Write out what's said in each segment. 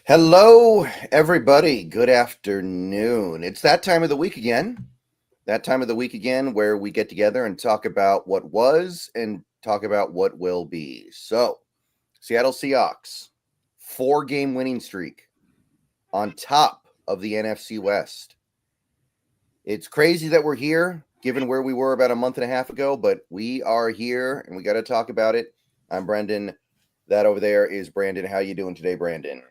Hello, everybody. Good afternoon. It's that time of the week again. That time of the week again where we get together and talk about what was and talk about what will be. So, Seattle Seahawks, 4-game winning streak on top of the NFC West. It's crazy that we're here, given where we were about a month and a half ago, but we are here and we got to talk about it. I'm Brendan. That over there is Brandon. How you doing today, Brandon?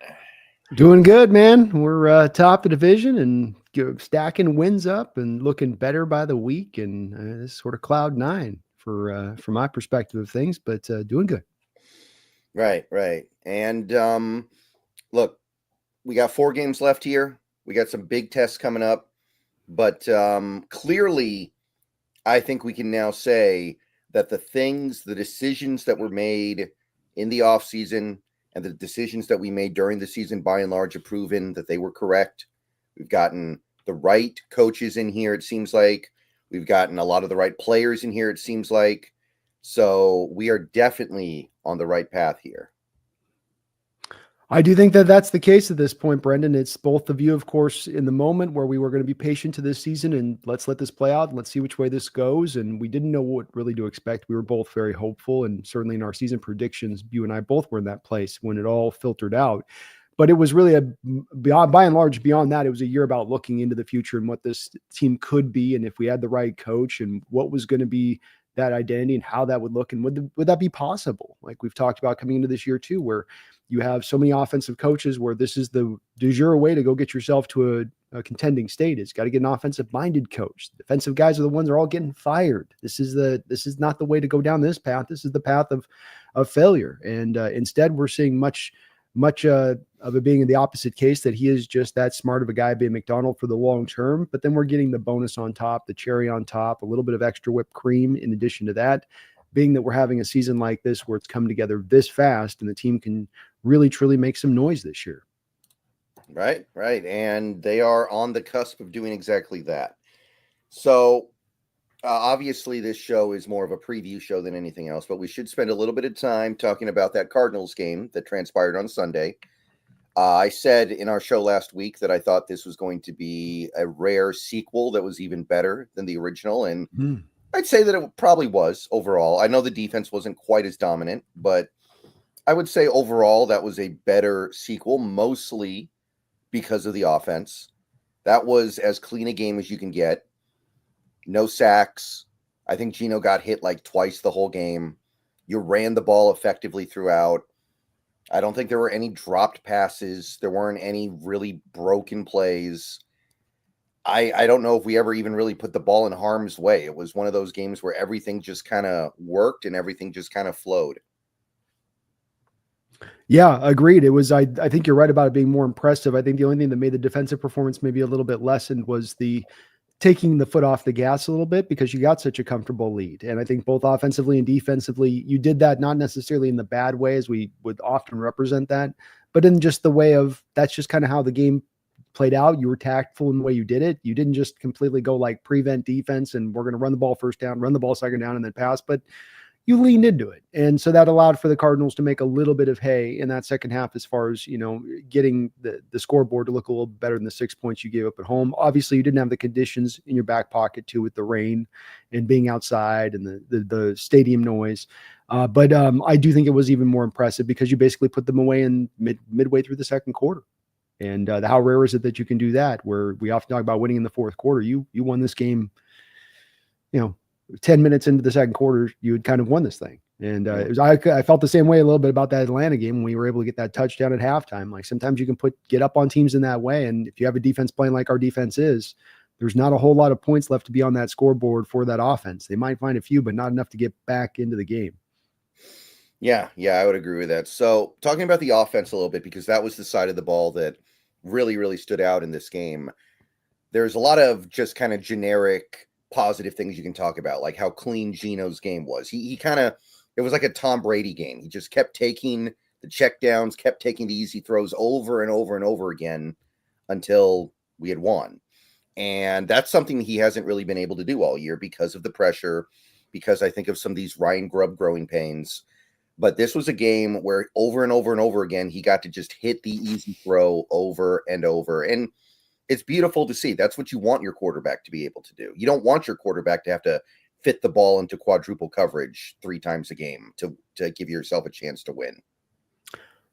Doing good, man. We're top of the division and stacking wins up and looking better by the week. And this is sort of cloud nine from my perspective of things, but doing good. Right. And look, we got 4 games left here. We got some big tests coming up, but clearly, I think we can now say that the decisions that were made in the offseason and the decisions that we made during the season, by and large, have proven that they were correct. We've gotten the right coaches in here, it seems like. We've gotten a lot of the right players in here, it seems like. So we are definitely on the right path here. I do think that that's the case at this point, Brendan. It's both of you, of course, in the moment where we were going to be patient to this season and let's let this play out. And let's see which way this goes. And we didn't know what really to expect. We were both very hopeful. And certainly in our season predictions, you and I both were in that place when it all filtered out. But it was really by and large, beyond that, it was a year about looking into the future and what this team could be. And if we had the right coach and what was going to be that identity and how that would look. And would that be possible? Like we've talked about coming into this year too, where you have so many offensive coaches where this is the du jour way to go get yourself to a contending state. It's got to get an offensive minded coach. Defensive guys are the ones that are all getting fired. This is not the way to go down this path. This is the path of failure. And instead we're seeing much of it being in the opposite case, that he is just that smart of a guy being McDonald for the long term. But then we're getting the bonus on top, the cherry on top, a little bit of extra whipped cream in addition to that, being that we're having a season like this where it's come together this fast and the team can really, truly make some noise this year. Right. And they are on the cusp of doing exactly that. So obviously this show is more of a preview show than anything else, but we should spend a little bit of time talking about that Cardinals game that transpired on Sunday. I said in our show last week that I thought this was going to be a rare sequel that was even better than the original. And I'd say that it probably was overall. I know the defense wasn't quite as dominant, but I would say overall that was a better sequel, mostly because of the offense. That was as clean a game as you can get. No sacks. I think Geno got hit like twice the whole game. You ran the ball effectively throughout. I don't think there were any dropped passes. There weren't any really broken plays. I don't know if we ever even really put the ball in harm's way. It was one of those games where everything just kind of worked and everything just kind of flowed. Yeah, agreed. It was, I think you're right about it being more impressive. I think the only thing that made the defensive performance maybe a little bit lessened was the taking the foot off the gas a little bit because you got such a comfortable lead. And I think both offensively and defensively, you did that not necessarily in the bad way as we would often represent that, but in just the way of that's just kind of how the game played out. You were tactful in the way you did it. You didn't just completely go like prevent defense and we're going to run the ball first down, run the ball second down, and then pass, but you leaned into it. And so that allowed for the Cardinals to make a little bit of hay in that second half as far as, getting the scoreboard to look a little better than the 6 points you gave up at home. Obviously, you didn't have the conditions in your back pocket, too, with the rain and being outside and the stadium noise. But I do think it was even more impressive because you basically put them away in midway through the second quarter. And how rare is it that you can do that, where we often talk about winning in the fourth quarter. You won this game, 10 minutes into the second quarter, you had kind of won this thing. And I felt the same way a little bit about that Atlanta game when we were able to get that touchdown at halftime. Like sometimes you can get up on teams in that way. And if you have a defense playing like our defense is, there's not a whole lot of points left to be on that scoreboard for that offense. They might find a few, but not enough to get back into the game. Yeah, I would agree with that. So talking about the offense a little bit, because that was the side of the ball that really, really stood out in this game. There's a lot of just kind of generic positive things you can talk about, like how clean Geno's game was. He kind of, it was like a Tom Brady game. He just kept taking the checkdowns, kept taking the easy throws over and over and over again until we had won. And that's something he hasn't really been able to do all year because of the pressure, because I think of some of these Ryan Grubb growing pains. But this was a game where over and over and over again, he got to just hit the easy throw over and over. And it's beautiful to see. That's what you want your quarterback to be able to do. You don't want your quarterback to have to fit the ball into quadruple coverage 3 times a game to give yourself a chance to win.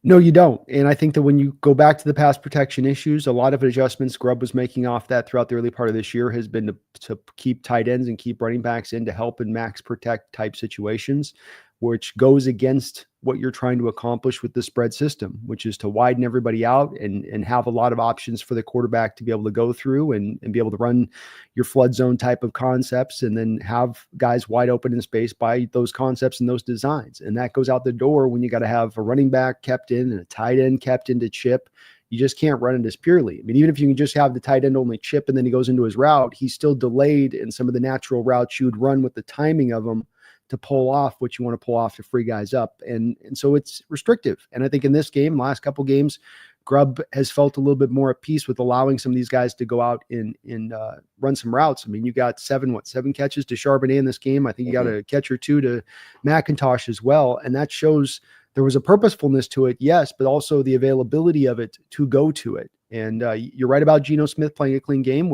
No, you don't. And I think that when you go back to the pass protection issues, a lot of adjustments Grubb was making off that throughout the early part of this year has been to keep tight ends and keep running backs in to help in max protect type situations, which goes against what you're trying to accomplish with the spread system, which is to widen everybody out and have a lot of options for the quarterback to be able to go through and be able to run your flood zone type of concepts and then have guys wide open in space by those concepts and those designs. And that goes out the door when you got to have a running back kept in and a tight end kept in to chip. You just can't run it as purely. I mean, even if you can just have the tight end only chip and then he goes into his route, he's still delayed in some of the natural routes you'd run with the timing of them to pull off what you want to pull off to free guys up. And so it's restrictive. And I think in this game, last couple games, Grubb has felt a little bit more at peace with allowing some of these guys to go out and run some routes. I mean, you got seven catches to Charbonnet in this game. I think you got a catch or two to McIntosh as well. And that shows there was a purposefulness to it, yes, but also the availability of it to go to it. And you're right about Geno Smith playing a clean game,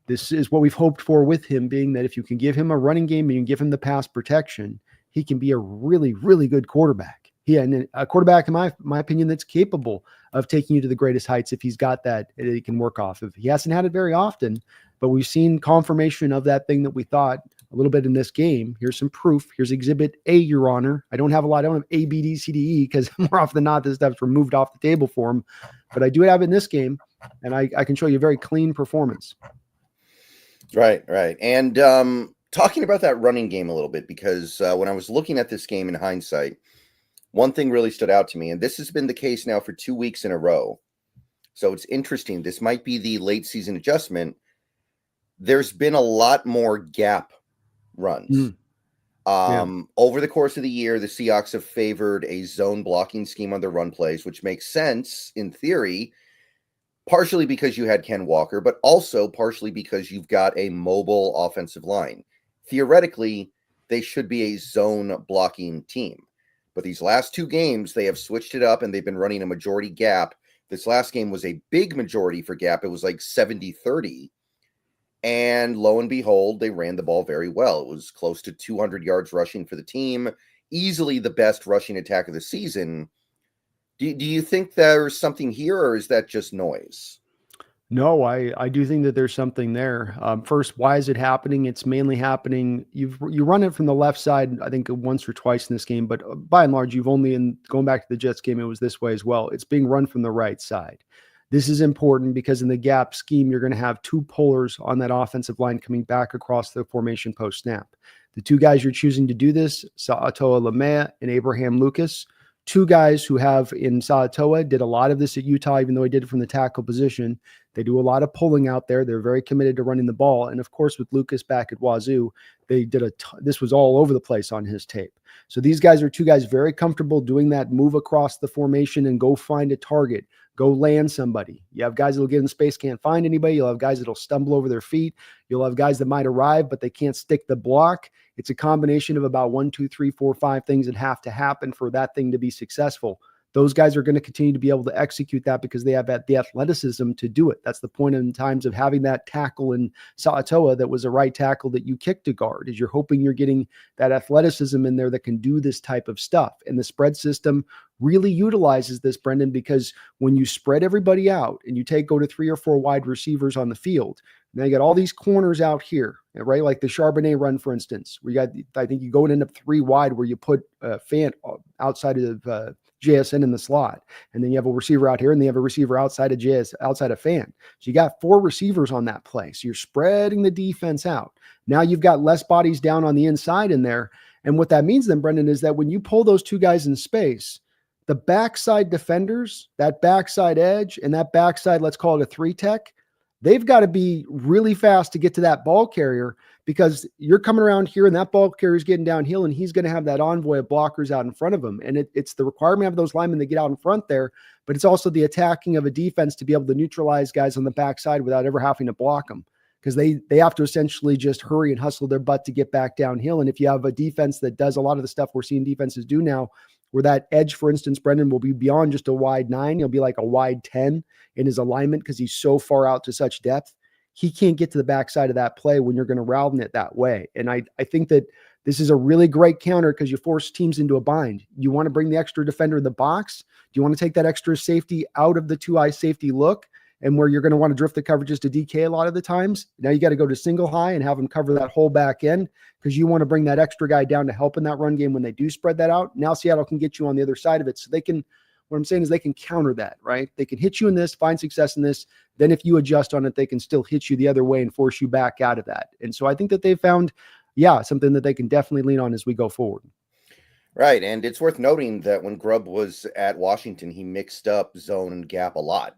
this is what we've hoped for with him, being that if you can give him a running game and you can give him the pass protection, he can be a really, really good quarterback. And a quarterback, in my opinion, that's capable of taking you to the greatest heights if he's got that he can work off of. He hasn't had it very often, but we've seen confirmation of that thing that we thought a little bit in this game. Here's some proof. Here's Exhibit A, Your Honor. I don't have A, B, D, C, D, E, because more often than not, this stuff's removed off the table for him. But I do have it in this game, and I can show you a very clean performance. Right. And talking about that running game a little bit, because when I was looking at this game in hindsight, one thing really stood out to me, and this has been the case now for 2 weeks in a row. So it's interesting. This might be the late season adjustment. There's been a lot more gap runs. Over the course of the year, the Seahawks have favored a zone blocking scheme on their run plays, which makes sense in theory, partially because you had Ken Walker, but also partially because you've got a mobile offensive line. Theoretically, they should be a zone blocking team. But these last 2 games, they have switched it up and they've been running a majority gap. This last game was a big majority for gap. It was like 70-30. And lo and behold, they ran the ball very well. It was close to 200 yards rushing for the team. Easily the best rushing attack of the season. Do you think there's something here, or is that just noise? No, I do think that there's something there. First, why is it happening? It's mainly happening. You run it from the left side, I think once or twice in this game, but by and large, you've only going back to the Jets game, it was this way as well. It's being run from the right side. This is important because in the gap scheme, you're going to have 2 pullers on that offensive line coming back across the formation post snap. The 2 guys you're choosing to do this, Sa'atoa Lamea and Abraham Lucas, 2 guys who have in Sa'atoa did a lot of this at Utah, even though he did it from the tackle position. They do a lot of pulling out there. They're very committed to running the ball. And of course, with Lucas back at Wazoo, they did this was all over the place on his tape. So these guys are 2 guys very comfortable doing that move across the formation and go find a target, go land somebody. You have guys that'll get in space, can't find anybody. You'll have guys that'll stumble over their feet. You'll have guys that might arrive, but they can't stick the block. It's a combination of about 1, 2, 3, 4, 5 things that have to happen for that thing to be successful. Those guys are going to continue to be able to execute that because they have the athleticism to do it. That's the point in times of having that tackle in Sa'atoa that was a right tackle that you kick to guard, is you're hoping you're getting that athleticism in there that can do this type of stuff. And the spread system really utilizes this, Brendan, because when you spread everybody out and you go to 3 or 4 wide receivers on the field, now you got all these corners out here, right? Like the Charbonnet run, for instance, where I think you go and end up 3 wide where you put Fant outside of JSN in the slot. And then you have a receiver out here and they have a receiver outside of Fant. So you got 4 receivers on that play. So you're spreading the defense out. Now you've got less bodies down on the inside in there. And what that means then, Brendan, is that when you pull those 2 guys in space, the backside defenders, that backside edge and that backside, let's call it a 3 tech, they've got to be really fast to get to that ball carrier because you're coming around here and that ball carrier is getting downhill and he's going to have that envoy of blockers out in front of him. And it's the requirement of those linemen to get out in front there, but it's also the attacking of a defense to be able to neutralize guys on the backside without ever having to block them. because they have to essentially just hurry and hustle their butt to get back downhill. And if you have a defense that does a lot of the stuff we're seeing defenses do now, where that edge, for instance, Brendan, will be beyond just a wide 9, he'll be like a wide 10 in his alignment because he's so far out to such depth. He can't get to the backside of that play when you're going to route it that way. And I think that this is a really great counter because you force teams into a bind. You want to bring the extra defender in the box. Do you want to take that extra safety out of the 2-eye safety look and where you're going to want to drift the coverages to DK a lot of the times? Now you got to go to single high and have them cover that whole back end because you want to bring that extra guy down to help in that run game when they do spread that out. Now Seattle can get you on the other side of it. So they can, what I'm saying is they can counter that, right? They can hit you in this, find success in this. Then if you adjust on it, they can still hit you the other way and force you back out of that. And so I think that they found, something that they can definitely lean on as we go forward. Right. And it's worth noting that when Grubb was at Washington, he mixed up zone and gap a lot.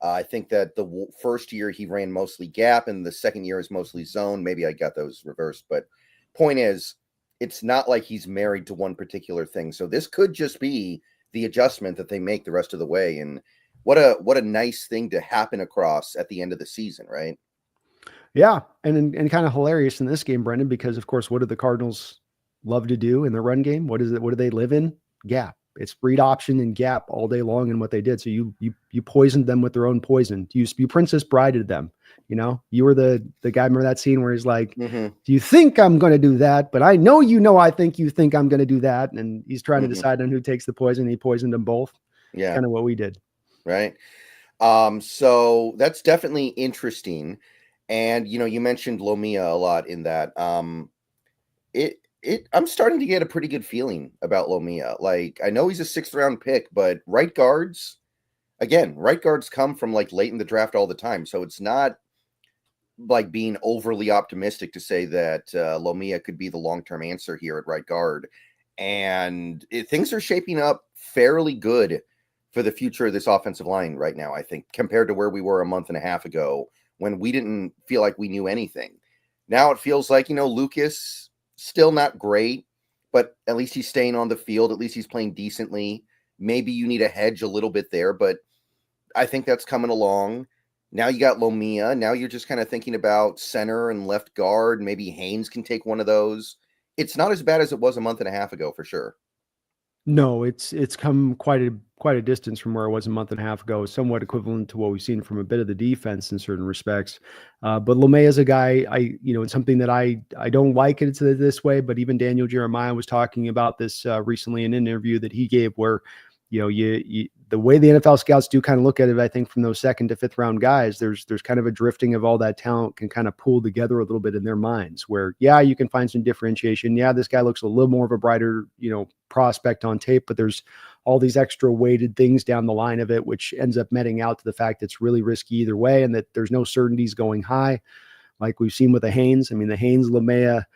I think that the first year he ran mostly gap and the second year is mostly zone. Maybe I got those reversed, but point is, it's not like he's married to one particular thing. So this could just be the adjustment that they make the rest of the way. And what a nice thing to happen across at the end of the season, right? Yeah. And kind of hilarious in this game, Brendan, because of course, what do the Cardinals love to do in the run game? What is it? What do they live in? Gap. It's read option and gap all day long in what they did. So you poisoned them with their own poison. You Princess Brided them. You were the guy. Remember that scene where he's like, do you think I'm going to do that? But I know, I think you think I'm going to do that. And he's trying to decide on who takes the poison. He poisoned them both. Yeah. Kind of what we did. Right. So that's definitely interesting. And, you mentioned Lomia a lot in that. I'm starting to get a pretty good feeling about Lomia. Like, I know he's a 6th round pick, but right guards come from like late in the draft all the time. So it's not like being overly optimistic to say that Lomia could be the long-term answer here at right guard. And things are shaping up fairly good for the future of this offensive line right now, I think, compared to where we were a month and a half ago when we didn't feel like we knew anything. Now it feels like, Lucas, still not great, but at least he's staying on the field. At least he's playing decently. Maybe you need a hedge a little bit there, but I think that's coming along. Now you got Lomia. Now you're just kind of thinking about center and left guard. Maybe Haynes can take one of those. It's not as bad as it was a month and a half ago, for sure. No, it's come quite a distance from where it was a month and a half ago. Somewhat equivalent to what we've seen from a bit of the defense in certain respects. But Lomea is a guy, it's something that I don't like it this way, but even Daniel Jeremiah was talking about this recently in an interview that he gave where, the way the NFL scouts do kind of look at it, I think from those 2nd to 5th round guys, there's kind of a drifting of all that talent can kind of pull together a little bit in their minds where, you can find some differentiation. Yeah, this guy looks a little more of a brighter, prospect on tape, but there's all these extra weighted things down the line of it, which ends up netting out to the fact that it's really risky either way and that there's no certainties going high. Like we've seen with the Haynes. I mean, the Haynes, Lomea,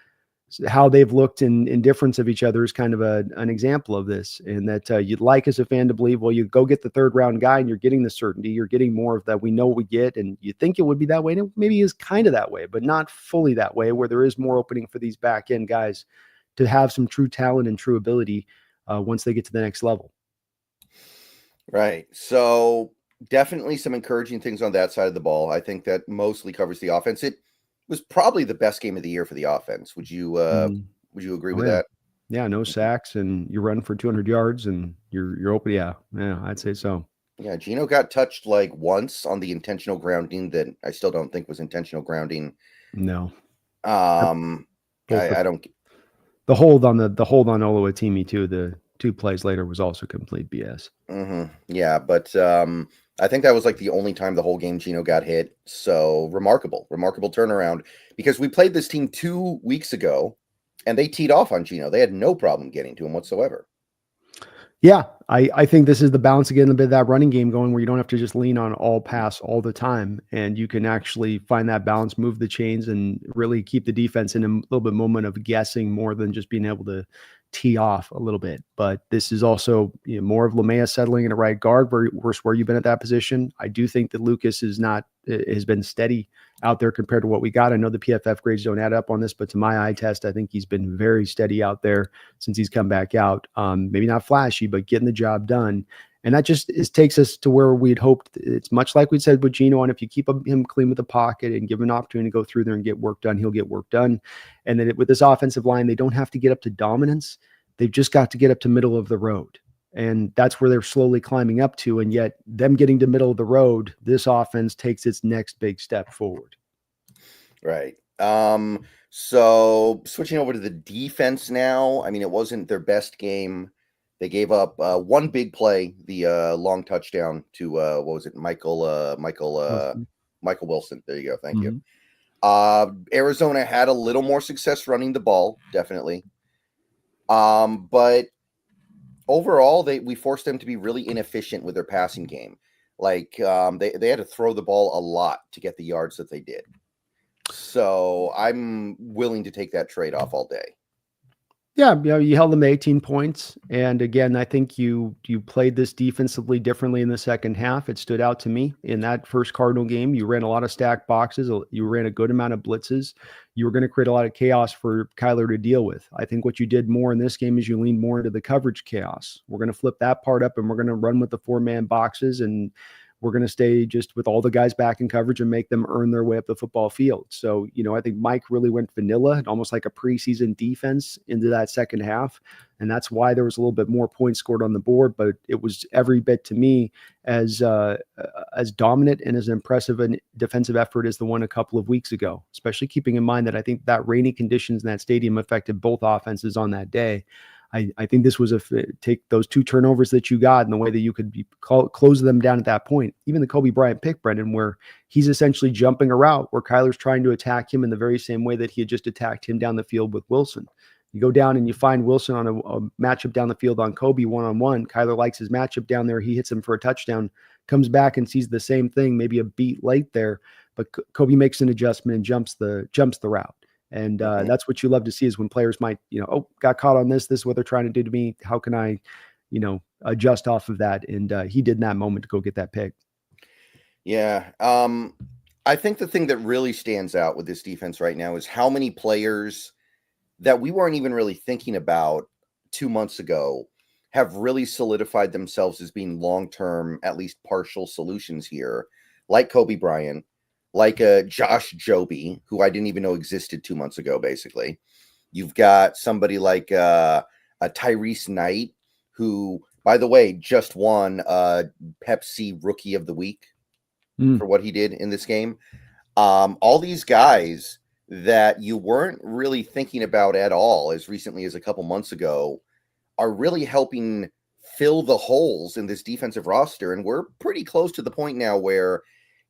how they've looked in difference of each other is kind of an example of this. And that you'd like as a fan to believe, well, you go get the 3rd round guy and you're getting the certainty, you're getting more of that. We know what we get. And you think it would be that way. And it maybe is kind of that way, but not fully that way, where there is more opening for these back end guys to have some true talent and true ability once they get to the next level. Right. So definitely some encouraging things on that side of the ball. I think that mostly covers the offense. It was probably the best game of the year for the offense. Would you agree with that? Yeah, no sacks and you run for 200 yards and you're open. Yeah, I'd say so. Yeah, Gino got touched like once on the intentional grounding that I still don't think was intentional grounding. No. I don't. The hold on Oluwatimi too. The 2 plays later was also complete BS. Yeah, but I think that was like the only time the whole game Gino got hit. So remarkable turnaround, because we played this team 2 weeks ago and they teed off on Gino. They had no problem getting to him whatsoever. Yeah, I think this is the balance again, a bit of that running game going where you don't have to just lean on all pass all the time. And you can actually find that balance, move the chains, and really keep the defense in a little bit moment of guessing more than just being able to tee off a little bit. But this is also more of Lomea settling in a right guard versus where you've been at that position. I do think that Lucas has been steady out there compared to what we got. I know the PFF grades don't add up on this, but to my eye test, I think he's been very steady out there since he's come back out. Maybe not flashy, but getting the job done. And that just takes us to where we'd hoped. It's much like we said with Geno, and if you keep him clean with the pocket and give him an opportunity to go through there and get work done, he'll get work done. And then with this offensive line, they don't have to get up to dominance. They've just got to get up to middle of the road. And that's where they're slowly climbing up to. And yet them getting to middle of the road, this offense takes its next big step forward. Right. So switching over to the defense now, I mean, it wasn't their best game. They gave up one big play, the long touchdown to what was it, Michael Wilson. There you go. Thank you. Arizona had a little more success running the ball, definitely. But overall, we forced them to be really inefficient with their passing game. Like they had to throw the ball a lot to get the yards that they did. So I'm willing to take that trade-off all day. Yeah, you held them to 18 points. And again, I think you played this defensively differently in the second half. It stood out to me in that first Cardinal game. You ran a lot of stacked boxes. You ran a good amount of blitzes. You were going to create a lot of chaos for Kyler to deal with. I think what you did more in this game is you leaned more into the coverage chaos. We're going to flip that part up and we're going to run with the 4-man boxes, and we're going to stay just with all the guys back in coverage and make them earn their way up the football field. So, I think Mike really went vanilla, almost like a preseason defense into that second half. And that's why there was a little bit more points scored on the board, but it was every bit to me as dominant and as impressive a defensive effort as the one a couple of weeks ago, especially keeping in mind that I think that rainy conditions in that stadium affected both offenses on that day. I think this was take those 2 turnovers that you got and the way that you could close them down at that point. Even the Kobe Bryant pick, Brendan, where he's essentially jumping a route where Kyler's trying to attack him in the very same way that he had just attacked him down the field with Wilson. You go down and you find Wilson on a matchup down the field on Kobe one-on-one. Kyler likes his matchup down there. He hits him for a touchdown, comes back and sees the same thing, maybe a beat late there, but Kobe makes an adjustment and jumps the route. And that's what you love to see is when players might, got caught on this is what they're trying to do to me. How can I, adjust off of that? And he did in that moment to go get that pick. Yeah. I think the thing that really stands out with this defense right now is how many players that we weren't even really thinking about 2 months ago have really solidified themselves as being long-term, at least partial solutions here, like Kobe Bryant, like Josh Joby, who I didn't even know existed 2 months ago, basically. You've got somebody like a Tyrese Knight, who, by the way, just won Pepsi Rookie of the Week for what he did in this game. All these guys that you weren't really thinking about at all as recently as a couple months ago are really helping fill the holes in this defensive roster. And we're pretty close to the point now where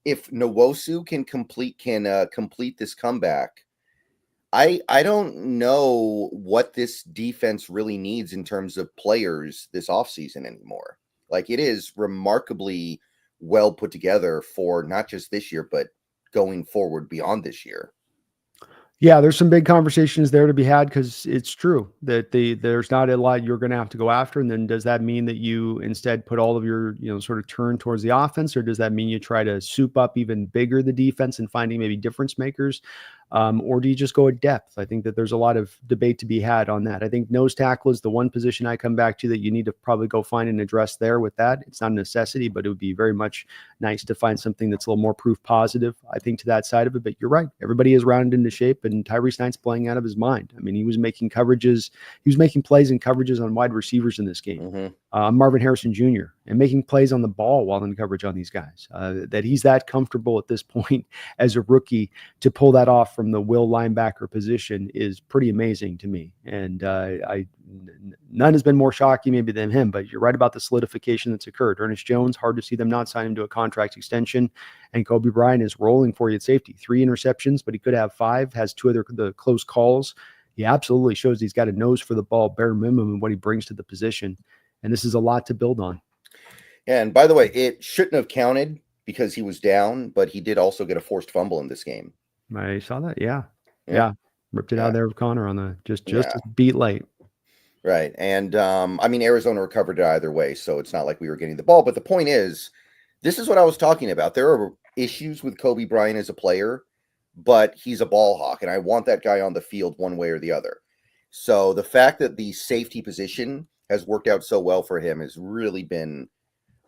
if Nwosu can complete this comeback, I don't know what this defense really needs in terms of players this offseason anymore. Like, it is remarkably well put together for not just this year, but going forward beyond this year. Yeah, there's some big conversations there to be had because it's true that there's not a lot you're going to have to go after. And then does that mean that you instead put all of your, sort of turn towards the offense, or does that mean you try to soup up even bigger the defense and finding maybe difference makers? Or do you just go at depth? I think that there's a lot of debate to be had on that. I think nose tackle is the one position I come back to that you need to probably go find and address there with that. It's not a necessity, but it would be very much nice to find something that's a little more proof positive, I think, to that side of it. But you're right. Everybody is rounded into shape, and Tyrese Knight's playing out of his mind. I mean, he was making coverages. He was making plays and coverages on wide receivers in this game. Marvin Harrison Jr. and making plays on the ball while in coverage on these guys. That he's that comfortable at this point as a rookie to pull that off from the will linebacker position is pretty amazing to me. And none has been more shocking maybe than him, but you're right about the solidification that's occurred. Ernest Jones, hard to see them not sign him to a contract extension. And Kobe Bryant is rolling for you at safety. 3 interceptions, but he could have 5, has 2 other the close calls. He absolutely shows he's got a nose for the ball, bare minimum, and what he brings to the position. And this is a lot to build on. And by the way, it shouldn't have counted because he was down, but he did also get a forced fumble in this game. I saw that. Yeah. Ripped it out of there with Connor on the just a beat late. Right. And I mean, Arizona recovered it either way, so it's not like we were getting the ball. But the point is, this is what I was talking about. There are issues with Kobe Bryant as a player, but he's a ball hawk, and I want that guy on the field one way or the other. So the fact that the safety position has worked out so well for him has really been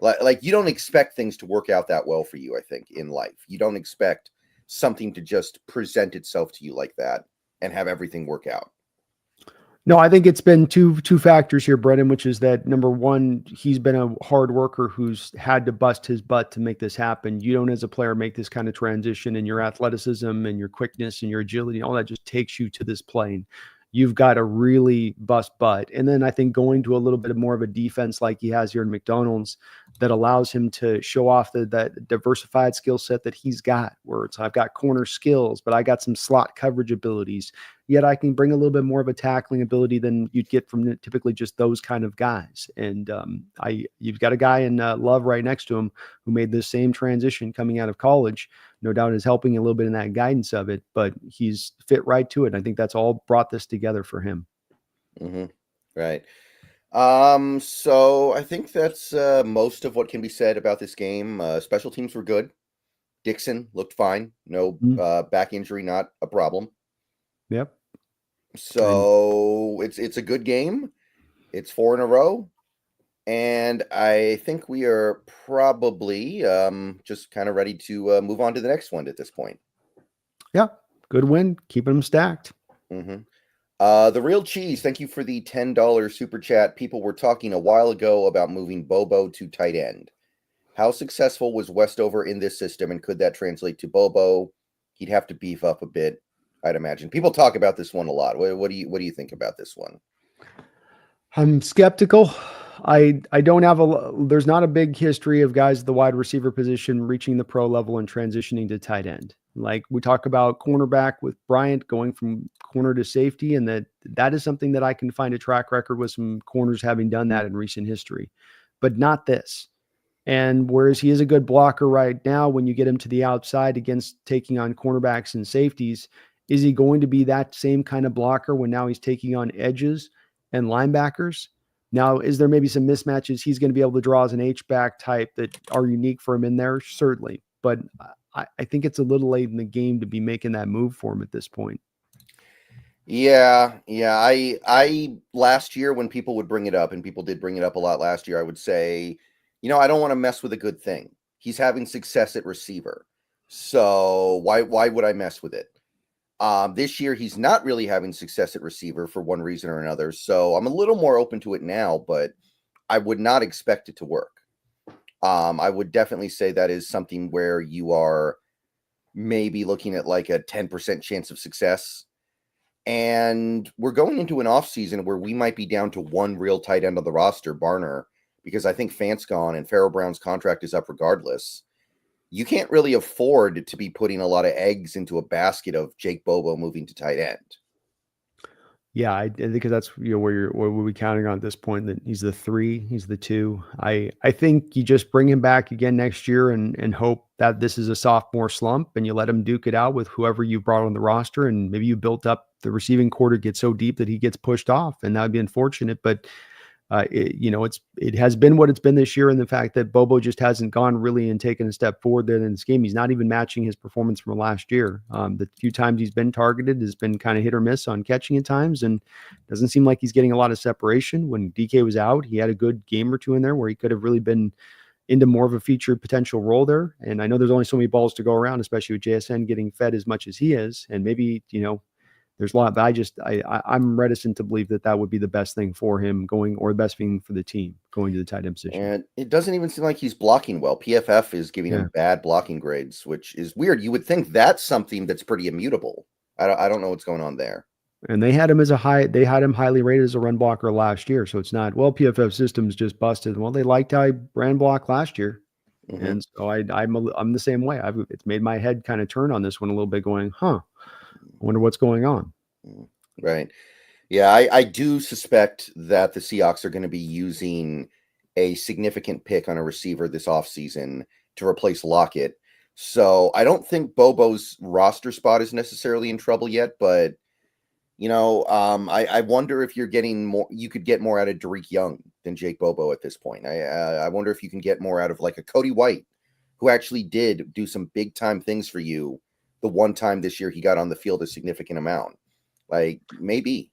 Like you don't expect things to work out that well for you, I think, in life. You don't expect something to just present itself to you like that and have everything work out. No, I think it's been two factors here, Brendan, which is that number one, he's been a hard worker who's had to bust his butt to make this happen. You don't, as a player, make this kind of transition, and your athleticism and your quickness and your agility, all that just takes you to this plane. You've got to really bust butt. And then I think going to a little bit more of a defense like he has here in McDonald's that allows him to show off that diversified skill set that he's got, where it's, I've got corner skills, but I got some slot coverage abilities. Yet I can bring a little bit more of a tackling ability than you'd get from typically just those kind of guys. And you've got a guy in Love right next to him who made this same transition coming out of college. No doubt is helping a little bit in that guidance of it, but he's fit right to it. And I think that's all brought this together for him. Mm-hmm. Right. So I think that's most of what can be said about this game. Special teams were good. Dixon looked fine. No back injury, not a problem. Yep. So it's a good game. It's 4 in a row. And I think we are probably just kind of ready to move on to the next one at this point. Yeah. Good win. Keeping them stacked. Mm-hmm. The Real Cheese, thank you for the $10 super chat. People were talking a while ago about moving Bobo to tight end. How successful was Westover in this system, and could that translate to Bobo? He'd have to beef up a bit, I'd imagine. People talk about this one a lot. What do you think about this one? I'm skeptical. I don't have there's not a big history of guys at the wide receiver position reaching the pro level and transitioning to tight end. Like we talk about cornerback with Bryant going from corner to safety, and that is something that I can find a track record with some corners having done that in recent history, but not this. And whereas he is a good blocker right now, when you get him to the outside against taking on cornerbacks and safeties, is he going to be that same kind of blocker when now he's taking on edges and linebackers? Now, is there maybe some mismatches he's going to be able to draw as an H-back type that are unique for him in there? Certainly. But I think it's a little late in the game to be making that move for him at this point. Yeah. I last year when people would bring it up, and people did bring it up a lot last year, I would say, I don't want to mess with a good thing. He's having success at receiver. So why would I mess with it? This year, he's not really having success at receiver for one reason or another. So I'm a little more open to it now, but I would not expect it to work. I would definitely say that is something where you are maybe looking at like a 10% chance of success. And we're going into an offseason where we might be down to one real tight end on the roster, Barner, because I think Fant's gone and Farrell Brown's contract is up regardless. You can't really afford to be putting a lot of eggs into a basket of Jake Bobo moving to tight end. Yeah, because that's where we're counting on at this point, that he's the 3, he's the 2. I think you just bring him back again next year and hope that this is a sophomore slump, and you let him duke it out with whoever you brought on the roster, and maybe you built up the receiving core to get so deep that he gets pushed off, and that would be unfortunate. But it has been what it's been this year, and the fact that Bobo just hasn't gone really and taken a step forward there in this game. He's not even matching his performance from last year. The few times he's been targeted has been kind of hit or miss on catching at times, and doesn't seem like he's getting a lot of separation. When DK was out, he had a good game or two in there where he could have really been into more of a featured potential role there. And I know there's only so many balls to go around, especially with JSN getting fed as much as he is, and maybe there's a lot, but I'm reticent to believe that would be the best thing for him going, or the best thing for the team going to the tight end position. And it doesn't even seem like he's blocking well. PFF is giving him bad blocking grades, which is weird. You would think that's something that's pretty immutable. I don't know what's going on there. And they had him highly rated as a run blocker last year. So it's not, PFF systems just busted. Well, they liked how he ran block last year. Mm-hmm. And so I'm the same way. It's made my head kind of turn on this one a little bit, going, I wonder what's going on. Right. Yeah, I do suspect that the Seahawks are going to be using a significant pick on a receiver this offseason to replace Lockett. So I don't think Bobo's roster spot is necessarily in trouble yet, but I wonder if you're getting more. You could get more out of Derek Young than Jake Bobo at this point. I wonder if you can get more out of like a Cody White, who actually did do some big time things for you the one time this year he got on the field a significant amount. Like, maybe.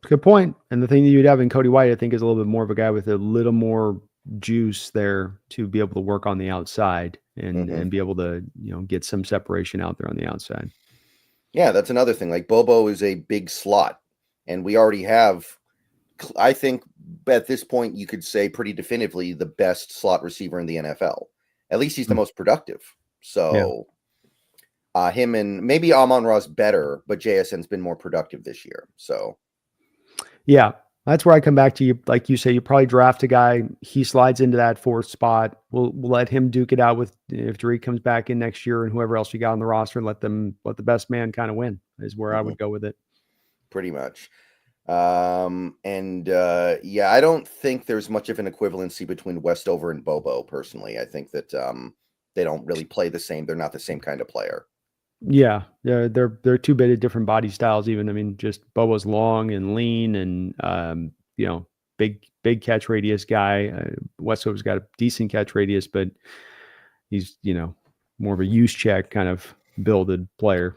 Good point. And the thing that you'd have in Cody White, I think, is a little bit more of a guy with a little more juice there to be able to work on the outside and be able to, get some separation out there on the outside. Yeah, that's another thing. Like Bobo is a big slot, and we already have, I think at this point you could say pretty definitively the best slot receiver in the NFL. At least he's the most productive. So him and maybe Amon-Ra's better, but JSN's been more productive this year. So yeah, that's where I come back to you. Like you say, you probably draft a guy. He slides into that fourth spot. We'll let him duke it out with if Tariq comes back in next year and whoever else you got on the roster, and let the best man kind of win is where I would go with it. Pretty much. Yeah, I don't think there's much of an equivalency between Westover and Bobo. Personally, I think that they don't really play the same. They're not the same kind of player. Yeah, they're two bit of different body styles. Even I mean, just Bobo's long and lean, and big catch radius guy. Westover's got a decent catch radius, but he's more of a use check kind of builded player.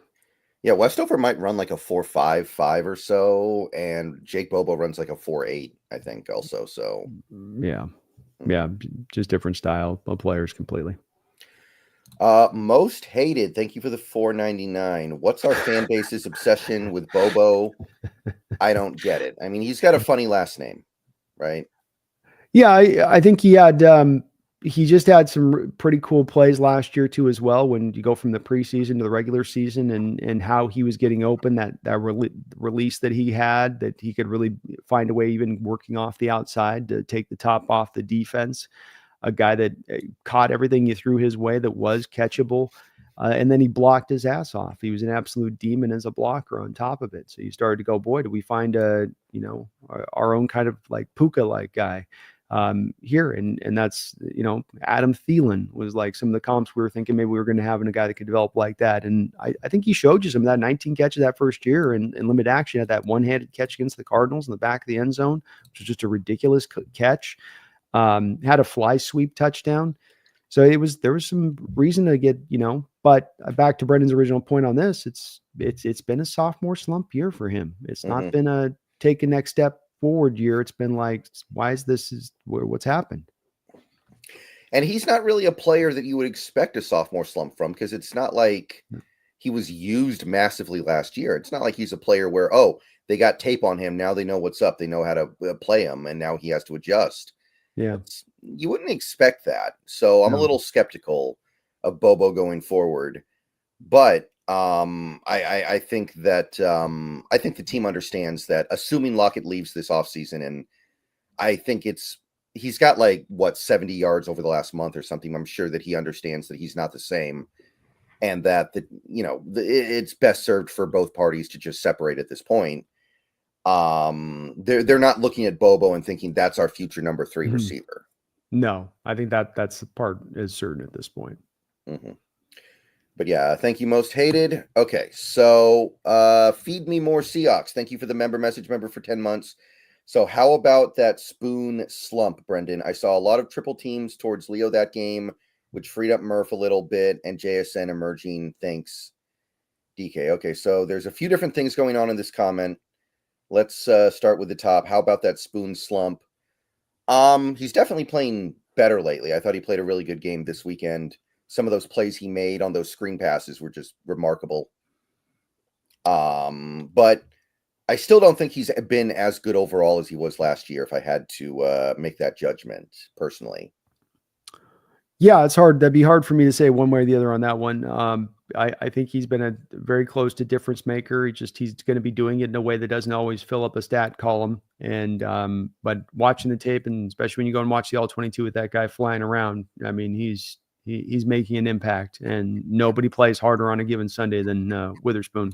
Yeah, Westover might run like a 4.55 or so, and Jake Bobo runs like a 4.8, I think, also. So yeah, just different style of players completely. Most hated. Thank you for the $4.99. What's our fan base's obsession with Bobo? I don't get it. I mean, he's got a funny last name, right? Yeah, I think he just had some pretty cool plays last year too, as well. When you go from the preseason to the regular season, and how he was getting open, that release that he had, that he could really find a way, even working off the outside, to take the top off the defense. A guy that caught everything you threw his way that was catchable. And then he blocked his ass off. He was an absolute demon as a blocker on top of it. So you started to go, boy, do we find our own kind of like Puka-like guy here. And that's, Adam Thielen was like some of the comps we were thinking maybe we were going to have in a guy that could develop like that. And I think he showed you some of that. 19 catches that first year in limited action. Had that one-handed catch against the Cardinals in the back of the end zone, which was just a ridiculous catch. Had a fly sweep touchdown. So there was some reason to get, but back to Brendan's original point on this, it's been a sophomore slump year for him. It's not been a take a next step forward year. It's been like, why is what's happened? And he's not really a player that you would expect a sophomore slump from, because it's not like he was used massively last year. It's not like he's a player where, they got tape on him. Now they know what's up. They know how to play him, and now he has to adjust. Yeah. You wouldn't expect that. So I'm a little skeptical of Bobo going forward. But I think that the team understands that, assuming Lockett leaves this offseason, and I think he's got 70 yards over the last month or something. I'm sure that he understands that he's not the same, and that it's best served for both parties to just separate at this point. They're not looking at Bobo and thinking that's our future number 3 receiver. No, I think that's the part is certain at this point. But yeah, thank you, most hated. Okay, so feed me more Seahawks. Thank you for the member for 10 months. So how about that spoon slump, Brendan? I saw a lot of triple teams towards Leo that game, which freed up Murph a little bit, and JSN emerging. Thanks, DK. Okay, so there's a few different things going on in this comment. Let's start with the top. How about that spoon slump? He's definitely playing better lately. I thought he played a really good game this weekend. Some of those plays he made on those screen passes were just remarkable. But I still don't think he's been as good overall as he was last year, if I had to make that judgment personally. Yeah, it's hard. That'd be hard for me to say one way or the other on that one. I think he's been very close to difference maker. He's going to be doing it in a way that doesn't always fill up a stat column. And but watching the tape, and especially when you go and watch the All-22 with that guy flying around, I mean, he's making an impact. And nobody plays harder on a given Sunday than Witherspoon.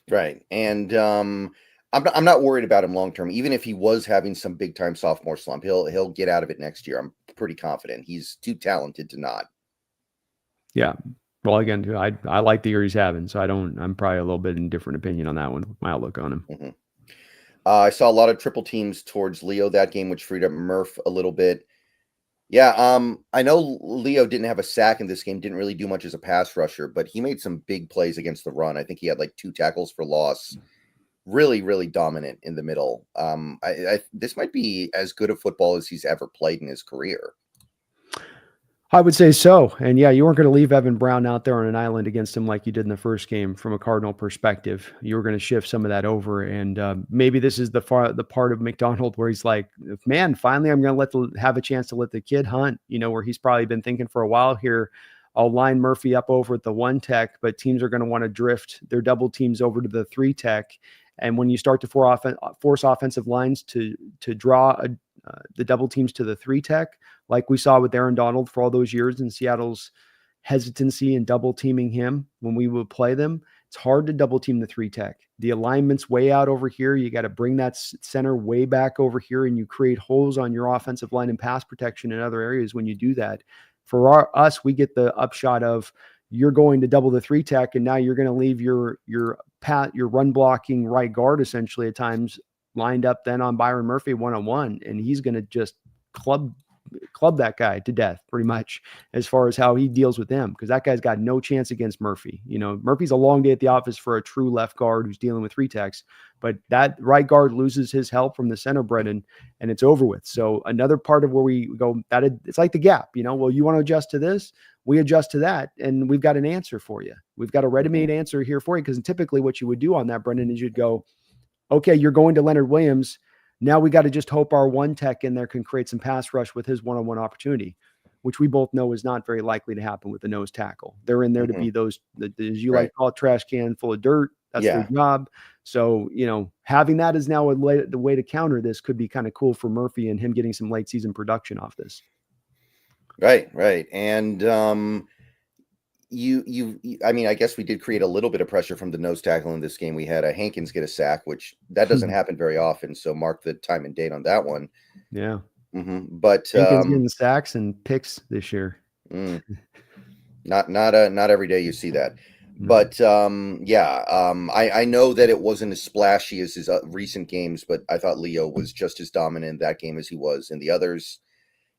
Right, and I'm not worried about him long term. Even if he was having some big time sophomore slump, he'll get out of it next year. I'm pretty confident. He's too talented to not. Yeah. Well, again, I like the year he's having, so I'm probably a little bit in different opinion on that one. My outlook on him. I saw a lot of triple teams towards Leo that game, which freed up Murph a little bit. Yeah, I know Leo didn't have a sack in this game, didn't really do much as a pass rusher, but he made some big plays against the run. I think he had 2 tackles for loss. really, really dominant in the middle. This might be as good a football as he's ever played in his career. I would say so. And yeah, you weren't going to leave Evan Brown out there on an island against him like you did in the first game from a Cardinal perspective. You were going to shift some of that over. And maybe this is the part of McDonald where he's like, man, finally I'm going to have a chance to let the kid hunt, where he's probably been thinking for a while here. I'll line Murphy up over at the 1 tech, but teams are going to want to drift their double teams over to the 3 tech. And when you start to force offensive lines to draw the double teams to the 3 tech, like we saw with Aaron Donald for all those years in Seattle's hesitancy and double teaming him when we would play them, it's hard to double team the 3 tech. The alignment's way out over here. You got to bring that center way back over here, and you create holes on your offensive line and pass protection in other areas when you do that. For us, we get the upshot of you're going to double the 3 tech, and now you're going to leave your run blocking right guard essentially at times lined up then on Byron Murphy 1-on-1, and he's going to just club that guy to death pretty much as far as how he deals with him, because that guy's got no chance against Murphy. Murphy's a long day at the office for a true left guard who's dealing with 3 techs, but that right guard loses his help from the center, Brendan, and it's over with. So another part of where we go, it's like the gap, well, you want to adjust to this, we adjust to that, and we've got an answer for you. We've got a ready-made answer here for you, because typically what you would do on that, Brendan, is you'd go, okay, you're going to Leonard Williams. Now we got to just hope our 1 tech in there can create some pass rush with his one-on-one opportunity, which we both know is not very likely to happen with the nose tackle. They're in there to be those, as you like to call it, trash can full of dirt. That's their job. So, having that is now the way to counter this could be kind of cool for Murphy and him getting some late season production off this. Right. And I guess we did create a little bit of pressure from the nose tackle in this game. We had Hankins get a sack, which that doesn't happen very often. So mark the time and date on that one. Yeah. But Hankins getting sacks and picks this year. Not every day you see that. But I know that it wasn't as splashy as his recent games, but I thought Leo was just as dominant in that game as he was in the others.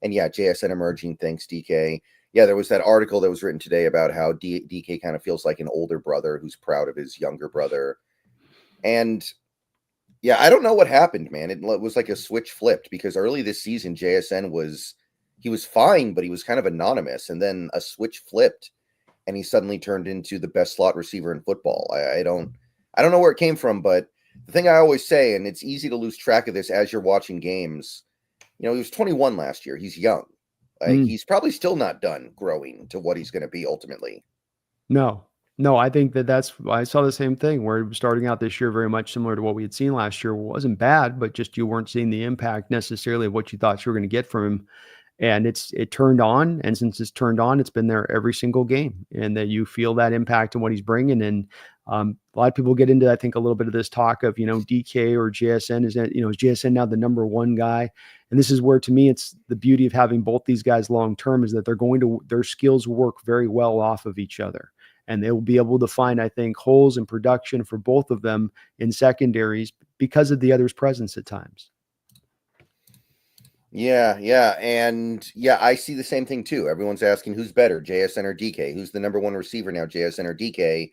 And JSN emerging, thanks DK. Yeah, there was that article that was written today about how DK kind of feels like an older brother who's proud of his younger brother. And I don't know what happened, man. It was like a switch flipped, because early this season, JSN was fine, but he was kind of anonymous. And then a switch flipped and he suddenly turned into the best slot receiver in football. I don't know where it came from, but the thing I always say, and it's easy to lose track of this as you're watching games, he was 21 last year. He's young. He's probably still not done growing to what he's going to be ultimately. No, I think I saw the same thing where it was starting out this year very much similar to what we had seen last year. It wasn't bad, but just you weren't seeing the impact necessarily of what you thought you were going to get from him. And it turned on. And since it's turned on, it's been there every single game, and that you feel that impact and what he's bringing. And a lot of people get into, I think, a little bit of this talk of, DK or JSN. Is JSN now the number 1 guy? And this is where, to me, it's the beauty of having both these guys long-term, is that their skills work very well off of each other. And they will be able to find, I think, holes in production for both of them in secondaries because of the other's presence at times. Yeah. And I see the same thing too. Everyone's asking who's better, JSN or DK? Who's the number 1 receiver now, JSN or DK?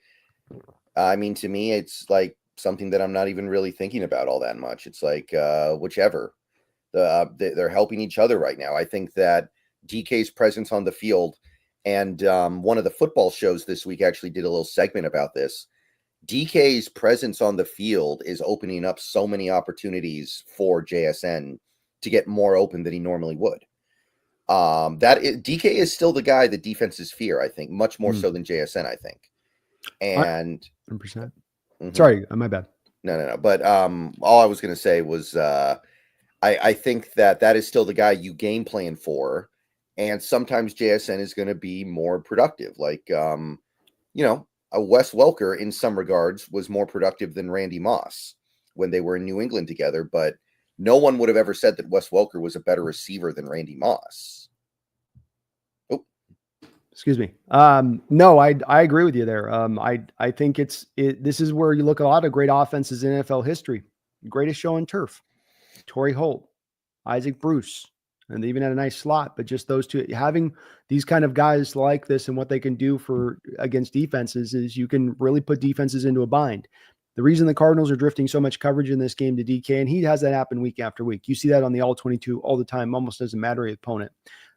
To me, it's like something that I'm not even really thinking about all that much. It's like whichever. They're helping each other right now. I think that DK's presence on the field, and one of the football shows this week actually did a little segment about this. DK's presence on the field is opening up so many opportunities for JSN to get more open than he normally would. DK is still the guy that defenses fear, I think, much more so than JSN, I think. And 100%. Sorry, my bad. No. But all I was going to say was I think that is still the guy you game plan for. And sometimes JSN is going to be more productive. Like, a Wes Welker in some regards was more productive than Randy Moss when they were in New England together. But no one would have ever said that Wes Welker was a better receiver than Randy Moss. Oh, excuse me. No, I agree with you there. I think this is where you look at a lot of great offenses in NFL history. Greatest show on turf. Torrey Holt, Isaac Bruce, and they even had a nice slot, but just those two, having these kind of guys like this and what they can do against defenses is you can really put defenses into a bind. The reason the Cardinals are drifting so much coverage in this game to DK, and he has that happen week after week. You see that on the all 22 all the time, almost doesn't matter the opponent.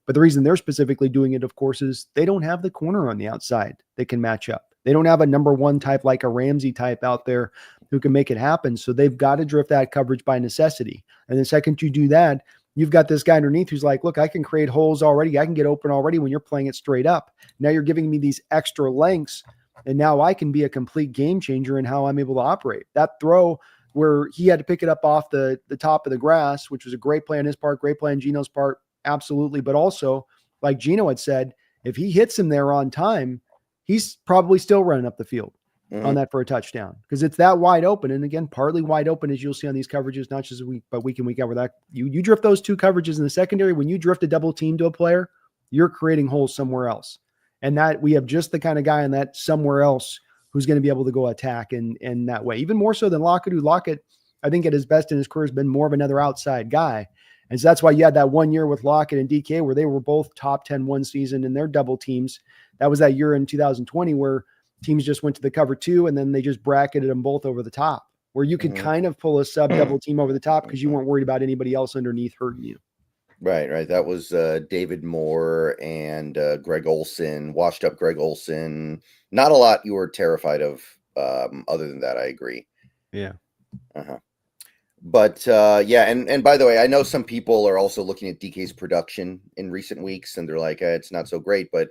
But the reason they're specifically doing it, of course, is they don't have the corner on the outside that can match up. They don't have a number one type like a Ramsey type out there who can make it happen. So they've got to drift that coverage by necessity. And the second you do that, you've got this guy underneath who's like, look, I can create holes already. I can get open already when you're playing it straight up. Now you're giving me these extra lengths, and now I can be a complete game changer in how I'm able to operate. That throw where he had to pick it up off the top of the grass, which was a great play on his part, great play on Gino's part, absolutely. But also, like Gino had said, if he hits him there on time, he's probably still running up the field on that for a touchdown because it's that wide open. And again, partly wide open, as you'll see on these coverages, not just week in, week out, where that you drift those two coverages in the secondary. When you drift a double team to a player, you're creating holes somewhere else. And that we have just the kind of guy in that somewhere else who's going to be able to go attack in that way, even more so than Lockett, who Lockett, I think at his best in his career has been more of another outside guy. And so that's why you had that 1 year with Lockett and DK where they were both top 10 one season in their double teams. That was that year in 2020 where teams just went to the cover two and then they just bracketed them both over the top, where you could kind of pull a sub double team over the top because you weren't worried about anybody else underneath hurting you. Right. That was David Moore and Greg Olson, washed up Greg Olson. Not a lot you were terrified of other than that. I agree. Yeah. But yeah, and by the way, I know some people are also looking at DK's production in recent weeks and they're like, it's not so great. But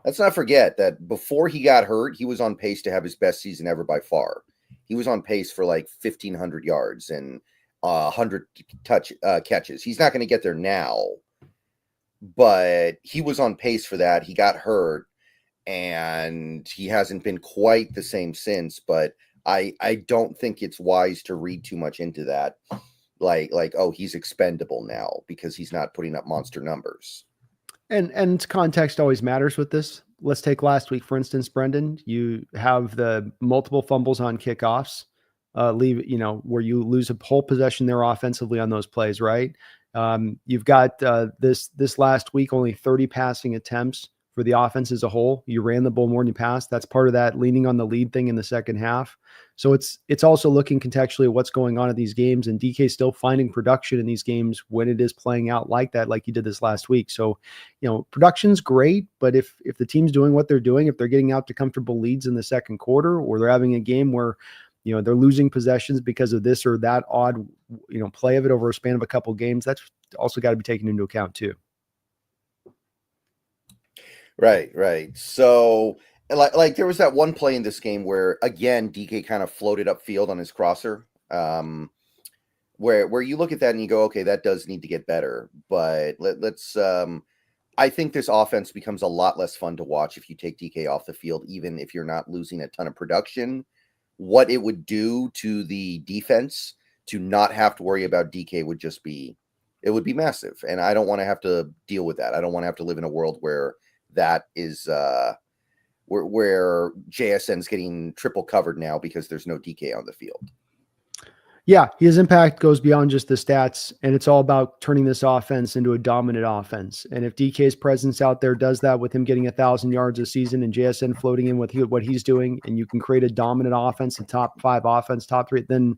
let's not forget that before he got hurt, he was on pace to have his best season ever by far. He was on pace for like 1,500 yards and 100 catches. He's not going to get there now, but he was on pace for that. He got hurt and he hasn't been quite the same since, but I don't think it's wise to read too much into that. Like, oh, he's expendable now because he's not putting up monster numbers. And context always matters with this. Let's take last week, for instance, Brendan. You have the multiple fumbles on kickoffs, where you lose a whole possession there offensively on those plays, right? You've got this last week, only 30 passing attempts for the offense as a whole. You ran the ball more than you passed. That's part of that leaning on the lead thing in the second half. So it's also looking contextually at what's going on at these games, and DK still finding production in these games when it is playing out like that, like he did this last week. So, production's great, but if the team's doing what they're doing, if they're getting out to comfortable leads in the second quarter, or they're having a game where, they're losing possessions because of this or that odd, play of it over a span of a couple games, that's also got to be taken into account too. Right. So like there was that one play in this game where, again, DK kind of floated upfield on his crosser, where you look at that and you go, okay, that does need to get better. But let's I think this offense becomes a lot less fun to watch if you take DK off the field, even if you're not losing a ton of production. What it would do to the defense to not have to worry about DK would be massive. And I don't want to have to deal with that. I don't want to have to live in a world where that is where JSN's getting triple covered now because there's no DK on the field. Yeah, his impact goes beyond just the stats, and it's all about turning this offense into a dominant offense. And if DK's presence out there does that with him getting 1,000 yards a season and JSN floating in with what he's doing, and you can create a dominant offense, a top 5 offense, top 3, then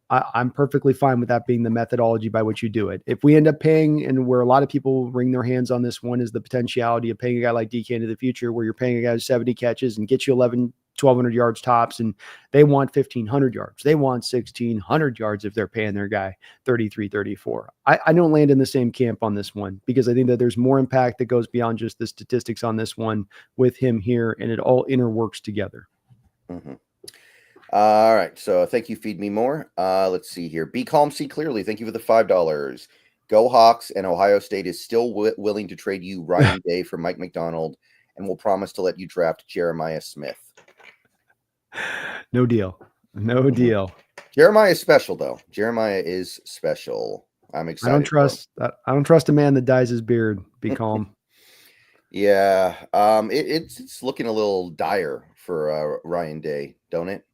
I'm perfectly fine with that being the methodology by which you do it. If we end up paying, and where a lot of people wring their hands on this one, is the potentiality of paying a guy like DK into the future, where you're paying a guy 70 catches and gets you 1,200 yards tops, and they want 1,500 yards. They want 1,600 yards if they're paying their guy 33, 34. I don't land in the same camp on this one because I think that there's more impact that goes beyond just the statistics on this one with him here, and it all interworks together. Mm-hmm. All right. So thank you, Feed Me More. Let's see here. Be Calm, See Clearly. Thank you for the $5. Go Hawks, and Ohio State is still willing to trade you Ryan Day for Mike McDonald and will promise to let you draft Jeremiah Smith. No deal. No deal. Jeremiah is special, though. Jeremiah is special. I'm excited. I don't trust a man that dyes his beard. Be calm. Yeah. It's looking a little dire for Ryan Day, don't it?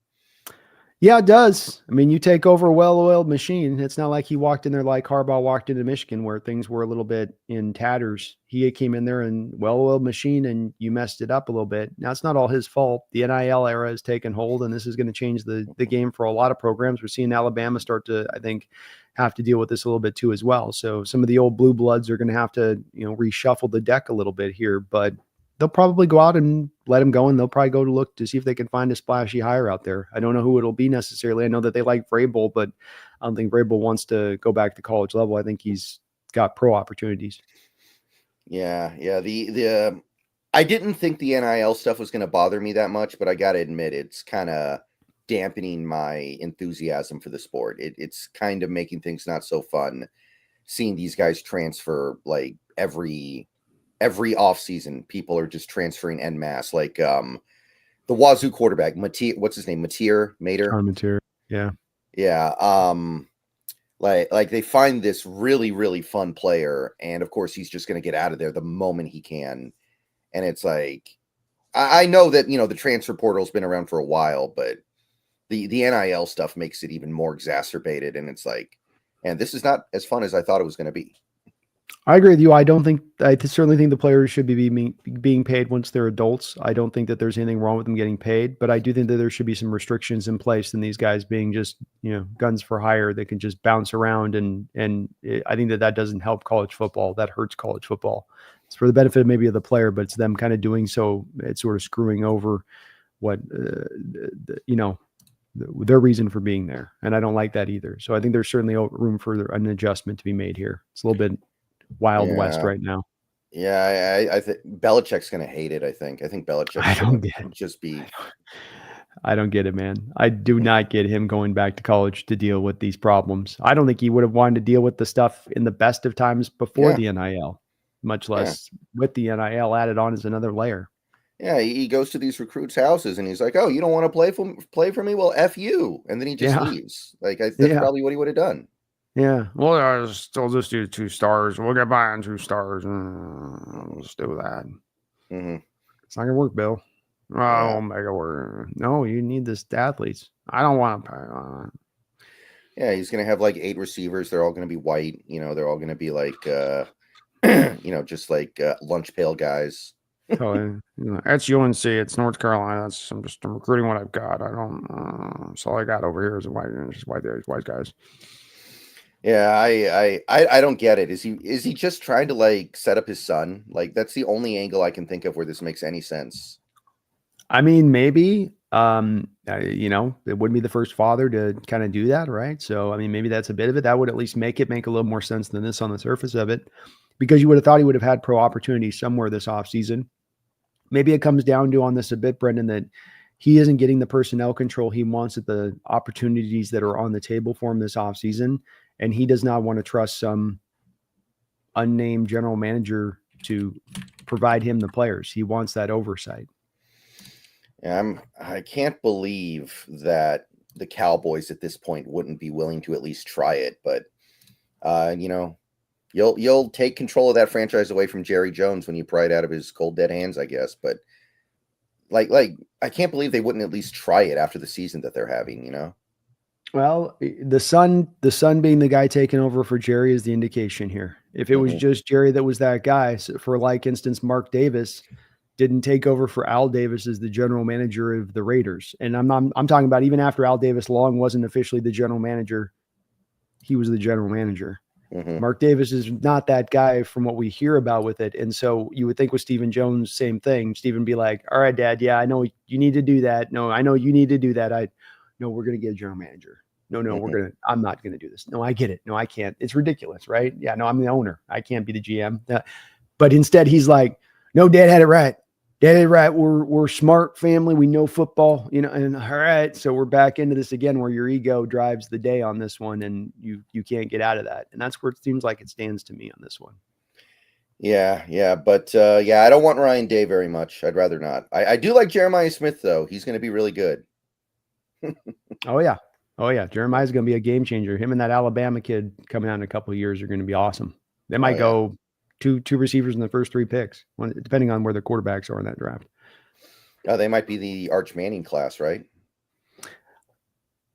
Yeah, it does. I mean, you take over a well-oiled machine. It's not like he walked in there like Harbaugh walked into Michigan, where things were a little bit in tatters. He came in there and well-oiled machine, and you messed it up a little bit. Now, it's not all his fault. The NIL era has taken hold, and this is going to change the game for a lot of programs. We're seeing Alabama start to, I think, have to deal with this a little bit too as well. So some of the old blue bloods are going to have to, reshuffle the deck a little bit here, but they'll probably go out and let him go, and they'll probably go to look to see if they can find a splashy hire out there. I don't know who it'll be necessarily. I know that they like Vrabel, but I don't think Vrabel wants to go back to college level. I think he's got pro opportunities. Yeah. The I didn't think the NIL stuff was going to bother me that much, but I got to admit, it's kind of dampening my enthusiasm for the sport. It's kind of making things not so fun seeing these guys transfer like every offseason. People are just transferring en masse. Like the Wazoo quarterback, what's his name? Mater. Yeah. Yeah. Like they find this really, really fun player, and of course he's just going to get out of there the moment he can. And it's like, I know that, the transfer portal's been around for a while, but the NIL stuff makes it even more exacerbated. And it's like, and this is not as fun as I thought it was going to be. I agree with you. I certainly think the players should be being paid once they're adults. I don't think that there's anything wrong with them getting paid, but I do think that there should be some restrictions in place than these guys being just, guns for hire. They can just bounce around. I think that doesn't help college football. That hurts college football. It's for the benefit maybe of the player, but it's them kind of doing so. It's sort of screwing over what, their reason for being there. And I don't like that either. So I think there's certainly room for an adjustment to be made here. It's a little bit Wild West right now. Yeah, I think Belichick's going to hate it. I think Belichick's going to just be. I don't get it, man. I do not get him going back to college to deal with these problems. I don't think he would have wanted to deal with the stuff in the best of times before the NIL, much less with the NIL added on as another layer. Yeah, he goes to these recruits' houses and he's like, "Oh, you don't want to play for me? Well, F you," and then he just leaves. Like that's probably what he would have done. Yeah. Well, I'll just do 2 stars. We'll get by on 2 stars. Let's do that. Mm-hmm. It's not going to work, Bill. I won't make it work. No, you need this athletes. I don't want to pay. Yeah, he's going to have like 8 receivers. They're all going to be white. They're all going to be like, just like lunch pail guys. It's UNC. It's North Carolina. I'm recruiting what I've got. I don't. That's all I got over here is white guys. Yeah, I don't get it. Is he just trying to like set up his son? Like that's the only angle I can think of where this makes any sense. I mean, maybe it wouldn't be the first father to kind of do that, right? So I mean, maybe that's a bit of it. That would at least make a little more sense than this on the surface of it, because you would have thought he would have had pro opportunities somewhere this offseason. Maybe it comes down to on this a bit, Brendan, that he isn't getting the personnel control he wants at the opportunities that are on the table for him this offseason. And he does not want to trust some unnamed general manager to provide him the players. He wants that oversight. Yeah, I can't believe that the Cowboys at this point wouldn't be willing to at least try it. But, you'll take control of that franchise away from Jerry Jones when you pry it out of his cold, dead hands, I guess. But, like I can't believe they wouldn't at least try it after the season that they're having, Well, the son being the guy taking over for Jerry is the indication here. If it was just Jerry that was that guy, so for like instance, Mark Davis didn't take over for Al Davis as the general manager of the Raiders. And I'm talking about even after Al Davis long wasn't officially the general manager, he was the general manager. Mm-hmm. Mark Davis is not that guy from what we hear about with it. And so you would think with Stephen Jones, same thing. Stephen be like, all right, Dad, yeah, I know you need to do that. No, I know you need to do that. No, we're going to get a general manager. No, I'm not going to do this. No, I get it. No, I can't. It's ridiculous, right? Yeah, no, I'm the owner. I can't be the GM. But instead he's like, no, Dad had it right. We're smart family. We know football, and all right. So we're back into this again, where your ego drives the day on this one and you can't get out of that. And that's where it seems like it stands to me on this one. Yeah. But I don't want Ryan Day very much. I'd rather not. I do like Jeremiah Smith though. He's going to be really good. Oh yeah. Jeremiah's going to be a game changer. Him and that Alabama kid coming out in a couple of years are going to be awesome. They might go two receivers in the first 3 picks, depending on where the quarterbacks are in that draft. Oh, they might be the Arch Manning class, right?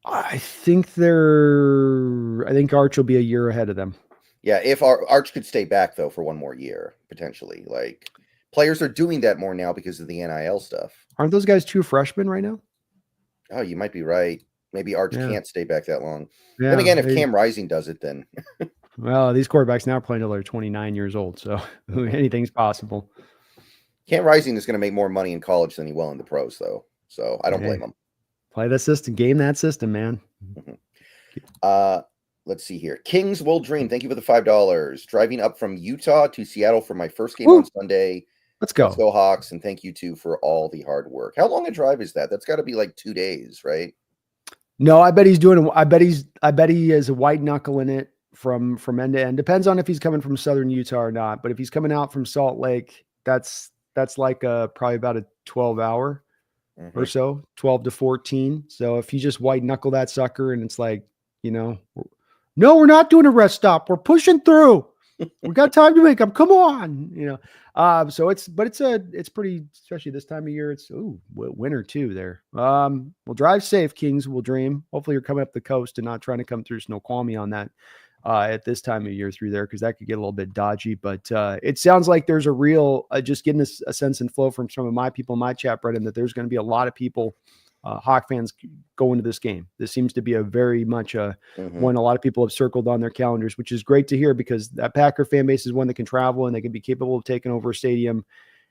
I think Arch will be a year ahead of them. Yeah, if Arch could stay back though for one more year, potentially. Like players are doing that more now because of the NIL stuff. Aren't those guys 2 freshmen right now? Oh, you might be right. Maybe Arch Yeah. can't stay back that long. Yeah. Then again, if Cam Rising does it, then well, these quarterbacks now are playing until they're 29 years old, so anything's possible. Cam Rising is going to make more money in college than he will in the pros, though. So I don't blame him. Play the system, game that system, man. Let's see here. Kings Will Dream. Thank you for the $5. Driving up from Utah to Seattle for my first game on Sunday. Let's go. Let's go Hawks, and thank you too for all the hard work. How long a drive is that? That's got to be like 2 days, right? No, I bet he's doing. I bet he is a white knuckle in it from end to end. Depends on if he's coming from Southern Utah or not. But if he's coming out from Salt Lake, that's like probably about a 12-hour or so, 12 to 14. So if you just white knuckle that sucker, and it's like, no, we're not doing a rest stop. We're pushing through. We got time to make them. Come on, So it's pretty, especially this time of year. It's winter too there. We'll drive safe, Kings Will Dream. Hopefully you're coming up the coast and not trying to come through Snoqualmie on that at this time of year through there, because that could get a little bit dodgy. But it sounds like there's a real just getting a sense and flow from some of my people in my chat, Brendan, that there's going to be a lot of people. Hawk fans go into this game. This seems to be a very much one a lot of people have circled on their calendars, which is great to hear, because that Packer fan base is one that can travel and they can be capable of taking over a stadium.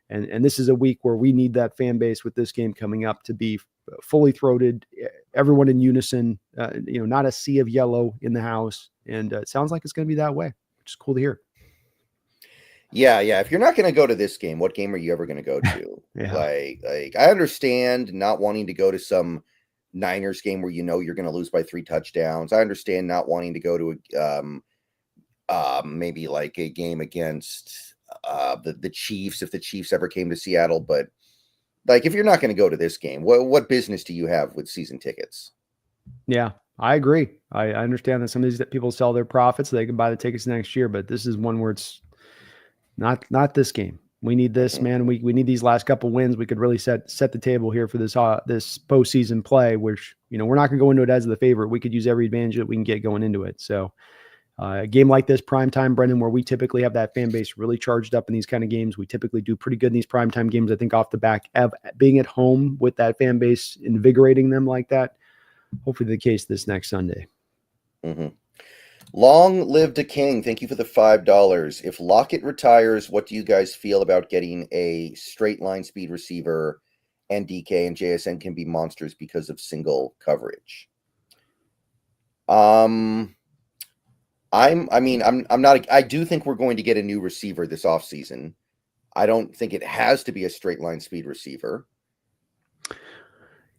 And this is a week where we need that fan base with this game coming up to be fully throated, everyone in unison, not a sea of yellow in the house. And it sounds like it's going to be that way, which is cool to hear. Yeah. If you're not going to go to this game, what game are you ever going to go to? Like I understand not wanting to go to some Niners game where you're going to lose by 3 touchdowns. I understand not wanting to go to maybe like a game against the Chiefs if the Chiefs ever came to Seattle. But like, if you're not going to go to this game, what business do you have with season tickets? Yeah, I agree. I understand that some of these people sell their profits so they can buy the tickets next year, but this is one where it's not this game. We need this, man. We need these last couple wins. We could really set the table here for this postseason play, which, we're not going to go into it as the favorite. We could use every advantage that we can get going into it. So a game like this, primetime, Brendan, where we typically have that fan base really charged up in these kind of games. We typically do pretty good in these primetime games. I think off the back of being at home with that fan base, invigorating them like that. Hopefully the case this next Sunday. Long live the king. Thank you for the $5. If Lockett retires, what do you guys feel about getting a straight line speed receiver, and DK and JSN can be monsters because of single coverage? I do think we're going to get a new receiver this offseason. I don't think it has to be a straight line speed receiver.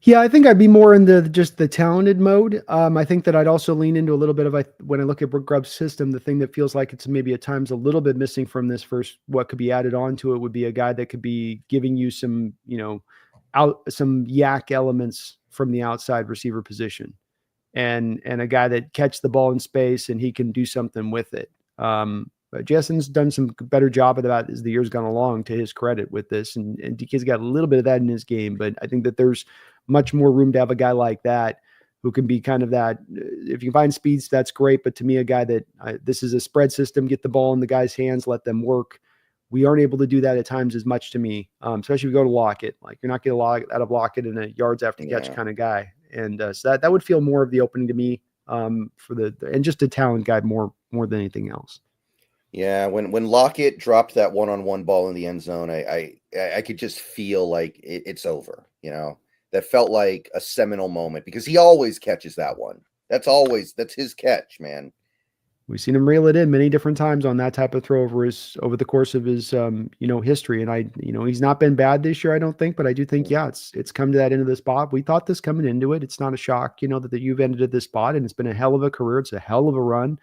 Yeah, I think I'd be more in just the talented mode. I think that I'd also lean into a little bit of, when I look at Brooke Grubb's system, the thing that feels like it's maybe at times a little bit missing from this first, what could be added on to it would be a guy that could be giving you some, some yak elements from the outside receiver position, and a guy that catch the ball in space and he can do something with it. But Jason's done some better job of that as the years gone along, to his credit, with this. And DK's got a little bit of that in his game, but I think that there's much more room to have a guy like that who can be kind of that. If you can find speeds, that's great. But to me, a guy that this is a spread system, get the ball in the guy's hands, let them work. We aren't able to do that at times as much, to me, especially if you go to Lockett. Like, you're not getting a lot out of Lockett in a yards after catch kind of guy. And so that would feel more of the opening to me for and just a talent guy more than anything else. Yeah, when Lockett dropped that one-on-one ball in the end zone, I could just feel like it's over. That felt like a seminal moment, because he always catches that one. That's his catch, man. We've seen him reel it in many different times on that type of throw over the course of his history. And he's not been bad this year, I don't think, but I do think, it's come to that end of the spot. We thought this coming into it. It's not a shock, that you've ended at this spot, and it's been a hell of a career. It's a hell of a run.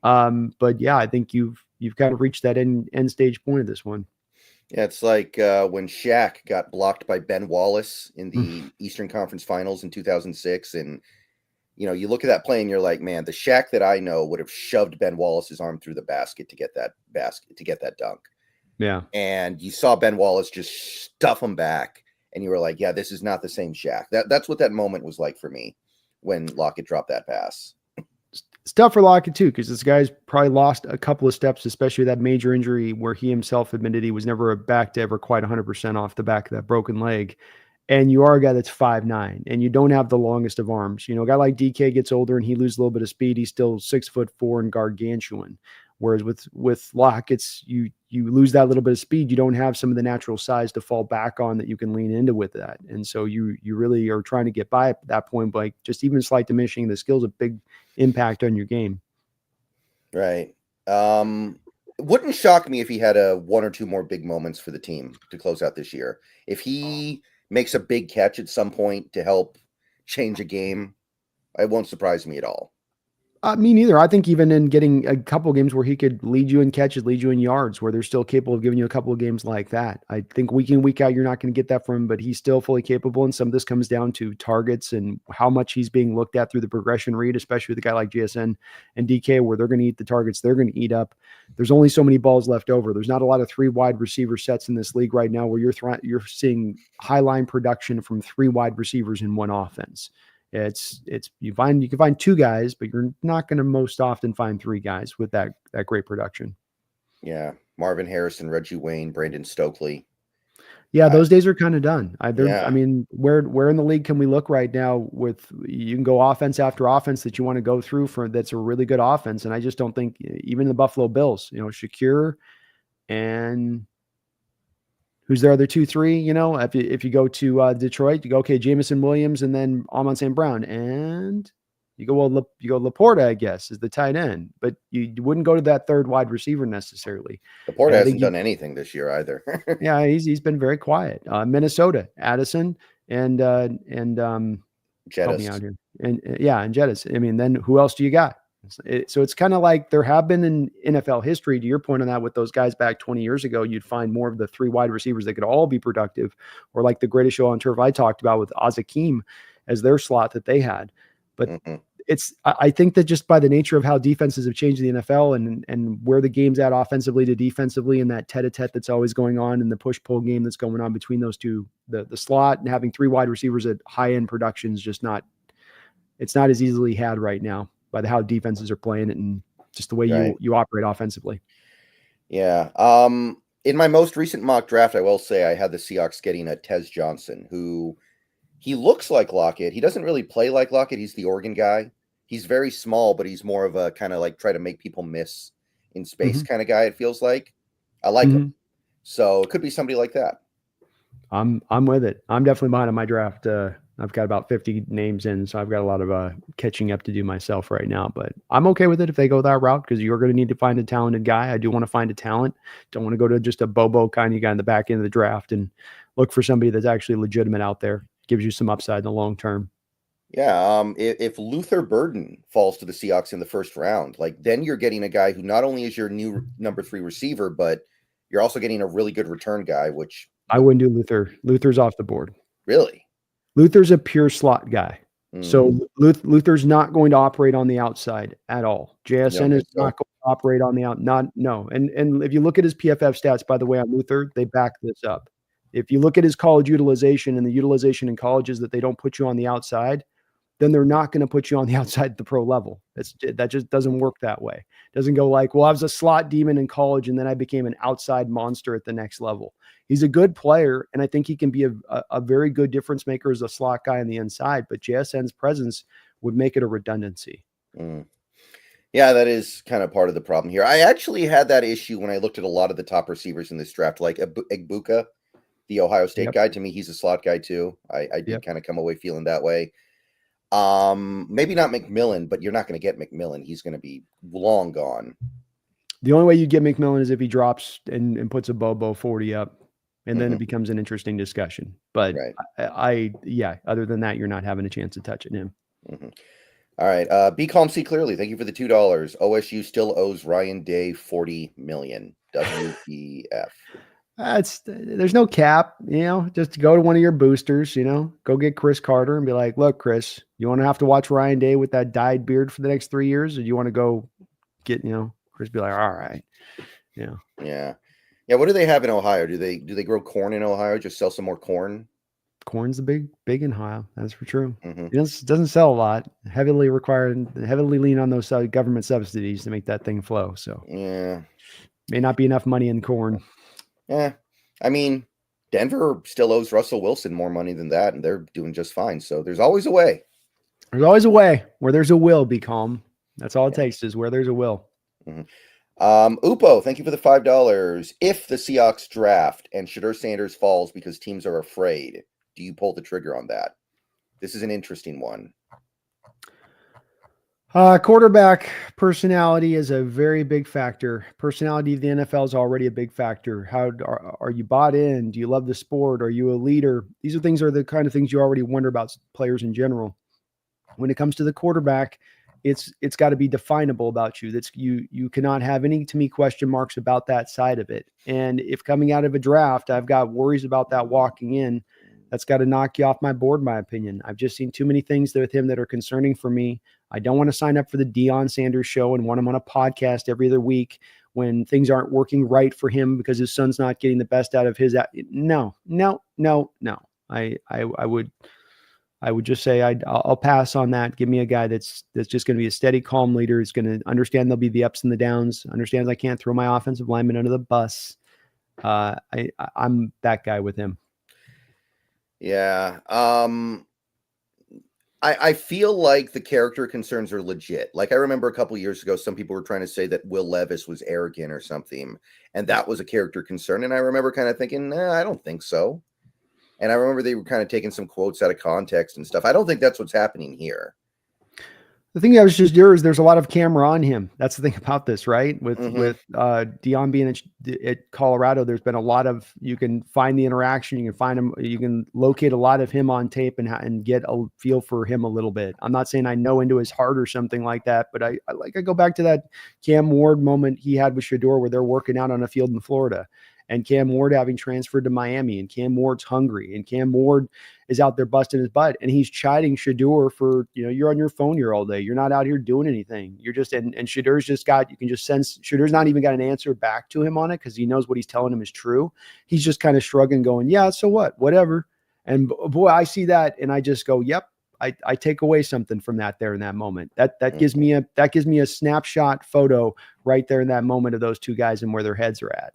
But yeah, I think you've kind of reached that end stage point of this one. Yeah, it's like when Shaq got blocked by Ben Wallace in the Eastern Conference Finals in 2006, and you look at that play and you're like, man, the Shaq that I know would have shoved Ben Wallace's arm through the basket to get that dunk. Yeah, and you saw Ben Wallace just stuff him back, and you were like, yeah, this is not the same Shaq. That's what that moment was like for me. when Lockett dropped that pass. It's tough for Lockett too, because this guy's probably lost a couple of steps, especially that major injury where he himself admitted he was never back to ever quite 100% off the back of that broken leg. And you are a guy that's 5'9", and you don't have the longest of arms. You know, a guy like DK gets older and he loses a little bit of speed. He's still 6'4" and gargantuan. Whereas with Lockett's, you lose that little bit of speed. You don't have some of the natural size to fall back on that you can lean into with that. And so you really are trying to get by at that point, like just even slight diminishing the skills, a big impact on your game. Right. Wouldn't shock me if he had one or two more big moments for the team to close out this year. If he makes a big catch at some point to help change a game, it won't surprise me at all. Me neither. I think even in getting a couple of games where he could lead you in catches, lead you in yards, where they're still capable of giving you a couple of games like that. I think week in, week out, you're not going to get that from him, but he's still fully capable. And some of this comes down to targets and how much he's being looked at through the progression read, especially with a guy like JSN and DK, where they're going to eat the targets they're going to eat up. There's only so many balls left over. There's not a lot of 3 wide receiver sets in this league right now where you're seeing high line production from 3 wide receivers in one offense. You can find 2 guys, but you're not going to most often find 3 guys with that great production. Yeah. Marvin Harrison, Reggie Wayne, Brandon Stokely. Yeah, those days are kind of done. I Yeah. mean, where in the league can we look right now with you can go offense after offense that you want to go through that's a really good offense. And I just don't think even the Buffalo Bills, Shakir and who's their other 2, 3, if you go to Detroit, you go, okay, Jameson Williams and then Amon St. Brown. And you go, Laporta, I guess, is the tight end. But you wouldn't go to that 3rd wide receiver necessarly. Laporta hasn't done anything this year either. Yeah, he's been very quiet. Minnesota, Addison and help me out here. And Jettis. I mean, then who else do you got? So it's kind of like there have been in NFL history, to your point on that, with those guys back 20 years ago, you'd find more of the 3 wide receivers that could all be productive, or like the greatest show on turf I talked about with Azakim as their slot that they had. But I think that just by the nature of how defenses have changed in the NFL and where the game's at offensively to defensively, and that tete-a-tete that's always going on, and the push-pull game that's going on between those two, the slot and having 3 wide receivers at high-end production is just it's not as easily had right now by how defenses are playing it and just the way you operate offensively. Yeah. In my most recent mock draft, I will say I had the Seahawks getting a Tez Johnson, who he looks like Lockett. He doesn't really play like Lockett. He's the Oregon guy. He's very small, but he's more of a kind of like try to make people miss in space kind of guy, it feels like. I like him. So it could be somebody like that. I'm with it. I'm definitely behind on my draft. I've got about 50 names in, so I've got a lot of catching up to do myself right now. But I'm okay with it if they go that route, because you're going to need to find a talented guy. I do want to find a talent. Don't want to go to just a Bobo kind of guy in the back end of the draft and look for somebody that's actually legitimate out there. Gives you some upside in the long term. Yeah. If Luther Burden falls to the Seahawks in the 1st round, like then you're getting a guy who not only is your new number 3 receiver, but you're also getting a really good return guy, which I wouldn't do Luther. Luther's off the board. Really? Luther's a pure slot guy. So Luther's not going to operate on the outside at all. JSN is not going to operate on the And if you look at his PFF stats, by the way, on Luther, they back this up. If you look at his college utilization and the utilization in colleges that they don't put you on the outside, then they're not going to put you on the outside at the pro level. That just doesn't work that way. It doesn't go like, well, I was a slot demon in college and then I became an outside monster at the next level. He's a good player, and I think he can be a very good difference maker as a slot guy on the inside, but JSN's presence would make it a redundancy. Yeah, that is kind of part of the problem here. I actually had that issue when I looked at a lot of the top receivers in this draft, like Egbuka, the Ohio State guy. To me, he's a slot guy too. I did kind of come away feeling that way. Maybe not McMillan, but you're not going to get McMillan. He's going to be long gone. The only way you get McMillan is if he drops and puts a Bobo 40 up, and then it becomes an interesting discussion. But other than that, you're not having a chance to touch him. All right. Be calm, see clearly. Thank you for the $2. OSU still owes Ryan Day $40 million. WTF. There's no cap, just go to one of your boosters, go get Chris Carter and be like, look, Chris, you want to have to watch Ryan Day with that dyed beard for the next 3 years? Or do you want to go get, Chris be like, all right. Yeah. What do they have in Ohio? Do they grow corn in Ohio? Just sell some more corn? corn's the big in Ohio. That's for true. Mhm. It doesn't sell a lot. Heavily lean on those government subsidies to make that thing flow. So Yeah. may not be enough money in corn. Yeah. I mean, Denver still owes Russell Wilson more money than that, and they're doing just fine. So there's always a way. There's always a way. Where there's a will, be calm. That's all it Yeah. takes is where there's a will. Mhm. Upo, thank you for the $5. If the Seahawks draft and Shadur Sanders falls because teams are afraid, do you pull the trigger on that? This is an interesting one. Quarterback personality is a very big factor. Personality of the NFL is already a big factor. How are you bought in? Do you love the sport? Are you a leader? These are the kind of things you already wonder about players in general. When it comes to the quarterback, it's got to be definable about you. That's you cannot have any, to me, question marks about that side of it. And if coming out of a draft, I've got worries about that walking in, that's got to knock you off my board, in my opinion. I've just seen too many things with him that are concerning for me. I don't want to sign up for the Deion Sanders show and want him on a podcast every other week when things aren't working right for him because his son's not getting the best out of his. No. I would just say I'll pass on that. Give me a guy that's just going to be a steady, calm leader. He's going to understand there'll be the ups and the downs. Understands I can't throw my offensive lineman under the bus. I'm that guy with him. Yeah. I feel like the character concerns are legit. Like I remember a couple years ago, some people were trying to say that Will Levis was arrogant or something, and that was a character concern. And I remember kind of thinking, I don't think so. And I remember they were kind of taking some quotes out of context and stuff. I don't think that's what's happening here. The thing I was just doing is there's a lot of camera on him. That's the thing about this, right? With Deion being at Colorado, there's been a lot of, you can find the interaction, you can find him, you can locate a lot of him on tape and get a feel for him a little bit. I'm not saying I know into his heart or something like that, but I go back to that Cam Ward moment he had with Shador where they're working out on a field in Florida. And Cam Ward having transferred to Miami, and Cam Ward's hungry, and Cam Ward is out there busting his butt, and he's chiding Shador for, you're on your phone here all day. You're not out here doing anything. You're just, and Shador's just you can just sense Shador's not even got an answer back to him on it because he knows what he's telling him is true. He's just kind of shrugging, going, yeah, so what, whatever. And boy, I see that, and I just go, yep. I take away something from that there in that moment. That gives me a snapshot photo right there in that moment of those two guys and where their heads are at.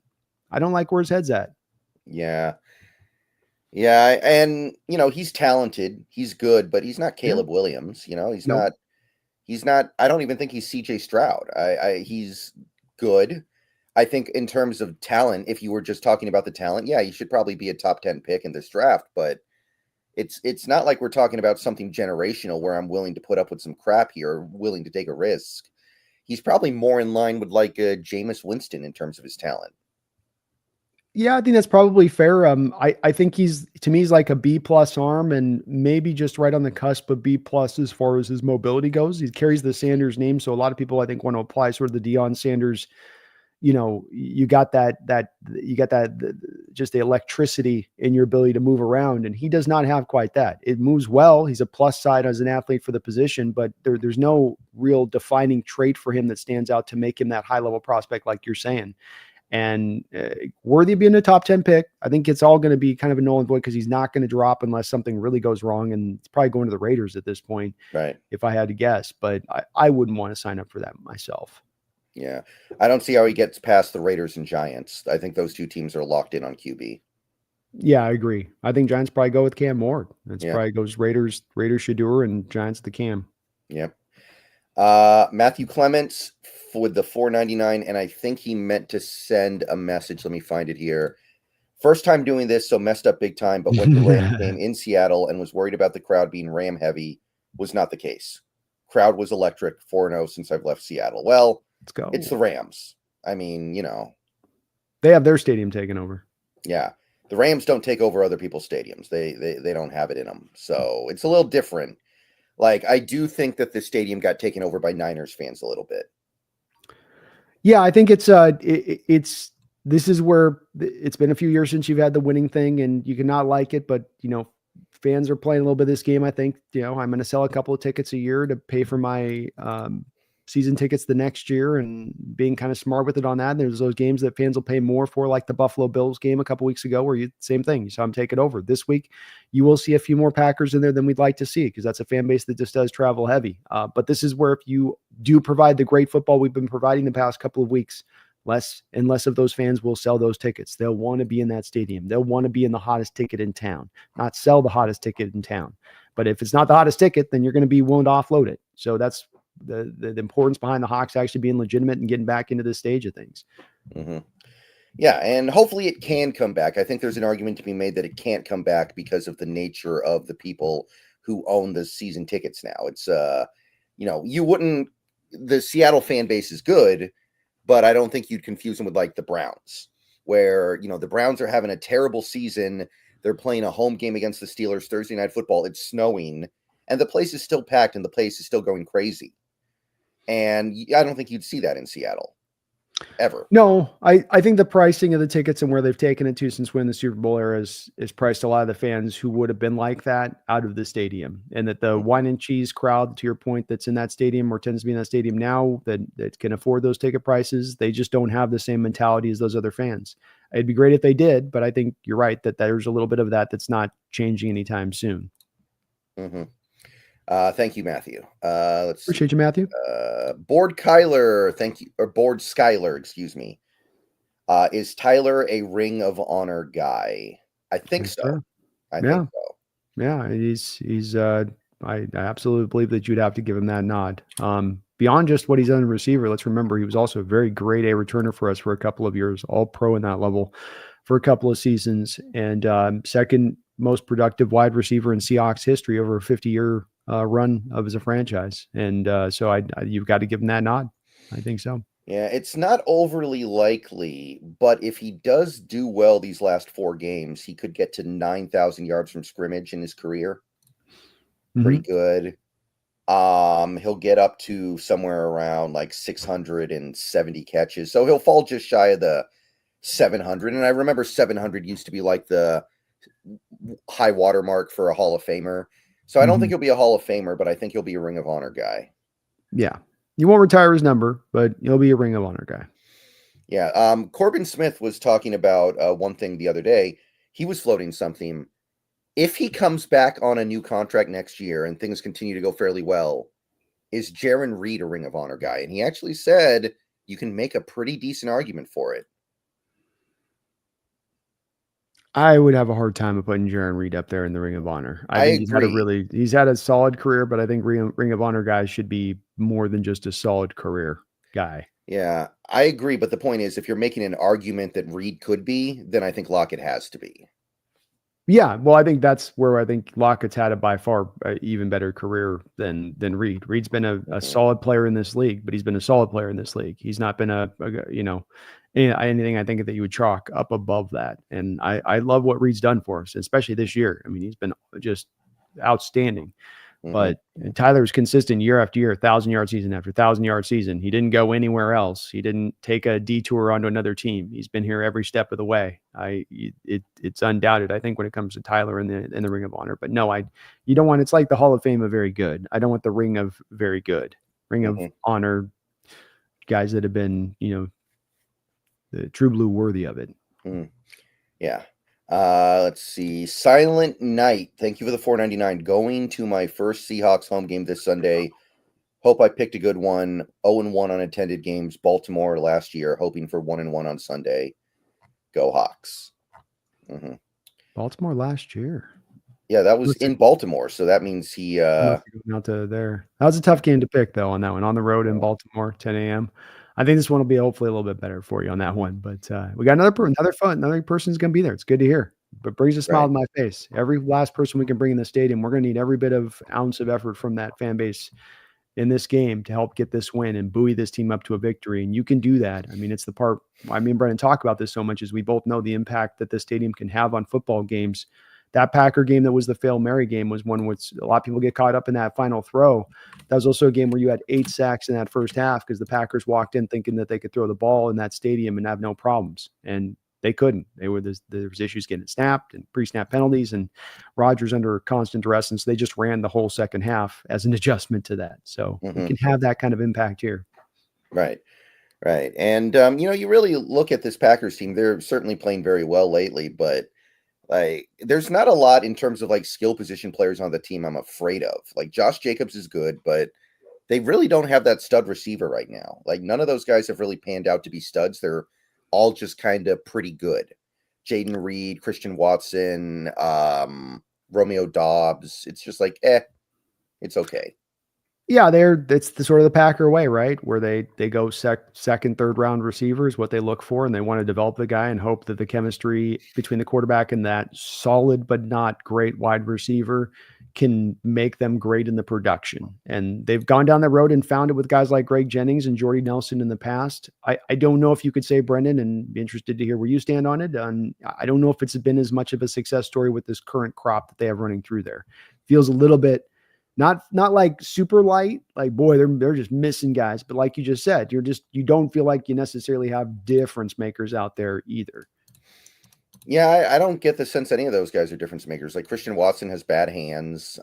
I don't like where his head's at. Yeah. Yeah. And, he's talented. He's good, but he's not Caleb Williams. He's not, I don't even think he's CJ Stroud. He's good. I think in terms of talent, if you were just talking about the talent, yeah, he should probably be a top 10 pick in this draft, but it's not like we're talking about something generational where I'm willing to put up with some crap here, or willing to take a risk. He's probably more in line with like Jameis Winston in terms of his talent. Yeah, I think that's probably fair. I think he's like a B+ arm and maybe just right on the cusp of B+ as far as his mobility goes. He carries the Sanders name, so a lot of people I think want to apply sort of the Deion Sanders. You got that just the electricity in your ability to move around, and he does not have quite that. It moves well. He's a plus side as an athlete for the position, but there's no real defining trait for him that stands out to make him that high level prospect like you're saying. And worthy of being a top 10 pick. I think it's all going to be kind of a null and void because he's not going to drop unless something really goes wrong. And it's probably going to the Raiders at this point, right? If I had to guess, but I wouldn't want to sign up for that myself. Yeah. I don't see how he gets past the Raiders and Giants. I think those two teams are locked in on QB. Yeah, I agree. I think Giants probably go with Cam Ward. Probably goes Raiders Shador and Giants the Cam. Yep. Matthew Clements with the $4.99, and I think he meant to send a message. Let me find it here. First time doing this, so messed up big time, but went to Ram game in Seattle and was worried about the crowd being Ram heavy. Was not the case. Crowd was electric, 4-0 since I've left Seattle. Well, let's go. It's the Rams. I mean, they have their stadium taken over. Yeah. The Rams don't take over other people's stadiums. They don't have it in them. So it's a little different. Like, I do think that the stadium got taken over by Niners fans a little bit. Yeah, I think this is where it's been a few years since you've had the winning thing and you cannot like it, but fans are playing a little bit of this game. I think, I'm going to sell a couple of tickets a year to pay for my season tickets the next year and being kind of smart with it on that. There's those games that fans will pay more for, like the Buffalo Bills game a couple weeks ago, where same thing. You saw them take it over. This week, you will see a few more Packers in there than we'd like to see, because that's a fan base that just does travel heavy. But this is where, if you do provide the great football we've been providing the past couple of weeks, less and less of those fans will sell those tickets. They'll want to be in that stadium. They'll want to be in the hottest ticket in town, not sell the hottest ticket in town. But if it's not the hottest ticket, then you're going to be willing to offload it. So that's the importance behind the Hawks actually being legitimate and getting back into this stage of things. Mm-hmm. Yeah, and hopefully it can come back. I think there's an argument to be made that it can't come back because of the nature of the people who own the season tickets now. It's you wouldn't, the Seattle fan base is good, but I don't think you'd confuse them with like the Browns, where, the Browns are having a terrible season. They're playing a home game against the Steelers Thursday Night Football. It's snowing, and the place is still packed, and the place is still going crazy. And I don't think you'd see that in Seattle ever. No, I think the pricing of the tickets and where they've taken it to since winning the Super Bowl era is priced a lot of the fans who would have been like that out of the stadium, and that the wine and cheese crowd, to your point, that's in that stadium or tends to be in that stadium now that can afford those ticket prices, they just don't have the same mentality as those other fans. It'd be great if they did, but I think you're right that there's a little bit of that's not changing anytime soon. Mm-hmm. Thank you, Matthew. Let's appreciate you, Matthew. Board Kyler, thank you, or Board Skyler, excuse me. Is Tyler a Ring of Honor guy? I think so. I think so. Yeah, he's. I absolutely believe that you'd have to give him that nod. Beyond just what he's done in receiver, let's remember he was also a very grade A returner for us for a couple of years, all pro in that level for a couple of seasons, and second most productive wide receiver in Seahawks history over a 50-year run of as a franchise. And so you've got to give him that nod. I think so. Yeah, it's not overly likely, but if he does do well these last 4 games, he could get to 9,000 yards from scrimmage in his career. Pretty good. He'll get up to somewhere around like 670 catches. So he'll fall just shy of the 700. And I remember 700 used to be like the high water mark for a Hall of Famer. So I don't think he'll be a Hall of Famer, but I think he'll be a Ring of Honor guy. Yeah. You won't retire his number, but he'll be a Ring of Honor guy. Yeah. Corbin Smith was talking about one thing the other day. He was floating something. If he comes back on a new contract next year and things continue to go fairly well, is Jaron Reed a Ring of Honor guy? And he actually said you can make a pretty decent argument for it. I would have a hard time of putting Jaron Reed up there in the Ring of Honor. I think he's had a solid career, but I think Ring of Honor guys should be more than just a solid career guy. Yeah, I agree. But the point is, if you're making an argument that Reed could be, then I think Lockett has to be. Yeah, well, I think that's where I think Lockett's had a by far even better career than Reed. Reed's been a solid player in this league, but he's been a solid player in this league. He's not been anything I think that you would chalk up above that. And I love what Reed's done for us, especially this year. I mean, he's been just outstanding. But Tyler was consistent year after year, 1,000-yard season after 1,000-yard season. He didn't go anywhere else. He didn't take a detour onto another team. He's been here every step of the way. It's undoubted, I think, when it comes to Tyler in the Ring of Honor. But no, you don't want, it's like the Hall of Fame of very good. I don't want the Ring of very good. Ring of Honor guys that have been, the true blue worthy of it. Yeah. Let's see. Silent Night. Thank you for the $4.99. Going to my first Seahawks home game this Sunday. Hope I picked a good one. 0-1 unattended games. Baltimore last year. Hoping for 1-1 on Sunday. Go Hawks. Baltimore last year. Yeah, that was in Baltimore. So that means he out to there. That was a tough game to pick though on that one. On the road in Baltimore, 10 a.m. I think this one will be hopefully a little bit better for you on that one. But we got another person's going to be there. It's good to hear. But brings a smile to my face. Every last person we can bring in the stadium, we're going to need every bit of ounce of effort from that fan base in this game to help get this win and buoy this team up to a victory. And you can do that. I mean, it's the part I mean, Brendan talk about this so much is we both know the impact that the stadium can have on football games. That Packer game that was the Fail Mary game was one which a lot of people get caught up in that final throw. That was also a game where you had 8 sacks in that first half because the Packers walked in thinking that they could throw the ball in that stadium and have no problems. And they couldn't. There was issues getting snapped and pre-snap penalties, and Rodgers under constant duress, and so they just ran the whole second half as an adjustment to that. So we can have that kind of impact here. Right. Right. And, you really look at this Packers team, they're certainly playing very well lately, but like there's not a lot in terms of like skill position players on the team I'm afraid of. Like Josh Jacobs is good, but they really don't have that stud receiver right now. Like none of those guys have really panned out to be studs. They're all just kind of pretty good. Jaden Reed, Christian Watson, Romeo Dobbs. It's just like, it's okay. Yeah, it's the sort of the Packer way, right? Where they go second, third round receivers, what they look for, and they want to develop the guy and hope that the chemistry between the quarterback and that solid but not great wide receiver can make them great in the production. And they've gone down that road and found it with guys like Greg Jennings and Jordy Nelson in the past. I don't know if you could say, Brendan, and be interested to hear where you stand on it. I don't know if it's been as much of a success story with this current crop that they have running through there. Feels a little bit not like super light, like boy, they're just missing guys. But like you just said, you don't feel like you necessarily have difference makers out there either. Yeah, I don't get the sense any of those guys are difference makers. Like Christian Watson has bad hands.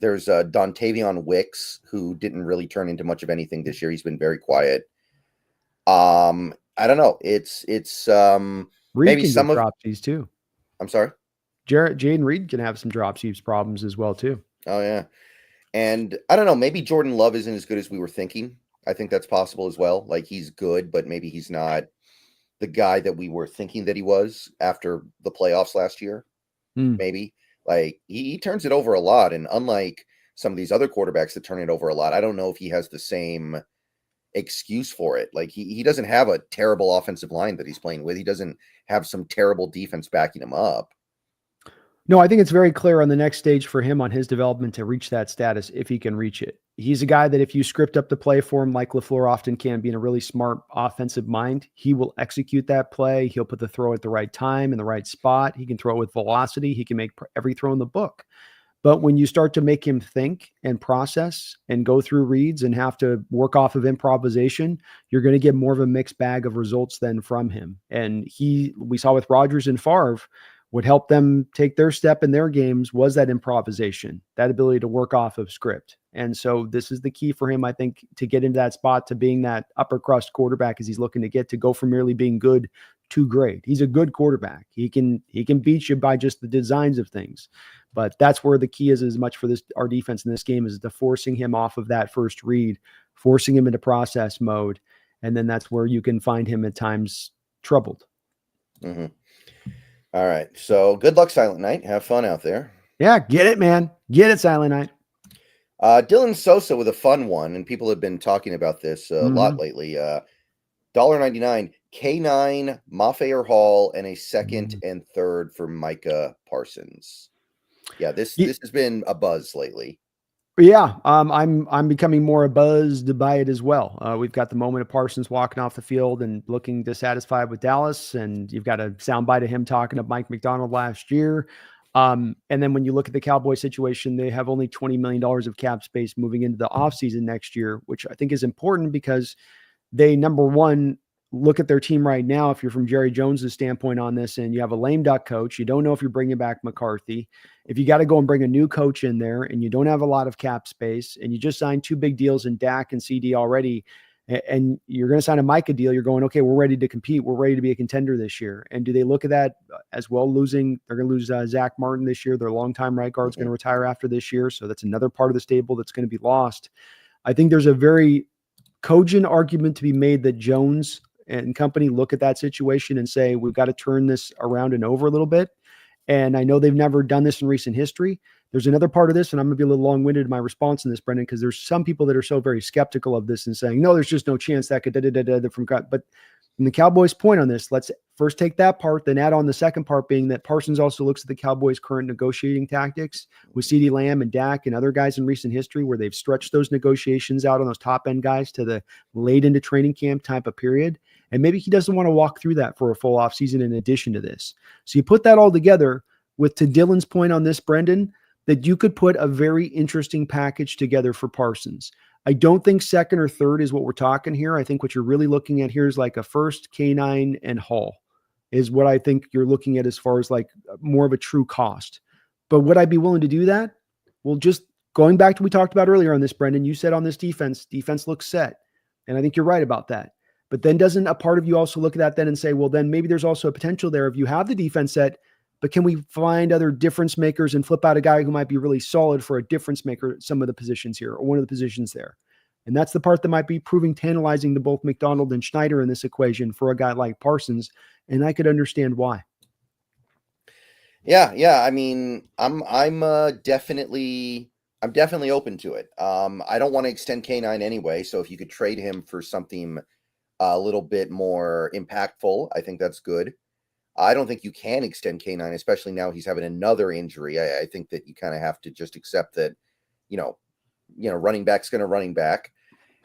There's Dontavion Wicks, who didn't really turn into much of anything this year. He's been very quiet. I don't know. It's Reed maybe can some get of dropsies too. I'm sorry. Jaden Reed can have some dropsies problems as well too. Oh yeah. And I don't know, maybe Jordan Love isn't as good as we were thinking. I think that's possible as well. Like he's good, but maybe he's not the guy that we were thinking that he was after the playoffs last year. Maybe like he turns it over a lot. And unlike some of these other quarterbacks that turn it over a lot, I don't know if he has the same excuse for it. Like he doesn't have a terrible offensive line that he's playing with. He doesn't have some terrible defense backing him up. No, I think it's very clear on the next stage for him on his development to reach that status if he can reach it. He's a guy that if you script up the play for him, like LaFleur often can, being a really smart offensive mind, he will execute that play. He'll put the throw at the right time in the right spot. He can throw it with velocity. He can make every throw in the book. But when you start to make him think and process and go through reads and have to work off of improvisation, you're going to get more of a mixed bag of results than from him. And we saw with Rodgers and Favre, what helped them take their step in their games was that improvisation, that ability to work off of script. And so this is the key for him, I think, to get into that spot, to being that upper crust quarterback as he's looking to get, to go from merely being good to great. He's a good quarterback. He can beat you by just the designs of things. But that's where the key is as much for our defense in this game, is the forcing him off of that first read, forcing him into process mode. And then that's where you can find him at times troubled. Mm-hmm. All right. So good luck, Silent Night. Have fun out there. Yeah, get it, man. Get it, Silent Night. Dylan Sosa with a fun one, and people have been talking about this a lot lately. $1.99, K9, Mafair Hall, and a second and third for Micah Parsons. Yeah, this has been a buzz lately. Yeah, I'm becoming more buzzed by it as well. We've got the moment of Parsons walking off the field and looking dissatisfied with Dallas, and you've got a soundbite of him talking to Mike McDonald last year. And then when you look at the Cowboys situation, they have only $20 million of cap space moving into the offseason next year, which I think is important because they, number one, look at their team right now. If you're from Jerry Jones's standpoint on this, and you have a lame duck coach, you don't know if you're bringing back McCarthy. If you got to go and bring a new coach in there and you don't have a lot of cap space and you just signed 2 big deals in Dak and CD already, and you're going to sign a Micah deal, you're going, okay, we're ready to compete. We're ready to be a contender this year. And do they look at that as well? They're going to lose Zach Martin this year. Their longtime right guard's going to retire after this year. So that's another part of the stable that's going to be lost. I think there's a very cogent argument to be made that Jones and company look at that situation and say, we've got to turn this around and over a little bit. And I know they've never done this in recent history. There's another part of this, and I'm going to be a little long-winded in my response in this, Brendan, because there's some people that are so very skeptical of this and saying, no, there's just no chance that could from God. But from the Cowboys' point on this, let's first take that part, then add on the second part being that Parsons also looks at the Cowboys' current negotiating tactics with CeeDee Lamb and Dak and other guys in recent history, where they've stretched those negotiations out on those top-end guys to the late into training camp type of period. And maybe he doesn't want to walk through that for a full offseason in addition to this. So you put that all together with, to Dylan's point on this, Brendan, that you could put a very interesting package together for Parsons. I don't think second or third is what we're talking here. I think what you're really looking at here is like a first, K9, and Hall. is what I think you're looking at as far as like more of a true cost. But would I be willing to do that? Well, just going back to what we talked about earlier on this, Brendan, you said on this defense looks set. And I think you're right about that. But then doesn't a part of you also look at that then and say, well, then maybe there's also a potential there if you have the defense set, but can we find other difference makers and flip out a guy who might be really solid for a difference maker at some of the positions here or one of the positions there? And that's the part that might be proving tantalizing to both McDonald and Schneider in this equation for a guy like Parsons. And I could understand why. Yeah. I mean, I'm definitely open to it. I don't want to extend K9 anyway. So if you could trade him for something a little bit more impactful, I think that's good. I don't think you can extend K9, especially now he's having another injury. I think that you kind of have to just accept that, running back's going to running back.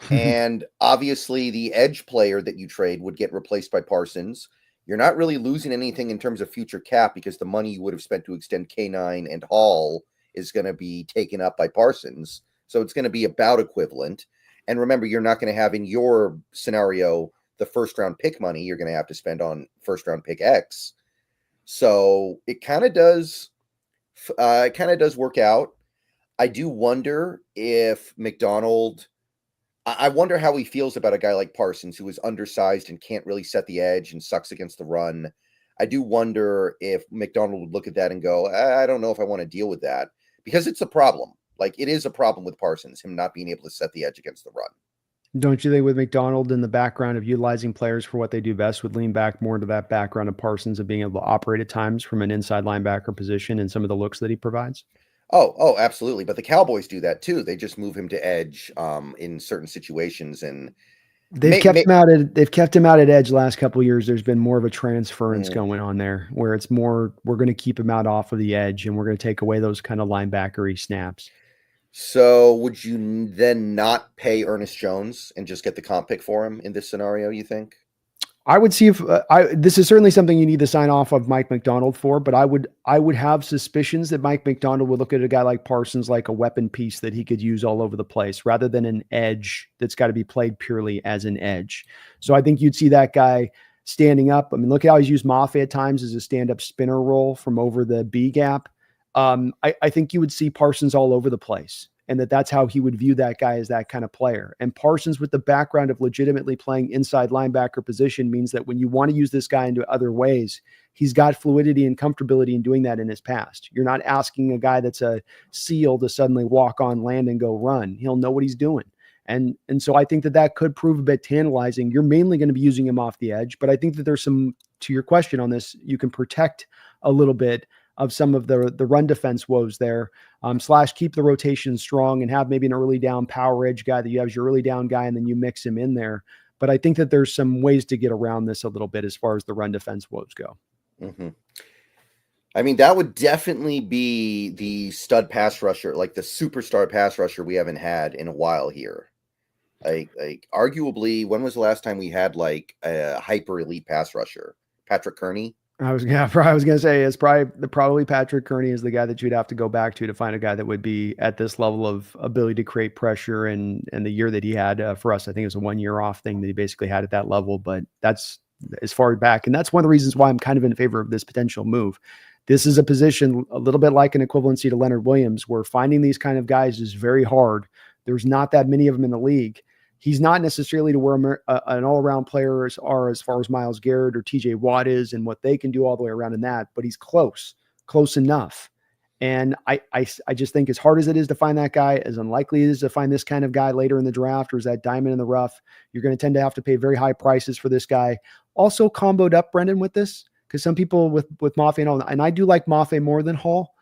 And obviously the edge player that you trade would get replaced by Parsons. You're not really losing anything in terms of future cap because the money you would have spent to extend K9 and Hall is going to be taken up by Parsons. So it's going to be about equivalent. And remember, you're not going to have in your scenario the first round pick money you're going to have to spend on first round pick X. So it kind of does work out. I do wonder if McDonald, I wonder how he feels about a guy like Parsons who is undersized and can't really set the edge and sucks against the run. I do wonder if McDonald would look at that and go, I don't know if I want to deal with that, because it's a problem. Like, it is a problem with Parsons, him not being able to set the edge against the run. Don't you think with McDonald in the background of utilizing players for what they do best would lean back more into that background of Parsons of being able to operate at times from an inside linebacker position and some of the looks that he provides? Oh, absolutely. But the Cowboys do that too. They just move him to edge in certain situations, and they've kept him out at edge the last couple of years. There's been more of a transference going on there where it's more, we're going to keep him out off of the edge and we're going to take away those kind of linebackery snaps. So would you then not pay Ernest Jones and just get the comp pick for him in this scenario, you think? I would see if this is certainly something you need to sign off of Mike McDonald for, but I would have suspicions that Mike McDonald would look at a guy like Parsons like a weapon piece that he could use all over the place rather than an edge that's got to be played purely as an edge. So I think you'd see that guy standing up. I mean, look at how he's used Mafe at times as a stand-up spinner role from over the B gap. I think you would see Parsons all over the place, and that's how he would view that guy as that kind of player. And Parsons, with the background of legitimately playing inside linebacker position, means that when you want to use this guy into other ways, he's got fluidity and comfortability in doing that in his past. You're not asking a guy that's a SEAL to suddenly walk on land and go run. He'll know what he's doing. And so I think that could prove a bit tantalizing. You're mainly going to be using him off the edge, but I think that there's some, to your question on this, you can protect a little bit of some of the run defense woes there, / keep the rotation strong and have maybe an early down power edge guy that you have as your early down guy, and then you mix him in there. But I think that there's some ways to get around this a little bit as far as the run defense woes go. Mm-hmm. I mean, that would definitely be the stud pass rusher, like the superstar pass rusher we haven't had in a while here. Like arguably, when was the last time we had like a hyper elite pass rusher? Patrick Kearney? I was going to say it's probably Patrick Kearney is the guy that you'd have to go back to find a guy that would be at this level of ability to create pressure. And the year that he had for us, I think it was a 1 year off thing that he basically had at that level, but that's as far back. And that's one of the reasons why I'm kind of in favor of this potential move. This is a position a little bit like an equivalency to Leonard Williams, where finding these kind of guys is very hard. There's not that many of them in the league. He's not necessarily to where an all-around player as far as Myles Garrett or TJ Watt is and what they can do all the way around in that, but he's close enough. And I just think as hard as it is to find that guy, as unlikely it is to find this kind of guy later in the draft or is that diamond in the rough, you're going to tend to have to pay very high prices for this guy. Also comboed up, Brendan, with this, because some people with Mafe and all, and I do like Mafe more than Hall,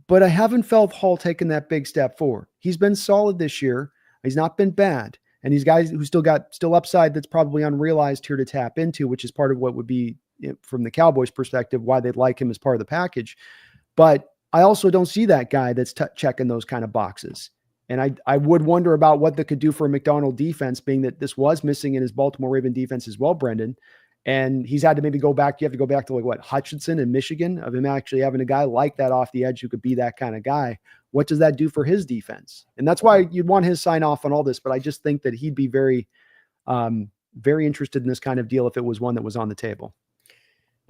but I haven't felt Hall taking that big step forward. He's been solid this year. He's not been bad. And these guys who still upside that's probably unrealized here to tap into, which is part of what would be, from the Cowboys perspective, why they'd like him as part of the package. But I also don't see that guy that's checking those kind of boxes. And I would wonder about what that could do for a McDonald defense, being that this was missing in his Baltimore Raven defense as well, Brendan. And he's had to maybe go back. You have to go back to Hutchinson in Michigan, of him actually having a guy like that off the edge who could be that kind of guy. What does that do for his defense? And that's why you'd want his sign off on all this. But I just think that he'd be very, very interested in this kind of deal if it was one that was on the table.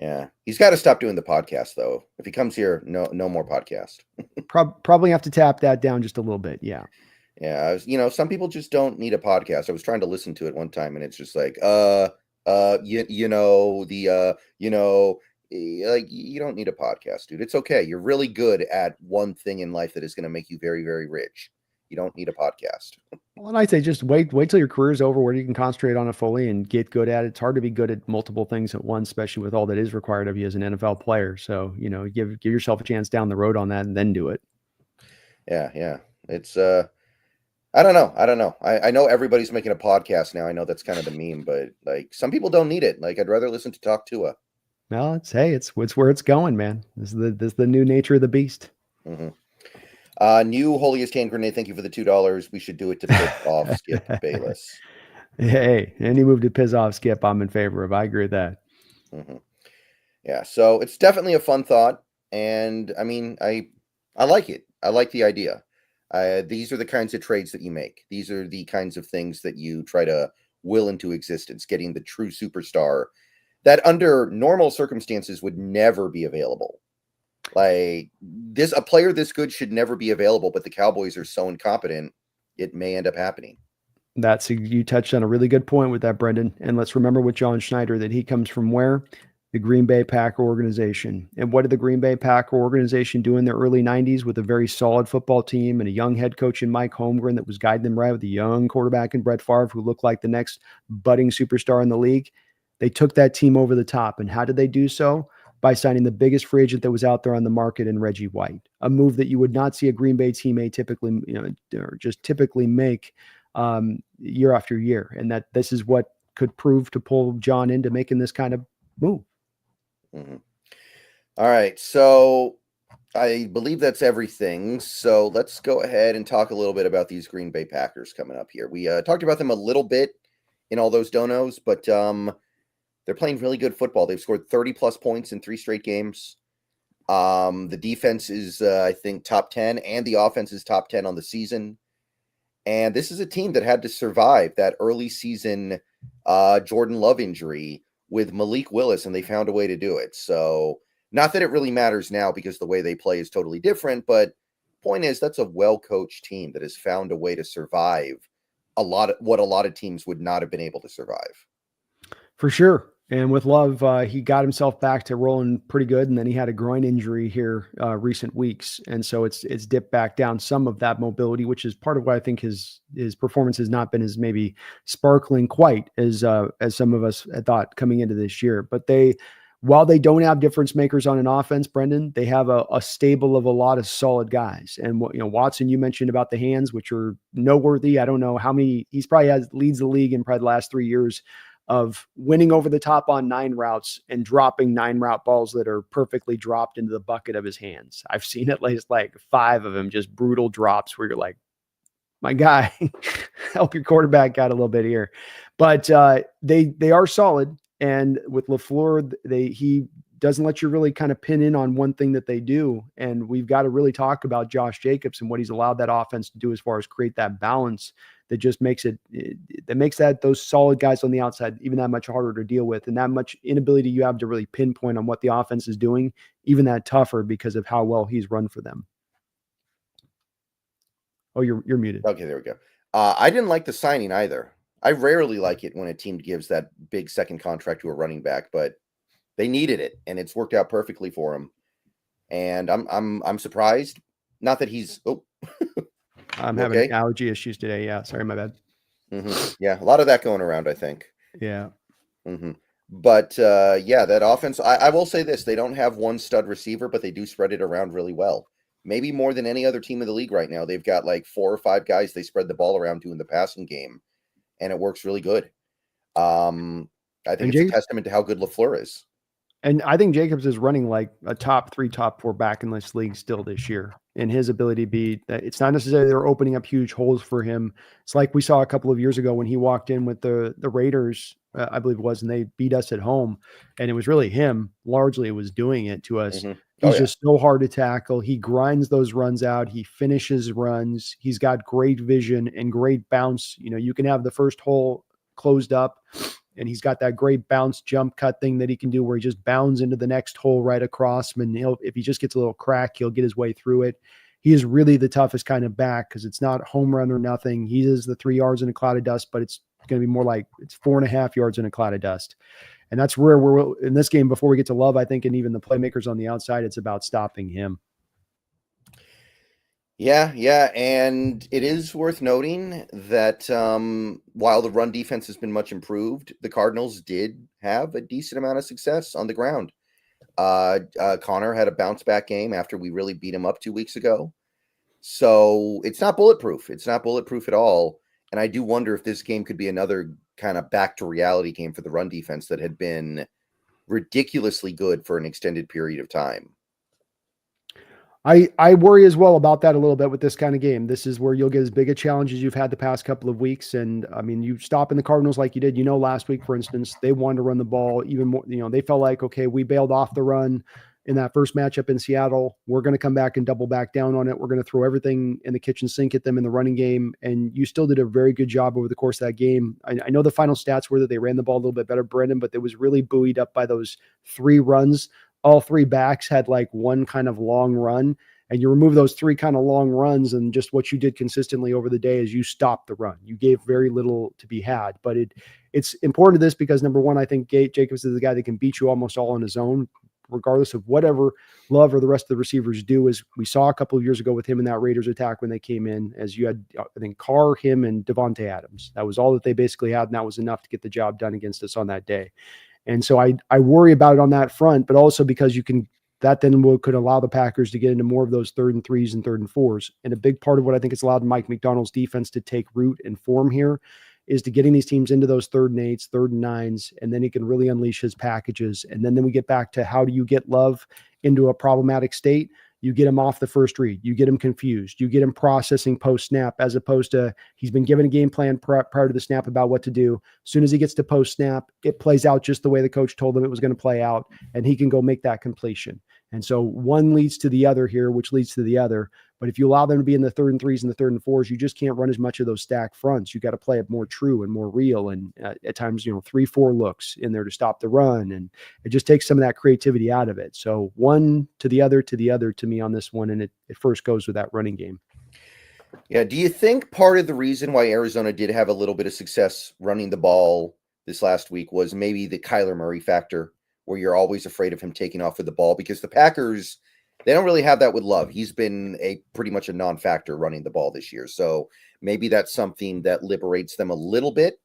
Yeah, he's got to stop doing the podcast though. If he comes here, no more podcast. Probably have to tap that down just a little bit. Yeah. Yeah, some people just don't need a podcast. I was trying to listen to it one time, and it's just like, like you don't need a podcast, dude. It's okay. You're really good at one thing in life that is going to make you very, very rich. You don't need a podcast. Well, and I'd say just wait till your career's over where you can concentrate on it fully and get good at it. It's hard to be good at multiple things at once, especially with all that is required of you as an NFL player. So, give yourself a chance down the road on that and then do it. Yeah. It's I don't know. I know everybody's making a podcast now. I know that's kind of the meme, but like some people don't need it. Like I'd rather listen to Talk Tua. Well, it's where it's going, man. This is the new nature of the beast. Mm-hmm. New holiest hand grenade. Thank you for the $2. We should do it to piss off Skip Bayless. Hey, any move to piss off Skip, I'm in favor of. I agree with that. Mm-hmm. Yeah, so it's definitely a fun thought, and I mean, I like it. I like the idea. These are the kinds of trades that you make. These are the kinds of things that you try to will into existence, getting the true superstar that under normal circumstances would never be available. Like a player this good should never be available, but the Cowboys are so incompetent, it may end up happening. You touched on a really good point with that, Brendan. And let's remember with John Schneider that he comes from where? The Green Bay Packer organization. And what did the Green Bay Packer organization do in the early 90s with a very solid football team and a young head coach in Mike Holmgren that was guiding them right with a young quarterback in Brett Favre who looked like the next budding superstar in the league? They took that team over the top. And how did they do so? By signing the biggest free agent that was out there on the market in Reggie White, a move that you would not see a Green Bay teammate typically make year after year. And that this is what could prove to pull John into making this kind of move. Mm-hmm. All right. So I believe that's everything. So let's go ahead and talk a little bit about these Green Bay Packers coming up here. We talked about them a little bit in all those donos, but they're playing really good football. They've scored 30 plus points in 3 straight games. The defense is, I think, top 10, and the offense is top 10 on the season. And this is a team that had to survive that early season Jordan Love injury with Malik Willis, and they found a way to do it. So not that it really matters now because the way they play is totally different, but point is that's a well-coached team that has found a way to survive what a lot of teams would not have been able to survive. For sure. And with Love, he got himself back to rolling pretty good, and then he had a groin injury here recent weeks, and so it's dipped back down some of that mobility, which is part of why I think his performance has not been as maybe sparkling quite as some of us had thought coming into this year. But while they don't have difference makers on an offense, Brendan, they have a stable of a lot of solid guys. And Watson, you mentioned about the hands, which are noteworthy. I don't know how many he's probably leads the league in probably the last 3 years of winning over the top on 9 routes and dropping 9 route balls that are perfectly dropped into the bucket of his hands. I've seen at least like 5 of them, just brutal drops where you're like, my guy, help your quarterback out a little bit here. But they are solid. And with LaFleur, he doesn't let you really kind of pin in on one thing that they do. And we've got to really talk about Josh Jacobs and what he's allowed that offense to do as far as create that balance that just makes those solid guys on the outside even that much harder to deal with, and that much inability you have to really pinpoint on what the offense is doing, even that tougher because of how well he's run for them. Oh, you're muted. Okay, there we go. I didn't like the signing either. I rarely like it when a team gives that big second contract to a running back, but they needed it, and it's worked out perfectly for him. And I'm surprised. Not that he's I'm having allergy issues today. Yeah, sorry, my bad. Mm-hmm. Yeah, a lot of that going around, I think. Yeah. Mm-hmm. But yeah, that offense. I will say this: they don't have one stud receiver, but they do spread it around really well. Maybe more than any other team in the league right now. They've got like 4 or 5 guys they spread the ball around to in the passing game, and it works really good. I think it's a testament to how good LaFleur is. And I think Jacobs is running like a top 3, top 4 back in this league still this year. And his ability to be, it's not necessarily they're opening up huge holes for him. It's like we saw a couple of years ago when he walked in with the Raiders, I believe it was, and they beat us at home. And it was really him, largely it was doing it to us. Mm-hmm. He's just so hard to tackle. He grinds those runs out. He finishes runs. He's got great vision and great bounce. You can have the first hole closed up and he's got that great bounce jump cut thing that he can do where he just bounds into the next hole right across him. And if he just gets a little crack, he'll get his way through it. He is really the toughest kind of back because it's not home run or nothing. He is the 3 yards in a cloud of dust, but it's going to be more like it's 4.5 yards in a cloud of dust. And that's where we're in this game before we get to Love, I think, and even the playmakers on the outside, it's about stopping him. Yeah. And it is worth noting that while the run defense has been much improved, the Cardinals did have a decent amount of success on the ground. Connor had a bounce back game after we really beat him up 2 weeks ago. So it's not bulletproof. It's not bulletproof at all. And I do wonder if this game could be another kind of back to reality game for the run defense that had been ridiculously good for an extended period of time. I worry as well about that a little bit with this kind of game. This is where you'll get as big a challenge as you've had the past couple of weeks. And I mean, you stop in the Cardinals like you did, last week, for instance, they wanted to run the ball even more. They felt like, okay, we bailed off the run in that first matchup in Seattle. We're going to come back and double back down on it. We're going to throw everything in the kitchen sink at them in the running game. And you still did a very good job over the course of that game. I know the final stats were that they ran the ball a little bit better, Brendan, but it was really buoyed up by those 3 runs. All 3 backs had like one kind of long run. And you remove those 3 kind of long runs, and just what you did consistently over the day is you stopped the run. You gave very little to be had. But it's important to this because, number one, I think Jacobs is the guy that can beat you almost all on his own, regardless of whatever Love or the rest of the receivers do. As we saw a couple of years ago with him in that Raiders attack when they came in, as you had, I think, Carr, him, and Devontae Adams. That was all that they basically had, and that was enough to get the job done against us on that day. And so I worry about it on that front, but also because that then could allow the Packers to get into more of those 3rd and 3s and 3rd and 4s. And a big part of what I think it's allowed Mike McDonald's defense to take root and form here is to getting these teams into those 3rd and 8s, 3rd and 9s, and then he can really unleash his packages. And then we get back to how do you get Love into a problematic state? You get him off the first read. You get him confused. You get him processing post-snap as opposed to he's been given a game plan prior to the snap about what to do. As soon as he gets to post-snap, it plays out just the way the coach told him it was going to play out, and he can go make that completion. And so one leads to the other here, which leads to the other. But if you allow them to be in the 3rd and 3s and the 3rd and 4s, you just can't run as much of those stack fronts. You got to play it more true and more real. And at times, 3-4 looks in there to stop the run. And it just takes some of that creativity out of it. So one to the other to me on this one. And it first goes with that running game. Yeah. Do you think part of the reason why Arizona did have a little bit of success running the ball this last week was maybe the Kyler Murray factor, where you're always afraid of him taking off with the ball? Because the Packers, they don't really have that with Love. He's been pretty much a non-factor running the ball this year. So maybe that's something that liberates them a little bit.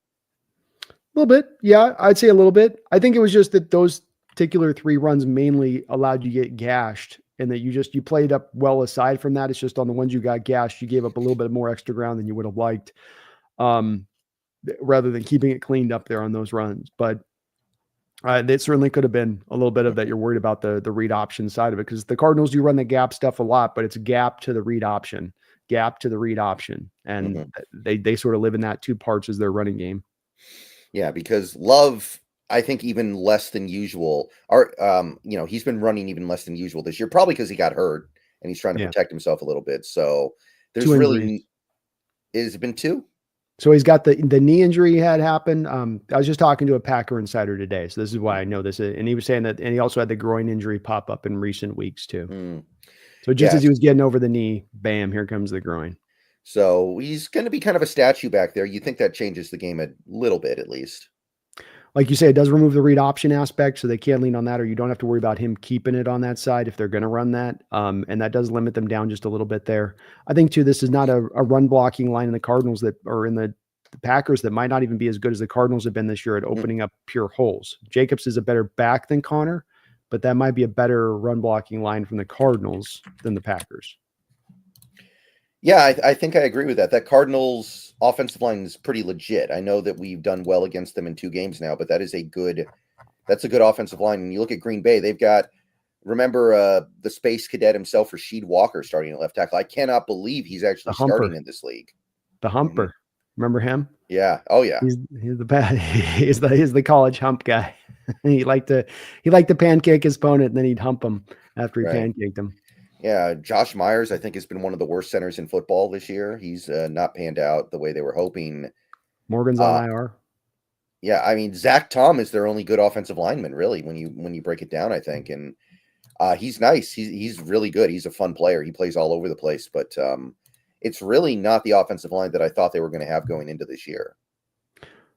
A little bit. Yeah, I'd say a little bit. I think it was just that those particular 3 runs mainly allowed you to get gashed, and that you played up well aside from that. It's just on the ones you got gashed, you gave up a little bit more extra ground than you would have liked, rather than keeping it cleaned up there on those runs. But it certainly could have been a little bit of that. You're worried about the read option side of it, because the Cardinals do run the gap stuff a lot, but it's gap to the read option, and they sort of live in that 2 parts as their running game. Yeah, because Love, I think even less than usual, he's been running even less than usual this year, probably because he got hurt and he's trying to protect himself a little bit. So there's has it been 2? So he's got the knee injury he had happen. I was just talking to a Packer insider today, so this is why I know this. And he was saying that, and he also had the groin injury pop up in recent weeks too. So just as he was getting over the knee, bam, here comes the groin. So he's going to be kind of a statue back there. You think that changes the game a little bit, at least. Like you say, it does remove the read option aspect, so they can't lean on that, or you don't have to worry about him keeping it on that side if they're going to run that. And that does limit them down just a little bit there. I think, too, this is not a run blocking line in the Cardinals that are in the Packers that might not even be as good as the Cardinals have been this year at opening up pure holes. Jacobs is a better back than Connor, but that might be a better run blocking line from the Cardinals than the Packers. Yeah, I think I agree with that. That Cardinals offensive line is pretty legit. I know that we've done well against them in 2 games now, but that's a good offensive line. And you look at Green Bay, they've got, remember the space cadet himself, Rasheed Walker, starting at left tackle. I cannot believe he's actually starting in this league. The humper. Remember him? Yeah. Oh yeah. He's the bad. He's the college hump guy. he liked to pancake his opponent and then he'd hump him after he pancaked him. Yeah, Josh Myers, I think, has been one of the worst centers in football this year. He's not panned out the way they were hoping. Morgan's on IR. Yeah, I mean, Zach Tom is their only good offensive lineman, really, when you break it down, I think. And he's nice. He's really good. He's a fun player. He plays all over the place, but it's really not the offensive line that I thought they were going to have going into this year.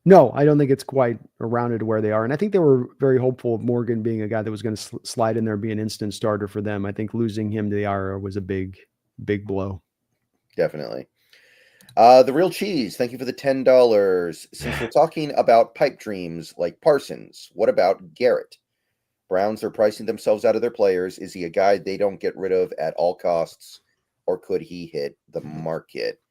No, I don't think it's quite rounded to where they are. And I think they were very hopeful of Morgan being a guy that was going to slide in there and be an instant starter for them. I think losing him to the IR was a big blow. Definitely. The Real Cheese, thank you for the $10. Since we're talking about pipe dreams like Parsons, what about Garrett? Browns are pricing themselves out of their players. Is he a guy they don't get rid of at all costs, or could he hit the market?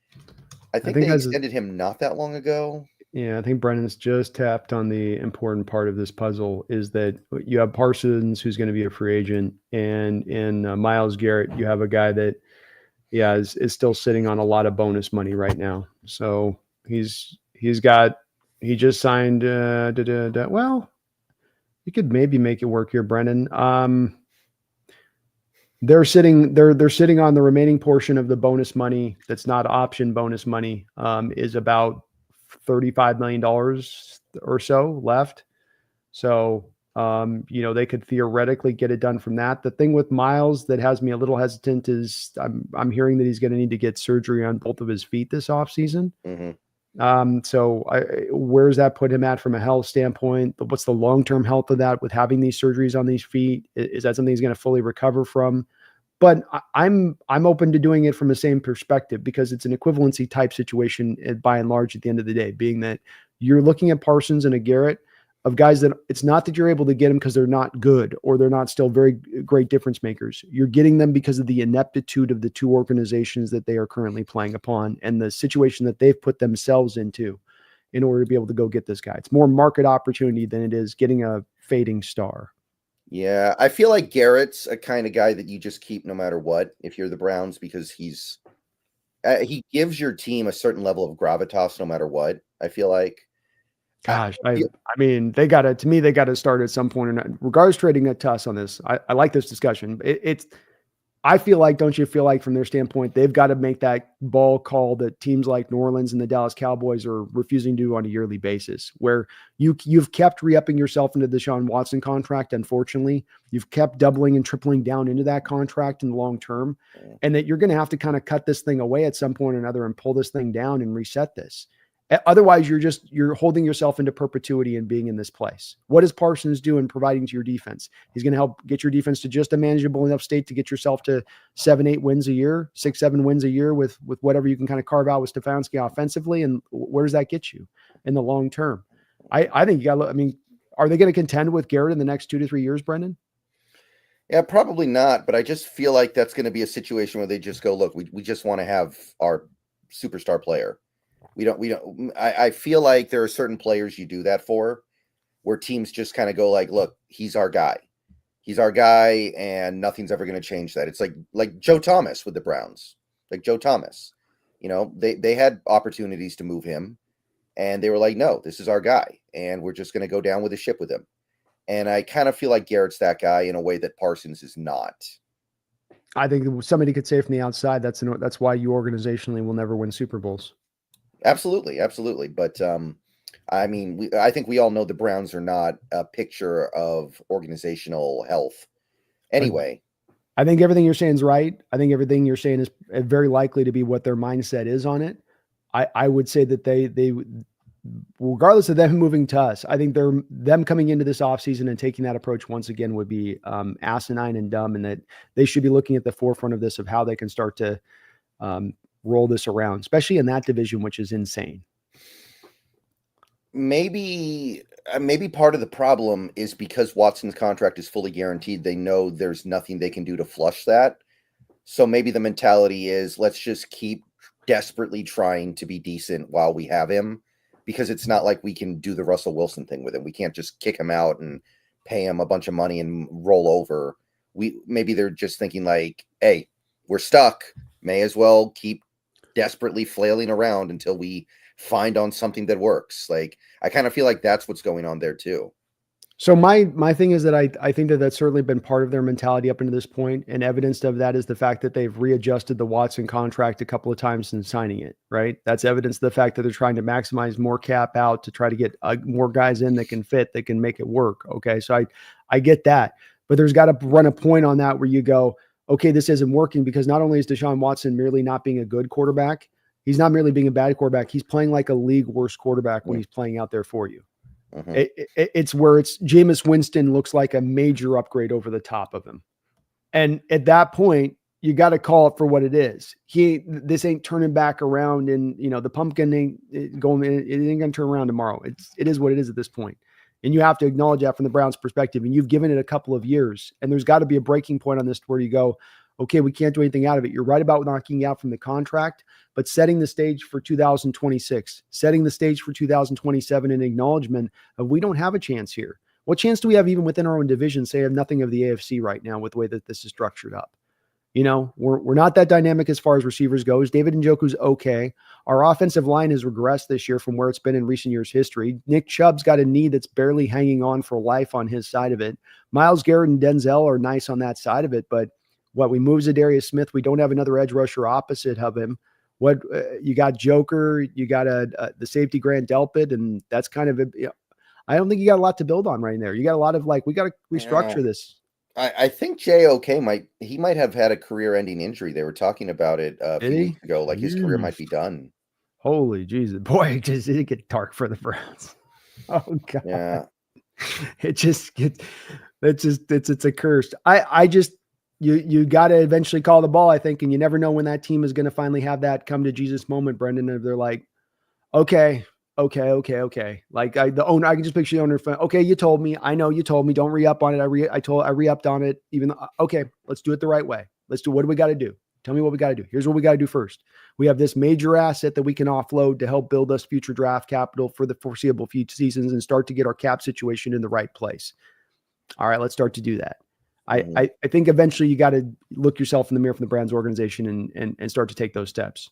I think they extended him not that long ago. Yeah, I think Brennan's just tapped on the important part of this puzzle is that you have Parsons, who's going to be a free agent, and in Myles Garrett, you have a guy that, is still sitting on a lot of bonus money right now. So he just signed. Well, you could maybe make it work here, Brennan. They're sitting on the remaining portion of the bonus money that's not option bonus money, is about $35 million or so left. So, they could theoretically get it done from that. The thing with Myles that has me a little hesitant is I'm hearing that he's going to need to get surgery on both of his feet this offseason. Mm-hmm. So where's that put him at from a health standpoint? What's the long-term health of that with having these surgeries on these feet? Is that something he's going to fully recover from? But I'm open to doing it from the same perspective because it's an equivalency type situation by and large at the end of the day, being that you're looking at Parsons and a Garrett of guys that it's not that you're able to get them because they're not good or they're not still very great difference makers. You're getting them because of the ineptitude of the two organizations that they are currently playing upon and the situation that they've put themselves into in order to be able to go get this guy. It's more market opportunity than it is getting a fading star. Yeah, I feel like Garrett's a kind of guy that you just keep no matter what if you're the Browns because he gives your team a certain level of gravitas no matter what. I feel like. Gosh, I mean, they got to start at some point. And regardless trading at Tuss on this, I like this discussion. I feel like, don't you feel like from their standpoint, they've got to make that ball call that teams like New Orleans and the Dallas Cowboys are refusing to do on a yearly basis, where you've kept re-upping yourself into the Deshaun Watson contract. Unfortunately, you've kept doubling and tripling down into that contract in the long term, and that you're going to have to kind of cut this thing away at some point or another and pull this thing down and reset this. Otherwise, you're holding yourself into perpetuity and being in this place. What does Parsons do in providing to your defense? He's going to help get your defense to just a manageable enough state to get yourself to 7-8 wins a year, 6-7 wins a year with whatever you can kind of carve out with Stefanski offensively. And where does that get you in the long term? I think you got to, I mean, are they going to contend with Garrett in the next 2 to 3 years, Brendan? Yeah, probably not. But I just feel like that's going to be a situation where they just go, look, we just want to have our superstar player. I feel like there are certain players you do that for where teams just kind of go like, look, he's our guy. He's our guy and nothing's ever going to change that. It's like Joe Thomas with the Browns, like Joe Thomas, they had opportunities to move him and they were like, no, this is our guy. And we're just going to go down with the ship with him. And I kind of feel like Garrett's that guy in a way that Parsons is not. I think somebody could say from the outside, that's why you organizationally will never win Super Bowls. Absolutely. But I mean, I think we all know the Browns are not a picture of organizational health. Anyway, I think everything you're saying is right. I think everything you're saying is very likely to be what their mindset is on it. I would say that they regardless of them moving to us, I think them coming into this offseason and taking that approach once again would be asinine and dumb, and that they should be looking at the forefront of this of how they can start to roll this around, especially in that division, which is insane. Maybe part of the problem is because Watson's contract is fully guaranteed. They know there's nothing they can do to flush that. So maybe the mentality is let's just keep desperately trying to be decent while we have him, because it's not like we can do the Russell Wilson thing with him. We can't just kick him out and pay him a bunch of money and roll over. Maybe they're just thinking like, hey, we're stuck. May as well keep desperately flailing around until we find on something that works. Like, I kind of feel like that's what's going on there too. So my thing is that I think that that's certainly been part of their mentality up into this point, and evidence of that is the fact that they've readjusted the Watson contract a couple of times since signing it. Right, that's evidence of the fact that they're trying to maximize more cap out to try to get more guys in that can fit, that can make it work. Okay, so I get that, but there's got to run a point on that where you go, okay, this isn't working, because not only is Deshaun Watson merely not being a good quarterback, he's not merely being a bad quarterback. He's playing like a league worst quarterback when he's playing out there for you. Mm-hmm. It's where it's Jameis Winston looks like a major upgrade over the top of him. And at that point, you got to call it for what it is. This ain't turning back around, and the pumpkin ain't going, it ain't going to turn around tomorrow. It is what it is at this point. And you have to acknowledge that from the Browns' perspective. And you've given it a couple of years, and there's got to be a breaking point on this where you go, okay, we can't do anything out of it. You're right about knocking out from the contract, but setting the stage for 2026, setting the stage for 2027 in acknowledgement of we don't have a chance here. What chance do we have even within our own division? Say, have nothing of the AFC right now with the way that this is structured up. We're not that dynamic as far as receivers goes. David Njoku's okay. Our offensive line has regressed this year from where it's been in recent years' history. Nick Chubb's got a knee that's barely hanging on for life on his side of it. Myles Garrett and Denzel are nice on that side of it, but we move Zadarius Smith. We don't have another edge rusher opposite of him. You got Joker, you got the safety Grant Delpit, and that's kind of I don't think you got a lot to build on right there. You got a lot of we got to restructure this. I think JOK might have had a career-ending injury. They were talking about it a few weeks ago. Like his career might be done. Holy Jesus, boy! It get dark for the Browns. Oh God, yeah. It's a curse. I just. You got to eventually call the ball, I think, and you never know when that team is going to finally have that come to Jesus moment, Brendan. If they're like, okay. Like the owner, I can just picture the owner. Okay, you told me. I know you told me. Don't re-up on it. I re-upped on it. Even though, okay, let's do it the right way. Let's do what do we got to do? Tell me what we got to do. Here's what we got to do first. We have this major asset that we can offload to help build us future draft capital for the foreseeable future seasons and start to get our cap situation in the right place. All right, let's start to do that. I think eventually you got to look yourself in the mirror from the Browns organization and start to take those steps.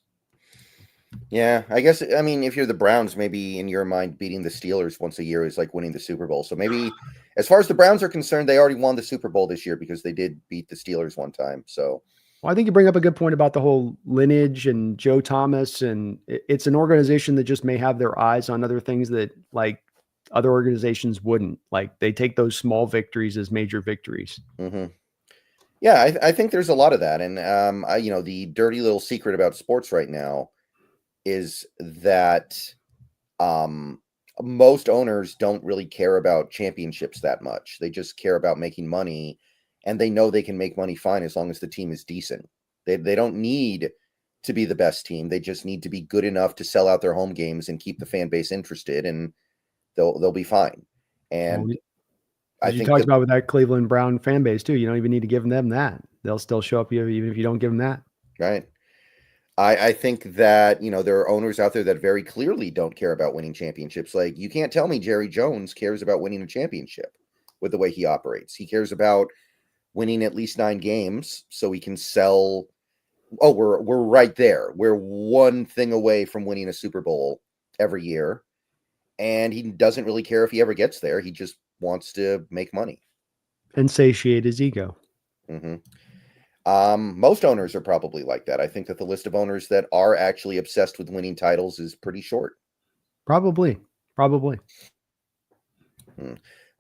Yeah, I guess, I mean, if you're the Browns, maybe in your mind, beating the Steelers once a year is like winning the Super Bowl. So maybe as far as the Browns are concerned, they already won the Super Bowl this year because they did beat the Steelers one time. So, well, I think you bring up a good point about the whole lineage and Joe Thomas, and it's an organization that just may have their eyes on other things that other organizations wouldn't. Like they take those small victories as major victories. Mm-hmm. Yeah, I think there's a lot of that. And, the dirty little secret about sports right now is that most owners don't really care about championships that much. They just care about making money, and they know they can make money fine as long as the team is decent. They don't need to be the best team. They just need to be good enough to sell out their home games and keep the fan base interested, and they'll be fine. And I think you talked about with that Cleveland Brown fan base too. You don't even need to give them that. They'll still show up even if you don't give them that. Right. I think that, there are owners out there that very clearly don't care about winning championships. Like, you can't tell me Jerry Jones cares about winning a championship with the way he operates. He cares about winning at least 9 games so he can sell. Oh, we're right there. We're one thing away from winning a Super Bowl every year. And he doesn't really care if he ever gets there. He just wants to make money and satiate his ego. Mm-hmm. Most owners are probably like that. I think that the list of owners that are actually obsessed with winning titles is pretty short. Probably. All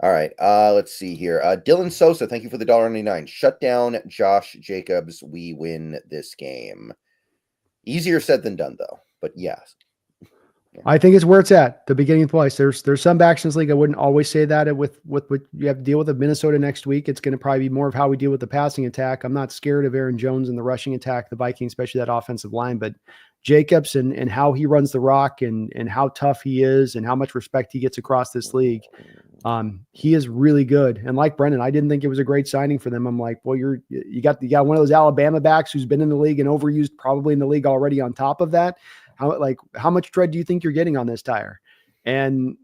right. Let's see here. Dylan Sosa, thank you for the $1.99. Shut down Josh Jacobs. We win this game. Easier said than done, though. But yes. Yeah. I think it's where it's at, the beginning of the place. There's some backs in this league. I wouldn't always say that with what you have to deal with at Minnesota next week. It's going to probably be more of how we deal with the passing attack. I'm not scared of Aaron Jones and the rushing attack, the Vikings, especially that offensive line, but Jacobs and how he runs the rock and how tough he is and how much respect he gets across this league. He is really good. And like Brendan, I didn't think it was a great signing for them. I'm like, well, you got one of those Alabama backs who's been in the league and overused probably in the league already on top of that. How much tread do you think you're getting on this tire? And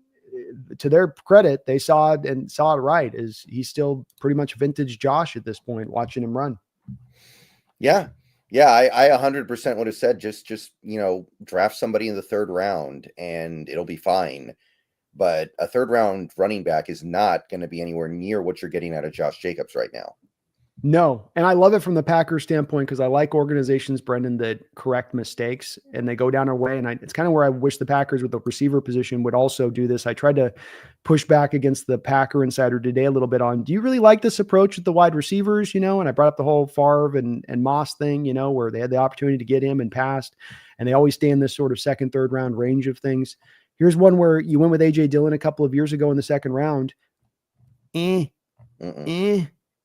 to their credit, they saw it right. Is he's still pretty much vintage Josh at this point, watching him run. Yeah. I 100% would have said just draft somebody in the 3rd round and it'll be fine. but a third round running back is not going to be anywhere near what you're getting out of Josh Jacobs right now. No. And I love it from the Packers standpoint because I like organizations, Brendan, that correct mistakes and they go down our way. And it's kind of where I wish the Packers with the receiver position would also do this. I tried to push back against the Packer Insider today a little bit on, do you really like this approach with the wide receivers? And I brought up the whole Favre and Moss thing, where they had the opportunity to get him and passed, and they always stay in this sort of second, third round range of things. Here's one where you went with A.J. Dillon a couple of years ago in the second round.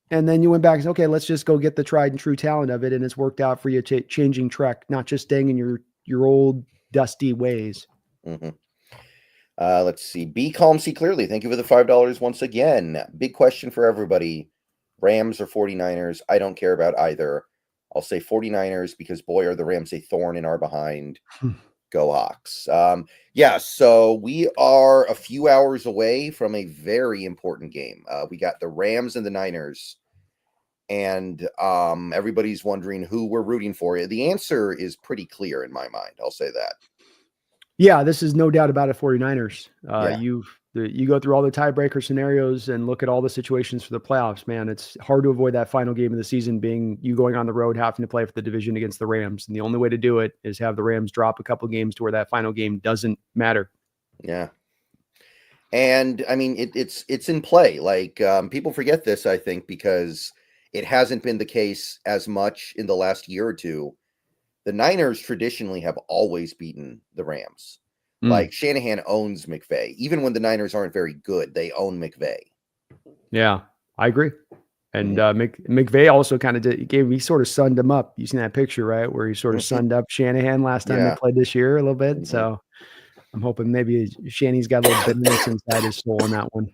And then you went back and said, okay, let's just go get the tried and true talent of it. And it's worked out for you, changing track, not just staying in your old dusty ways. Mm-hmm. Let's see. Be calm, see clearly. Thank you for the $5 once again. Big question for everybody. Rams or 49ers? I don't care about either. I'll say 49ers because boy, are the Rams a thorn in our behind. Go Hawks. So we are a few hours away from a very important game. We got the Rams and the Niners, and everybody's wondering who we're rooting for. The answer is pretty clear in my mind. I'll say that. Yeah, this is no doubt about it, 49ers. Yeah. You go through all the tiebreaker scenarios and look at all the situations for the playoffs, man. It's hard to avoid that final game of the season being you going on the road, having to play for the division against the Rams. And the only way to do it is have the Rams drop a couple games to where that final game doesn't matter. Yeah. And I mean, it's in play. Like people forget this, I think, because it hasn't been the case as much in the last year or two. The Niners traditionally have always beaten the Rams. Like Shanahan owns McVay. Even when the Niners aren't very good, they own McVay. Yeah, I agree. And McVay also kind of he sort of sunned him up. You seen that picture, right? Where he sort of sunned up Shanahan last time they played this year a little bit. So I'm hoping maybe Shanny's got a little bitterness inside his soul on that one.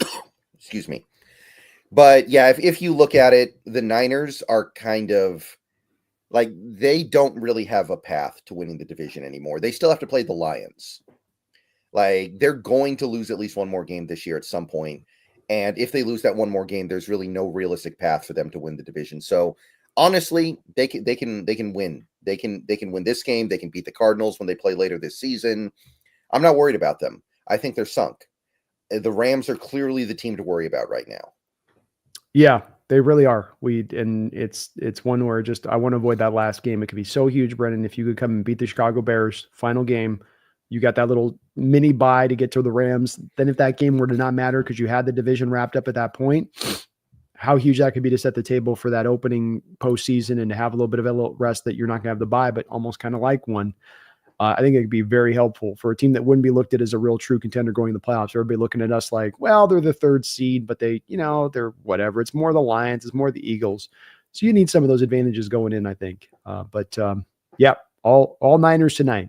Excuse me. But yeah, if you look at it, the Niners are kind of like, they don't really have a path to winning the division anymore. They still have to play the Lions. Like, they're going to lose at least one more game this year at some point. And if they lose that one more game, there's really no realistic path for them to win the division. So honestly, they can win. They can win this game. They can beat the Cardinals when they play later this season. I'm not worried about them. I think they're sunk. The Rams are clearly the team to worry about right now. Yeah, they really are. And it's one where I want to avoid that last game. It could be so huge, Brendan, if you could come and beat the Chicago Bears, final game. You got that little mini bye to get to the Rams. Then if that game were to not matter because you had the division wrapped up at that point, how huge that could be to set the table for that opening postseason and to have a little bit of a little rest that you're not going to have the bye, but almost kind of like one. I think it could be very helpful for a team that wouldn't be looked at as a real true contender going to the playoffs. Everybody looking at us like, well, they're the third seed, but they're whatever. It's more the Lions. It's more the Eagles. So you need some of those advantages going in, I think. All Niners tonight.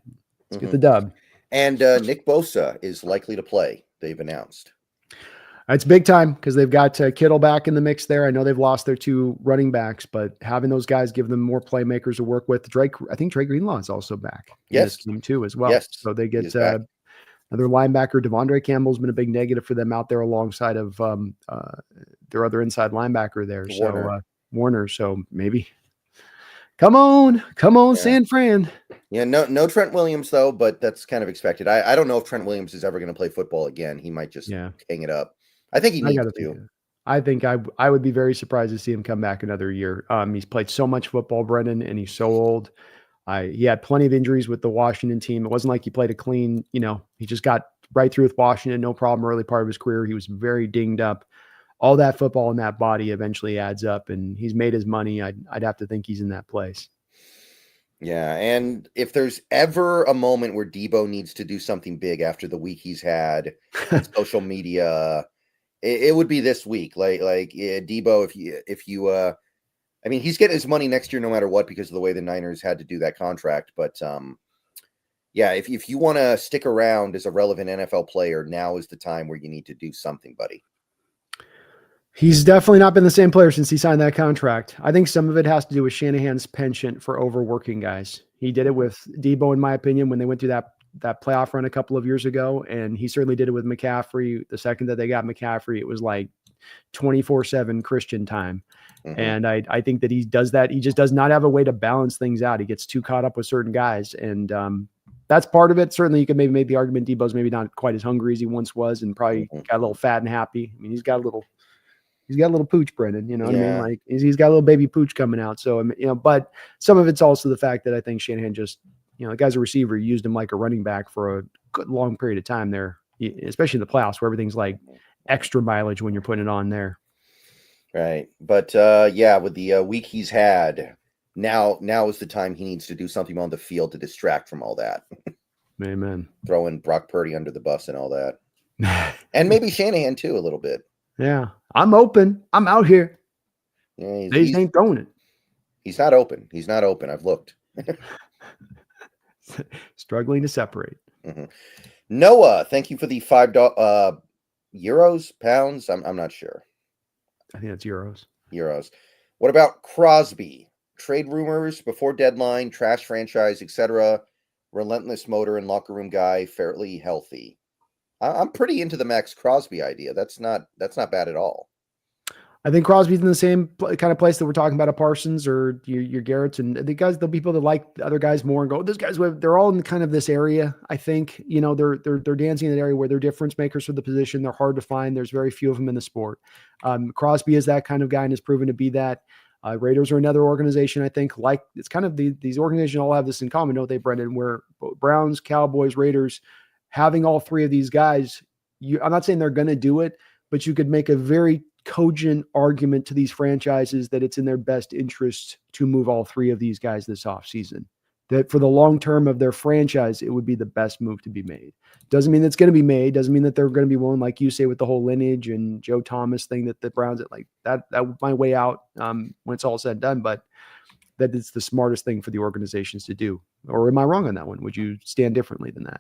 Let's get the dub. And Nick Bosa is likely to play, they've announced. It's big time because they've got Kittle back in the mix there. I know they've lost their two running backs, but having those guys give them more playmakers to work with. I think Dre Greenlaw is also back in this team too as well. Yes, so they get another linebacker. Devondre Campbell's been a big negative for them out there alongside of their other inside linebacker there. Warner. So maybe come on, San Fran. Yeah, no Trent Williams though, but that's kind of expected. I don't know if Trent Williams is ever going to play football again. He might just hang it up. I think he needs to. I think I would be very surprised to see him come back another year. He's played so much football, Brendan, and he's so old. He had plenty of injuries with the Washington team. It wasn't like he played a clean, he just got right through with Washington, no problem early part of his career. He was very dinged up. All that football in that body eventually adds up, and he's made his money. I'd have to think he's in that place. Yeah, and if there's ever a moment where Debo needs to do something big after the week he's had on social media, it would be this week. Debo, if you I mean, he's getting his money next year no matter what because of the way the Niners had to do that contract. But if you want to stick around as a relevant NFL player, now is the time where you need to do something, buddy. He's definitely not been the same player since he signed that contract. I think some of it has to do with Shanahan's penchant for overworking guys. He did it with Debo, in my opinion, when they went through that playoff run a couple of years ago. And he certainly did it with McCaffrey. The second that they got McCaffrey, it was like 24/7 Christian time. Mm-hmm. And I think that he does that. He just does not have a way to balance things out. He gets too caught up with certain guys. And that's part of it. Certainly, you could maybe make the argument Debo's maybe not quite as hungry as he once was, and probably got a little fat and happy. I mean, he's got a little pooch, Brendan. You know what I mean? Like he's got a little baby pooch coming out. So but some of it's also the fact that I think Shanahan just, the guy's a receiver. He used him like a running back for a good long period of time there, especially in the playoffs where everything's like extra mileage when you're putting it on there. Right. But with the week he's had, now is the time he needs to do something on the field to distract from all that. Amen. Throwing Brock Purdy under the bus and all that. And maybe Shanahan too, a little bit. Yeah. I'm open. I'm out here. Yeah, they just ain't throwing it. He's not open. He's not open. I've looked. Struggling to separate. Mm-hmm. Noah, thank you for the $5 euros, pounds. I'm not sure. I think that's euros. Euros. What about Crosby? Trade rumors before deadline, trash franchise, etc. Relentless motor and locker room guy, fairly healthy. I'm pretty into the Max Crosby idea. That's not bad at all. I think Crosby's in the same kind of place that we're talking about at Parsons or your Garrett's, and the guys, there'll be people that like the other guys more and go, this guy's, they're all in kind of this area. I think, they're dancing in an area where they're difference makers for the position. They're hard to find. There's very few of them in the sport. Crosby is that kind of guy and has proven to be that. Raiders are another organization, I think, like it's kind of these organizations all have this in common, don't they, Brendan, where Browns, Cowboys, Raiders, having all three of these guys, I'm not saying they're going to do it, but you could make a very cogent argument to these franchises that it's in their best interest to move all three of these guys this offseason. That for the long term of their franchise, it would be the best move to be made. Doesn't mean it's going to be made. Doesn't mean that they're going to be willing, like you say, with the whole lineage and Joe Thomas thing that the Browns like that my way out when it's all said and done. But that it's the smartest thing for the organizations to do. Or am I wrong on that one? Would you stand differently than that?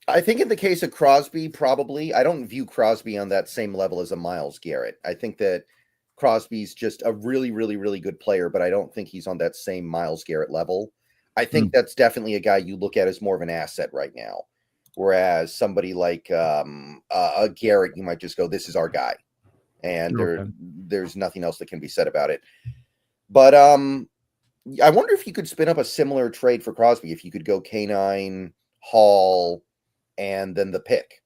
I think in the case of Crosby, probably. I don't view Crosby on that same level as a Myles Garrett. I think that Crosby's just a really, really, really good player, but I don't think he's on that same Myles Garrett level. I think that's definitely a guy you look at as more of an asset right now. Whereas somebody like a Garrett, you might just go, this is our guy. And there's nothing else that can be said about it. But I wonder if you could spin up a similar trade for Crosby, if you could go K9, Hall, and then the pick.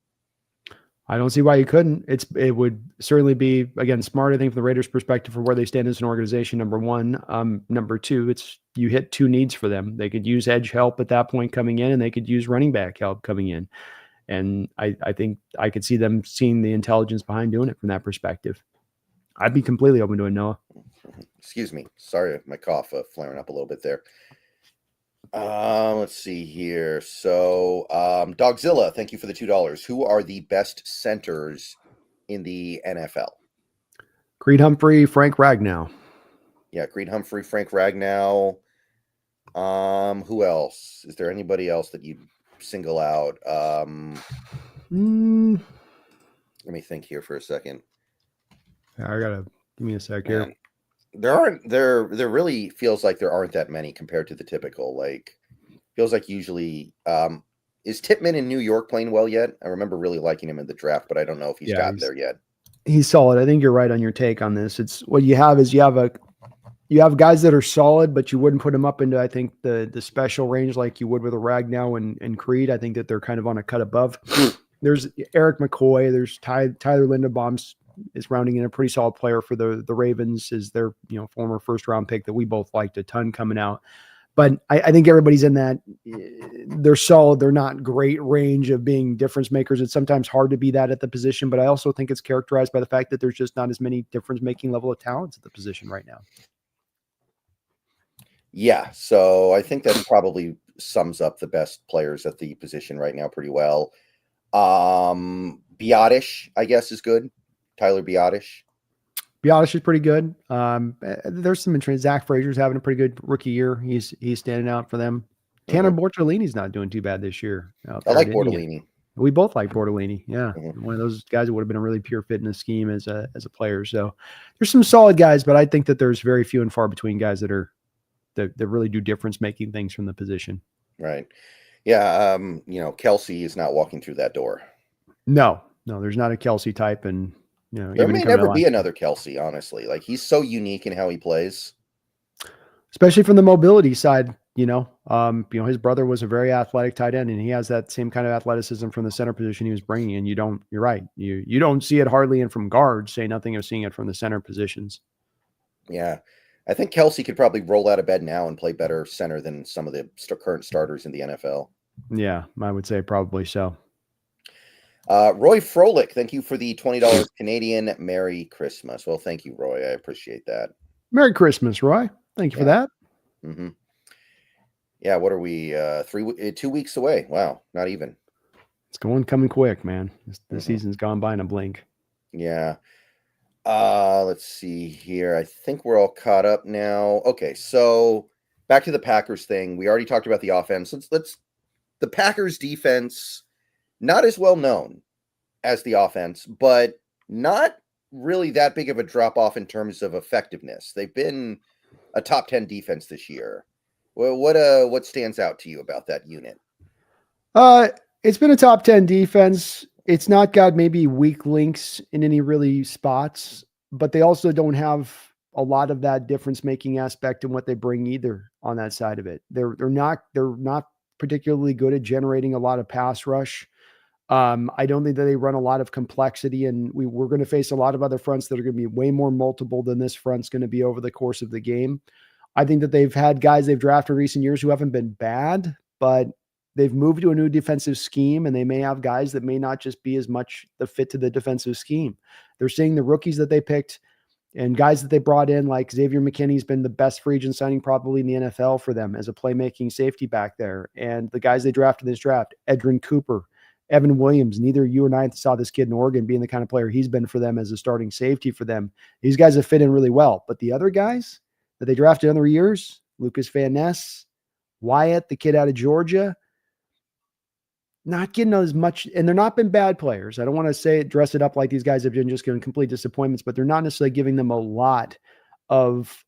I don't see why you couldn't. It would certainly be, again, smart, I think, from the Raiders' perspective for where they stand as an organization, number one. Number two, it's you hit two needs for them. They could use edge help at that point coming in, and they could use running back help coming in. And I think I could see them seeing the intelligence behind doing it from that perspective. I'd be completely open to it, Noah. Excuse me. Sorry, my cough flaring up a little bit there. Let's see here. So, Dogzilla, thank you for the $2. Who are the best centers in the NFL? Creed Humphrey, Frank Ragnow. Yeah, Creed Humphrey, Frank Ragnow. Who else? Is there anybody else that you'd single out? Let me think here for a second. Give me a sec here. There really feels like there aren't that many compared to the typical. Like, feels like usually is Tippmann in New York playing well yet? I remember really liking him in the draft, but I don't know if he's gotten there yet. He's solid. I think you're right on your take on this. It's what you have is you have guys that are solid, but you wouldn't put them up into, I think, the special range like you would with a Ragnow and Creed. I think that they're kind of on a cut above. There's Eric McCoy. There's Tyler Linderbaum is rounding in a pretty solid player for the Ravens, is their former first round pick that we both liked a ton coming out. But I think everybody's in that. They're solid. They're not great range of being difference makers. It's sometimes hard to be that at the position, but I also think it's characterized by the fact that there's just not as many difference making level of talents at the position right now. Yeah, so I think that probably sums up the best players at the position right now pretty well. Biotish, I guess, is good. Tyler Biotish. Biotish is pretty good. There's some interest. Zach Frazier's having a pretty good rookie year. He's standing out for them. Tanner Bortolini's not doing too bad this year. I like Bortolini. We both like Bortolini. Yeah. One of those guys that would have been a really pure fit in the scheme as a player. So there's some solid guys, but I think that there's very few and far between guys that really do difference making things from the position. Right. Yeah. Kelsey is not walking through that door. No, there's not a Kelsey type. And, there may never be another Kelsey, honestly. Like, he's so unique in how he plays. Especially from the mobility side. his brother was a very athletic tight end, and he has that same kind of athleticism from the center position he was bringing. And you're right. You don't see it hardly in from guards, say nothing of seeing it from the center positions. Yeah. I think Kelsey could probably roll out of bed now and play better center than some of the current starters in the NFL. Yeah, I would say probably so. Roy Froelich, thank you for the $20 Canadian. Merry Christmas. Well, thank you, Roy. I appreciate that. Merry Christmas, Roy. Thank you for that. Mm-hmm. Yeah, what are we? 2 weeks away. Wow, not even. It's coming quick, man. The season's gone by in a blink. Yeah. Let's see here. I think we're all caught up now. Okay, so back to the Packers thing. We already talked about the offense. The Packers defense, not as well known as the offense, but not really that big of a drop off in terms of effectiveness. They've been a top 10 defense this year. Well, what stands out to you about that unit? It's been a top 10 defense. It's not got maybe weak links in any really spots, but they also don't have a lot of that difference making aspect in what they bring either on that side of it. They're not particularly good at generating a lot of pass rush. I don't think that they run a lot of complexity, and we're going to face a lot of other fronts that are going to be way more multiple than this front's going to be over the course of the game. I think that they've had guys they've drafted in recent years who haven't been bad, but they've moved to a new defensive scheme, and they may have guys that may not just be as much the fit to the defensive scheme. They're seeing the rookies that they picked and guys that they brought in, like Xavier McKinney's been the best free agent signing probably in the NFL for them as a playmaking safety back there. And the guys they drafted in this draft, Edrin Cooper, Evan Williams, neither you or I saw this kid in Oregon being the kind of player he's been for them as a starting safety for them. These guys have fit in really well. But the other guys that they drafted in other years, Lucas Van Ness, Wyatt, the kid out of Georgia, not getting as much, and they're not been bad players. I don't want to dress it up like these guys have been just getting complete disappointments, but they're not necessarily giving them a lot of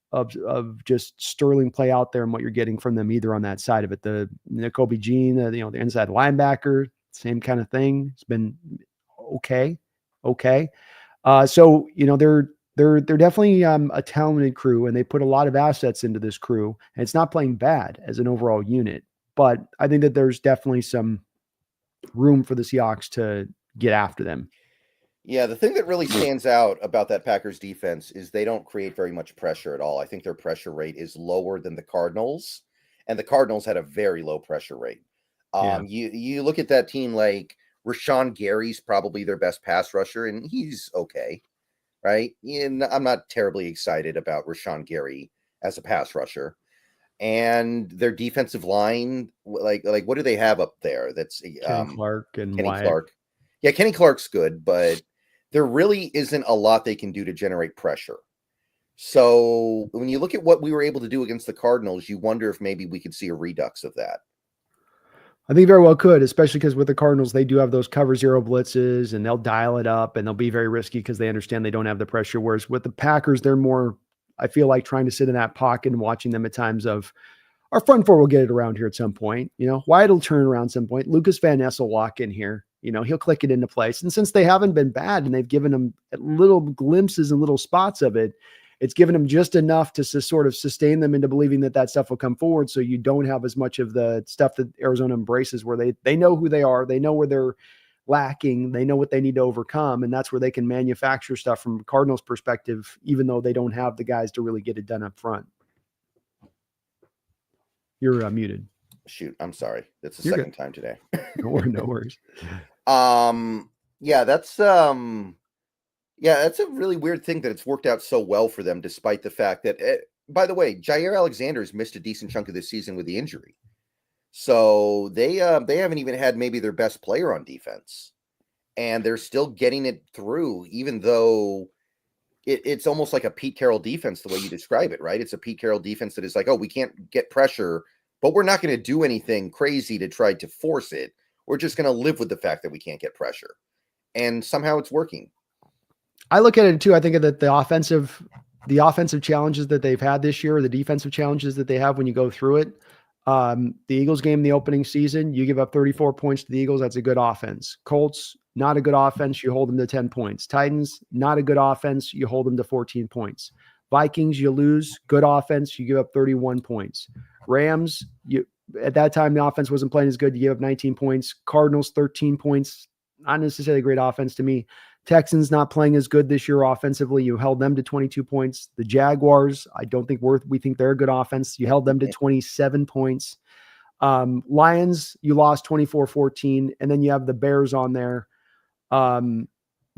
just sterling play out there and what you're getting from them either on that side of it. The Kobe Jean, the inside linebacker, same kind of thing. It's been okay. So they're definitely a talented crew, and they put a lot of assets into this crew, and it's not playing bad as an overall unit. But I think that there's definitely some room for the Seahawks to get after them. Yeah, the thing that really stands out about that Packers defense is they don't create very much pressure at all. I think their pressure rate is lower than the Cardinals, and the Cardinals had a very low pressure rate. You look at that team, like Rashawn Gary's probably their best pass rusher, and he's okay, right? And I'm not terribly excited about Rashawn Gary as a pass rusher. And their defensive line, like what do they have up there? That's Kenny Clark and Kenny Wyatt. Clark. Yeah, Kenny Clark's good, but there really isn't a lot they can do to generate pressure. So when you look at what we were able to do against the Cardinals, you wonder if maybe we could see a redux of that. I think very well could, especially because with the Cardinals, they do have those cover zero blitzes, and they'll dial it up, and they'll be very risky because they understand they don't have the pressure. Whereas with the Packers, they're more, I feel like, trying to sit in that pocket and watching them at times of, our front four will get it around here at some point. Wyatt will turn around some point. Lucas Van Ness will walk in here. He'll click it into place. And since they haven't been bad and they've given them little glimpses and little spots of it, it's given them just enough to sort of sustain them into believing that stuff will come forward. So you don't have as much of the stuff that Arizona embraces, where they know who they are. They know where they're lacking. They know what they need to overcome. And that's where they can manufacture stuff from Cardinals perspective, even though they don't have the guys to really get it done up front. You're muted. Shoot, I'm sorry. That's the You're second good. time today. No worries. That's a really weird thing that it's worked out so well for them, despite the fact that, by the way, Jair Alexander's missed a decent chunk of this season with the injury. So they haven't even had maybe their best player on defense, and they're still getting it through, even though it's almost like a Pete Carroll defense, the way you describe it, right? It's a Pete Carroll defense that is like, oh, we can't get pressure, but we're not going to do anything crazy to try to force it. We're just going to live with the fact that we can't get pressure. And somehow it's working. I look at it too. I think that the offensive challenges that they've had this year, or the defensive challenges that they have when you go through it. The Eagles game in the opening season, you give up 34 points to the Eagles. That's a good offense. Colts, not a good offense. You hold them to 10 points. Titans, not a good offense. You hold them to 14 points. Vikings, you lose. Good offense. You give up 31 points. Rams, at that time, the offense wasn't playing as good. You gave up 19 points. Cardinals, 13 points. Not necessarily a great offense to me. Texans not playing as good this year offensively. You held them to 22 points. The Jaguars, I don't think we think they're a good offense. You held them to 27 points. Lions, you lost 24-14. And then you have the Bears on there.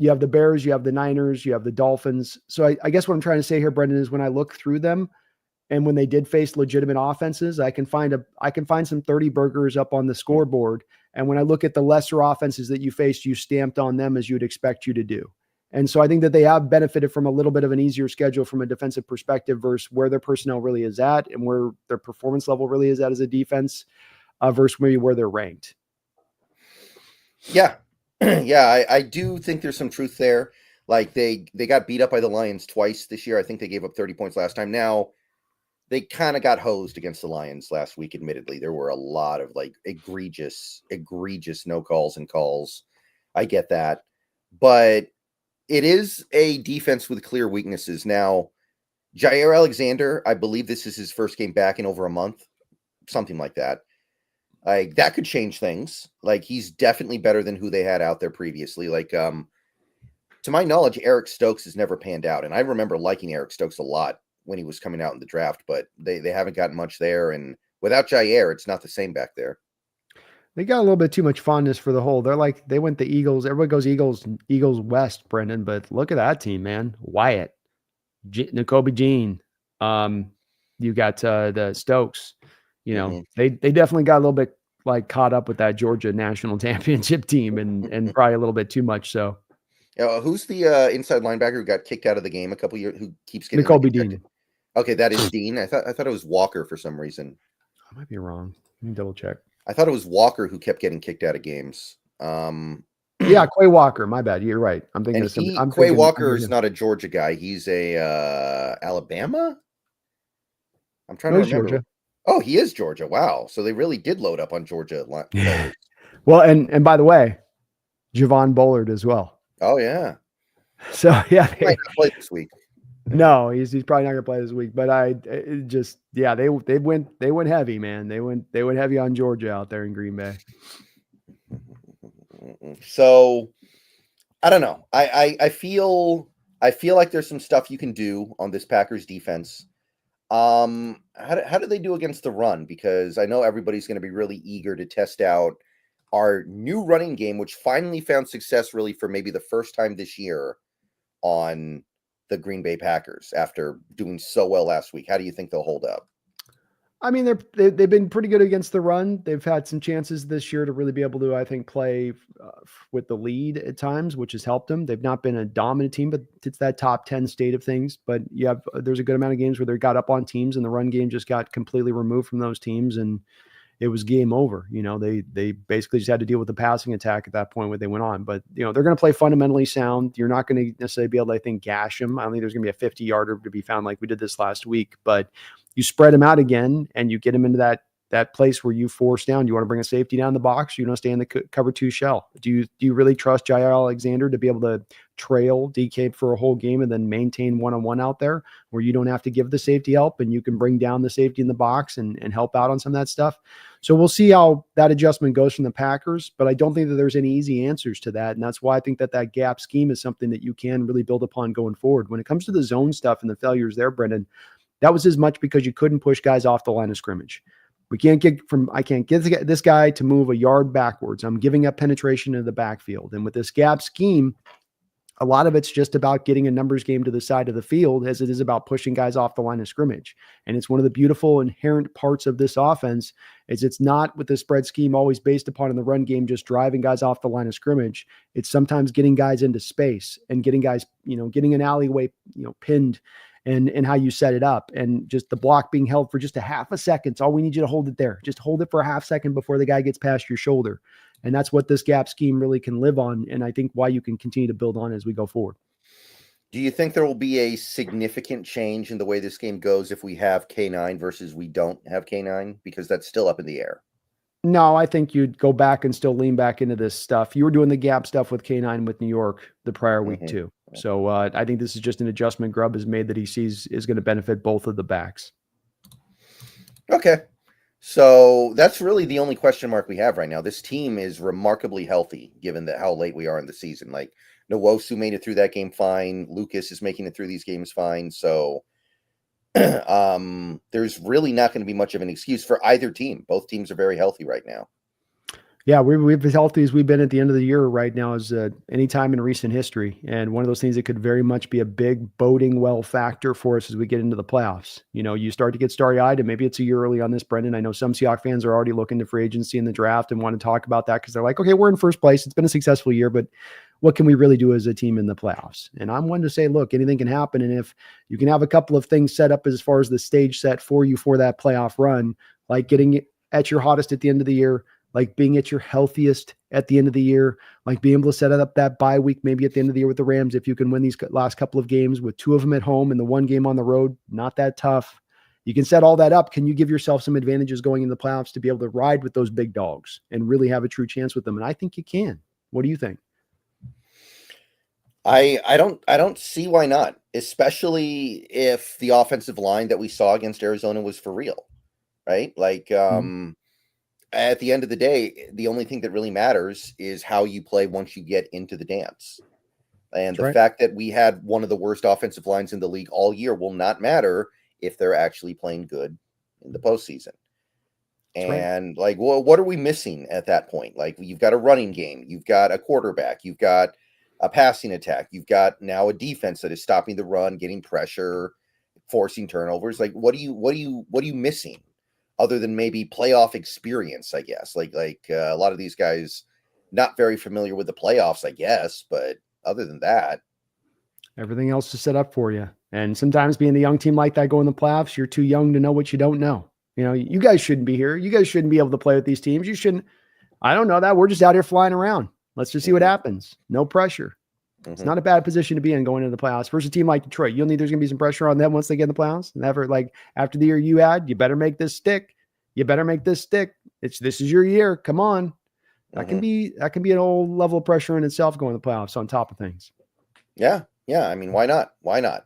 You have the Bears, you have the Niners, you have the Dolphins. So I guess what I'm trying to say here, Brendan, is when I look through them and when they did face legitimate offenses, I can find some 30 burgers up on the scoreboard. And when I look at the lesser offenses that you faced, you stamped on them as you'd expect you to do. And so I think that they have benefited from a little bit of an easier schedule from a defensive perspective versus where their personnel really is at and where their performance level really is at as a defense versus maybe where they're ranked. Yeah. Yeah, I do think there's some truth there. Like they got beat up by the Lions twice this year. I think they gave up 30 points last time. Now they kind of got hosed against the Lions last week. Admittedly, there were a lot of like egregious no calls and calls. I get that, but it is a defense with clear weaknesses. Now, Jair Alexander, I believe this is his first game back in over a month, something like that. Like that could change things. Like he's definitely better than who they had out there previously. Like, to my knowledge, Eric Stokes has never panned out. And I remember liking Eric Stokes a lot when he was coming out in the draft, but they haven't gotten much there. And without Jair, it's not the same back there. They got a little bit too much fondness for the whole. They went the Eagles. Everybody goes Eagles West, Brendan, but look at that team, man. Wyatt, N'Kobe Jean. You got the Stokes. You know, they definitely got a little bit like caught up with that Georgia national championship team and probably a little bit too much. So, who's the inside linebacker who got kicked out of the game a couple years? Who keeps getting N'Kobe Dean? Okay, that is Dean. I thought it was Walker for some reason. I might be wrong. Let me double check. I thought it was Walker who kept getting kicked out of games. Yeah, Quay Walker. My bad. You're right. I'm thinking. Quay Walker is not a Georgia guy. He's a Alabama. I'm trying to remember. Georgia. Oh, he is Georgia. Wow. So they really did load up on Georgia. Yeah. Well, and by the way, Javon Bullard as well. Oh yeah. So yeah, he might not play this week. No, he's probably not gonna play this week. But they went heavy, man. They went heavy on Georgia out there in Green Bay. So I don't know. I feel like there's some stuff you can do on this Packers defense. How do they do against the run? Because I know everybody's going to be really eager to test out our new running game, which finally found success really for maybe the first time this year on the Green Bay Packers after doing so well last week. How do you think they'll hold up? I mean, they've been pretty good against the run. They've had some chances this year to really be able to, I think, play with the lead at times, which has helped them. They've not been a dominant team, but it's that top 10 state of things. But there's a good amount of games where they got up on teams and the run game just got completely removed from those teams, and it was game over. You know, they basically just had to deal with the passing attack at that point when they went on. But, you know, they're going to play fundamentally sound. You're not going to necessarily be able to, I think, gash them. I don't think there's going to be a 50-yarder to be found like we did this last week. But you spread them out again and you get them into that place where you force down. You want to bring a safety down the box. You don't stay in the cover 2 shell. Do you really trust Jair Alexander to be able to trail DK for a whole game and then maintain one-on-one out there where you don't have to give the safety help and you can bring down the safety in the box and help out on some of that stuff? So we'll see how that adjustment goes from the Packers, but I don't think that there's any easy answers to that. And that's why I think that gap scheme is something that you can really build upon going forward. When it comes to the zone stuff and the failures there, Brendan, that was as much because you couldn't push guys off the line of scrimmage. I can't get this guy to move a yard backwards. I'm giving up penetration into the backfield. And with this gap scheme, a lot of it's just about getting a numbers game to the side of the field as it is about pushing guys off the line of scrimmage. And it's one of the beautiful inherent parts of this offense is it's not with the spread scheme always based upon in the run game, just driving guys off the line of scrimmage. It's sometimes getting guys into space and getting guys, getting an alleyway, pinned and how you set it up and just the block being held for just a half a second. It's all we need you to hold it there. Just hold it for a half second before the guy gets past your shoulder. And that's what this gap scheme really can live on. And I think why you can continue to build on as we go forward. Do you think there will be a significant change in the way this game goes if we have K9 versus we don't have K9? Because that's still up in the air. No, I think you'd go back and still lean back into this stuff. You were doing the gap stuff with K9 with New York the prior week too. So I think this is just an adjustment Grubb has made that he sees is going to benefit both of the backs. Okay. So that's really the only question mark we have right now. This team is remarkably healthy, given that how late we are in the season. Like Nwosu made it through that game fine. Lucas is making it through these games fine. So there's really not going to be much of an excuse for either team. Both teams are very healthy right now. Yeah, we've as healthy as we've been at the end of the year right now as any time in recent history. And one of those things that could very much be a big boding well factor for us as we get into the playoffs. You know, you start to get starry-eyed, and maybe it's a year early on this, Brendan. I know some Seahawks fans are already looking to free agency in the draft and want to talk about that because they're like, okay, we're in first place. It's been a successful year, but what can we really do as a team in the playoffs? And I'm one to say, look, anything can happen. And if you can have a couple of things set up as far as the stage set for you for that playoff run, like getting at your hottest at the end of the year, like being at your healthiest at the end of the year, like being able to set up that bye week, maybe at the end of the year with the Rams, if you can win these last couple of games with 2 of them at home and the 1 game on the road, not that tough. You can set all that up. Can you give yourself some advantages going in the playoffs to be able to ride with those big dogs and really have a true chance with them? And I think you can. What do you think? I don't see why not, especially if the offensive line that we saw against Arizona was for real, right? Like, at the end of the day, the only thing that really matters is how you play once you get into the dance. And the fact that we had one of the worst offensive lines in the league all year will not matter if they're actually playing good in the postseason. And like, well, what are we missing at that point? Like, you've got a running game, you've got a quarterback, you've got a passing attack, you've got now a defense that is stopping the run, getting pressure, forcing turnovers. Like, what are you missing? Other than maybe playoff experience, I guess. Like a lot of these guys not very familiar with the playoffs, I guess. But other than that, everything else is set up for you. And sometimes being a young team like that going to the playoffs, you're too young to know what you don't know. You know, you guys shouldn't be here. You guys shouldn't be able to play with these teams. You shouldn't. I don't know that. We're just out here flying around. Let's just see what happens. No pressure. It's not a bad position to be in going into the playoffs. Versus a team like Detroit, you'll need there's going to be some pressure on them once they get in the playoffs. Never like after the year you had, you better make this stick. You better make this stick. This is your year. Come on. That can be an old level of pressure in itself going to the playoffs on top of things. Yeah. I mean, why not? Why not?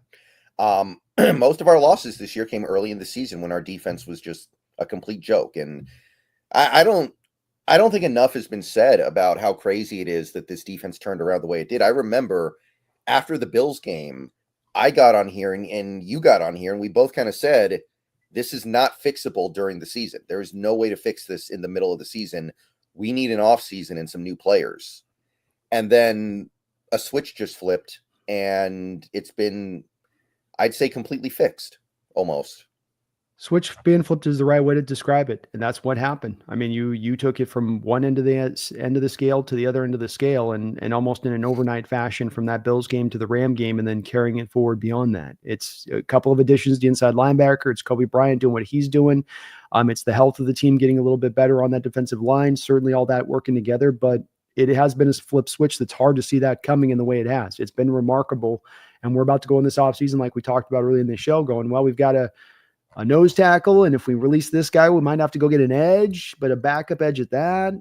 Most of our losses this year came early in the season when our defense was just a complete joke. And I don't think enough has been said about how crazy it is that this defense turned around the way it did. I remember after the Bills game, I got on here and you got on here and we both kind of said, this is not fixable during the season. There is no way to fix this in the middle of the season. We need an off season and some new players. And then a switch just flipped and it's been, I'd say, completely fixed almost. Switch being flipped is the right way to describe it. And that's what happened. I mean, you took it from one end of the scale to the other end of the scale and almost in an overnight fashion from that Bills game to the Ram game and then carrying it forward beyond that. It's a couple of additions to inside linebacker. It's Kobe Bryant doing what he's doing. It's the health of the team getting a little bit better on that defensive line. Certainly all that working together, but it has been a flip switch that's hard to see that coming in the way it has. It's been remarkable. And we're about to go in this offseason like we talked about earlier in the show going, well, we've got a nose tackle. And if we release this guy, we might have to go get an edge, but a backup edge at that.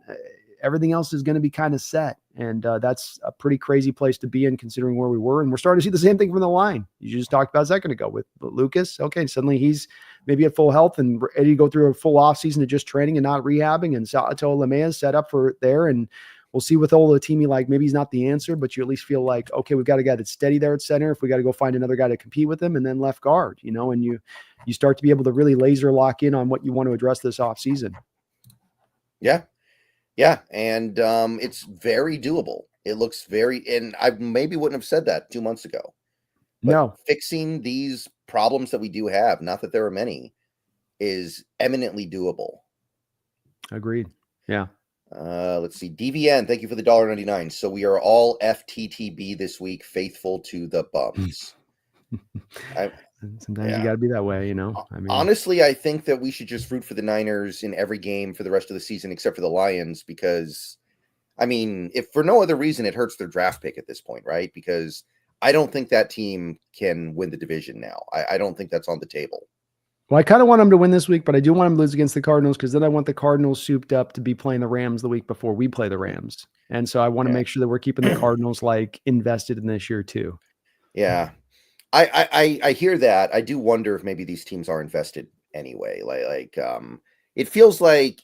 Everything else is going to be kind of set. And that's a pretty crazy place to be in considering where we were. And we're starting to see the same thing from the line. You just talked about a second ago with Lucas. Okay, suddenly he's maybe at full health and ready to go through a full offseason of just training and not rehabbing. And Sato Lamea is set up for there. And we'll see with Olatimi, like maybe he's not the answer, but you at least feel like, okay, we've got a guy that's steady there at center. If we got to go find another guy to compete with him and then left guard, and you start to be able to really laser lock in on what you want to address this offseason. Yeah. And it's very doable. It looks and I maybe wouldn't have said that 2 months ago. But no, fixing these problems that we do have, not that there are many, is eminently doable. Agreed. Yeah. Let's see. DVN, thank you for the $1.99. So we are all FTTB this week, faithful to the bums. Sometimes you got to be that way, I mean, honestly, I think that we should just root for the Niners in every game for the rest of the season, except for the Lions, because, I mean, if for no other reason, it hurts their draft pick at this point, right? Because I don't think that team can win the division now. I don't think that's on the table. Well, I kind of want them to win this week, but I do want them to lose against the Cardinals because then I want the Cardinals souped up to be playing the Rams the week before we play the Rams. And so I want to make sure that we're keeping the Cardinals invested in this year too. Yeah. I hear that. I do wonder if maybe these teams are invested anyway. it feels like,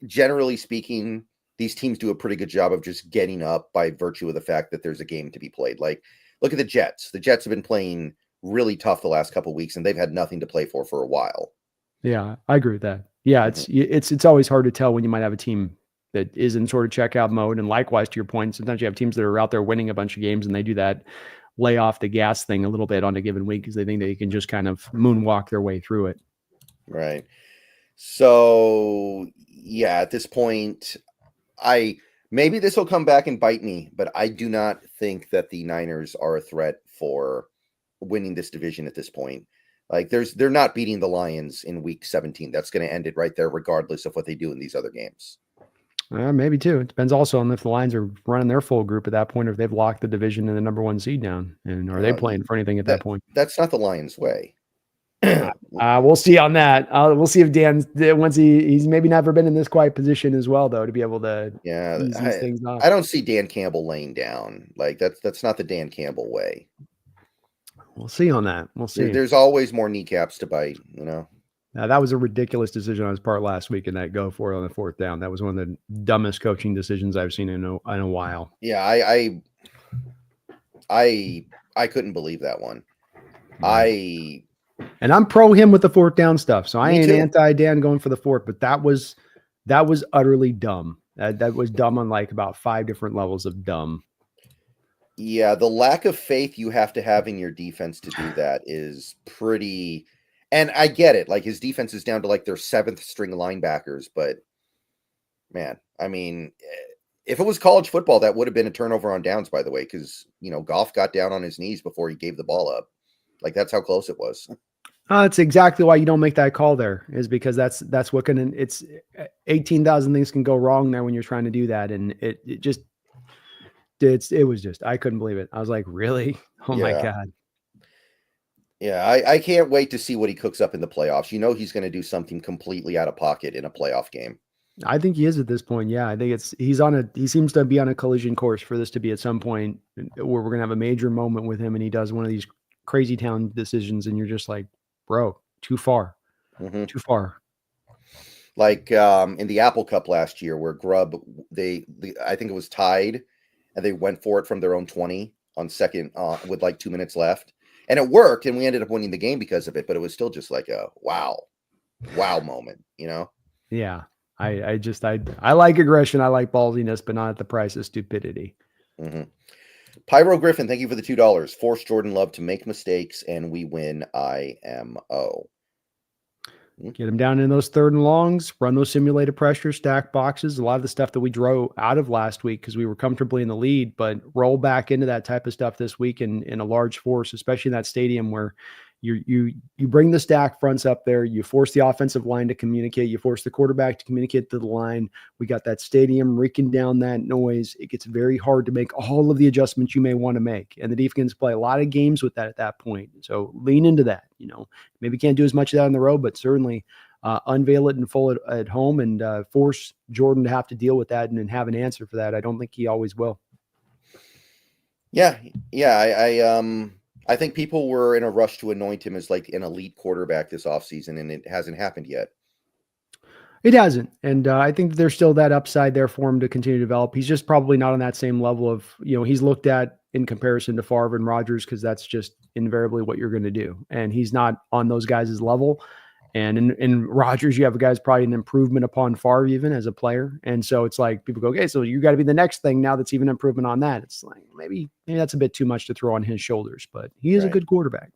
generally speaking, these teams do a pretty good job of just getting up by virtue of the fact that there's a game to be played. Like, look at the Jets. The Jets have been playing really tough the last couple of weeks, and they've had nothing to play for a while. Yeah, I agree with that. Yeah, it's always hard to tell when you might have a team that is in sort of checkout mode. And likewise, to your point, sometimes you have teams that are out there winning a bunch of games, and they do that lay off the gas thing a little bit on a given week because they think they can just kind of moonwalk their way through it. Right. So, yeah, at this point, maybe this will come back and bite me, but I do not think that the Niners are a threat for winning this division at this point. Like, they're not beating the Lions in week 17. That's going to end it right there, regardless of what they do in these other games. Maybe too. It depends also on if the Lions are running their full group at that point, or if they've locked the division and the number 1 seed down, and are they playing for anything at that point? That's not the Lions' way. We'll see on that. We'll see if Dan, once he's maybe never been in this quiet position as well, though, to be able to ease these things off. I don't see Dan Campbell laying down. Like, that's not the Dan Campbell way. We'll see on that. We'll see. There's always more kneecaps to bite, you know. Now, that was a ridiculous decision on his part last week in that go for it on the 4th down. That was one of the dumbest coaching decisions I've seen in a while. Yeah, I couldn't believe that one. And I'm pro him with the 4th down stuff. So I ain't anti Dan going for the 4th, but that was utterly dumb. That was dumb on like about 5 different levels of dumb. Yeah, the lack of faith you have to have in your defense to do that is pretty. And I get it. Like, his defense is down to like their 7th string linebackers, but man, I mean, if it was college football, that would have been a turnover on downs, by the way, because, you know, Goff got down on his knees before he gave the ball up. Like, that's how close it was. It's exactly why you don't make that call there, is because that's what it's 18,000 things can go wrong there when you're trying to do that. And it was just, I couldn't believe it. I was like, really? Oh my God. Yeah, I can't wait to see what he cooks up in the playoffs. You know, he's going to do something completely out of pocket in a playoff game. I think he is at this point. Yeah, I think he seems to be on a collision course for this to be at some point where we're going to have a major moment with him, and he does one of these crazy town decisions, and you're just like, bro, too far. Too far. Like in the Apple Cup last year, where Grubb, I think it was tied, and they went for it from their own 20 on second with like 2 minutes left. And it worked, and we ended up winning the game because of it. But it was still just like a wow moment, you know? Yeah, I like aggression, I like ballsiness, but not at the price of stupidity. Pyro Griffin, thank you for the $2. Force Jordan Love to make mistakes, and we win IMO. Get him down in those 3rd and longs, run those simulated pressure, stack boxes, a lot of the stuff that we drove out of last week because we were comfortably in the lead, but roll back into that type of stuff this week in a large force, especially in that stadium where you bring the stack fronts up there, you force the offensive line to communicate, you force the quarterback to communicate to the line. We got that stadium reeking down that noise. It gets very hard to make all of the adjustments you may want to make, and the defense play a lot of games with that at that point. So lean into that. You know, maybe can't do as much of that on the road, but certainly unveil it in full at home and force Jordan to have to deal with that and have an answer for that. I don't think he always will. Yeah. I think people were in a rush to anoint him as like an elite quarterback this offseason, and it hasn't happened yet. It hasn't. And I think there's still that upside there for him to continue to develop. He's just probably not on that same level of, you know, he's looked at in comparison to Favre and Rodgers because that's just invariably what you're going to do. And he's not on those guys' level. And in Rodgers, you have a guy's probably an improvement upon Favre even as a player. And so it's like people go, okay, so you got to be the next thing now that's even improvement on that. It's like maybe that's a bit too much to throw on his shoulders, but he is a good quarterback.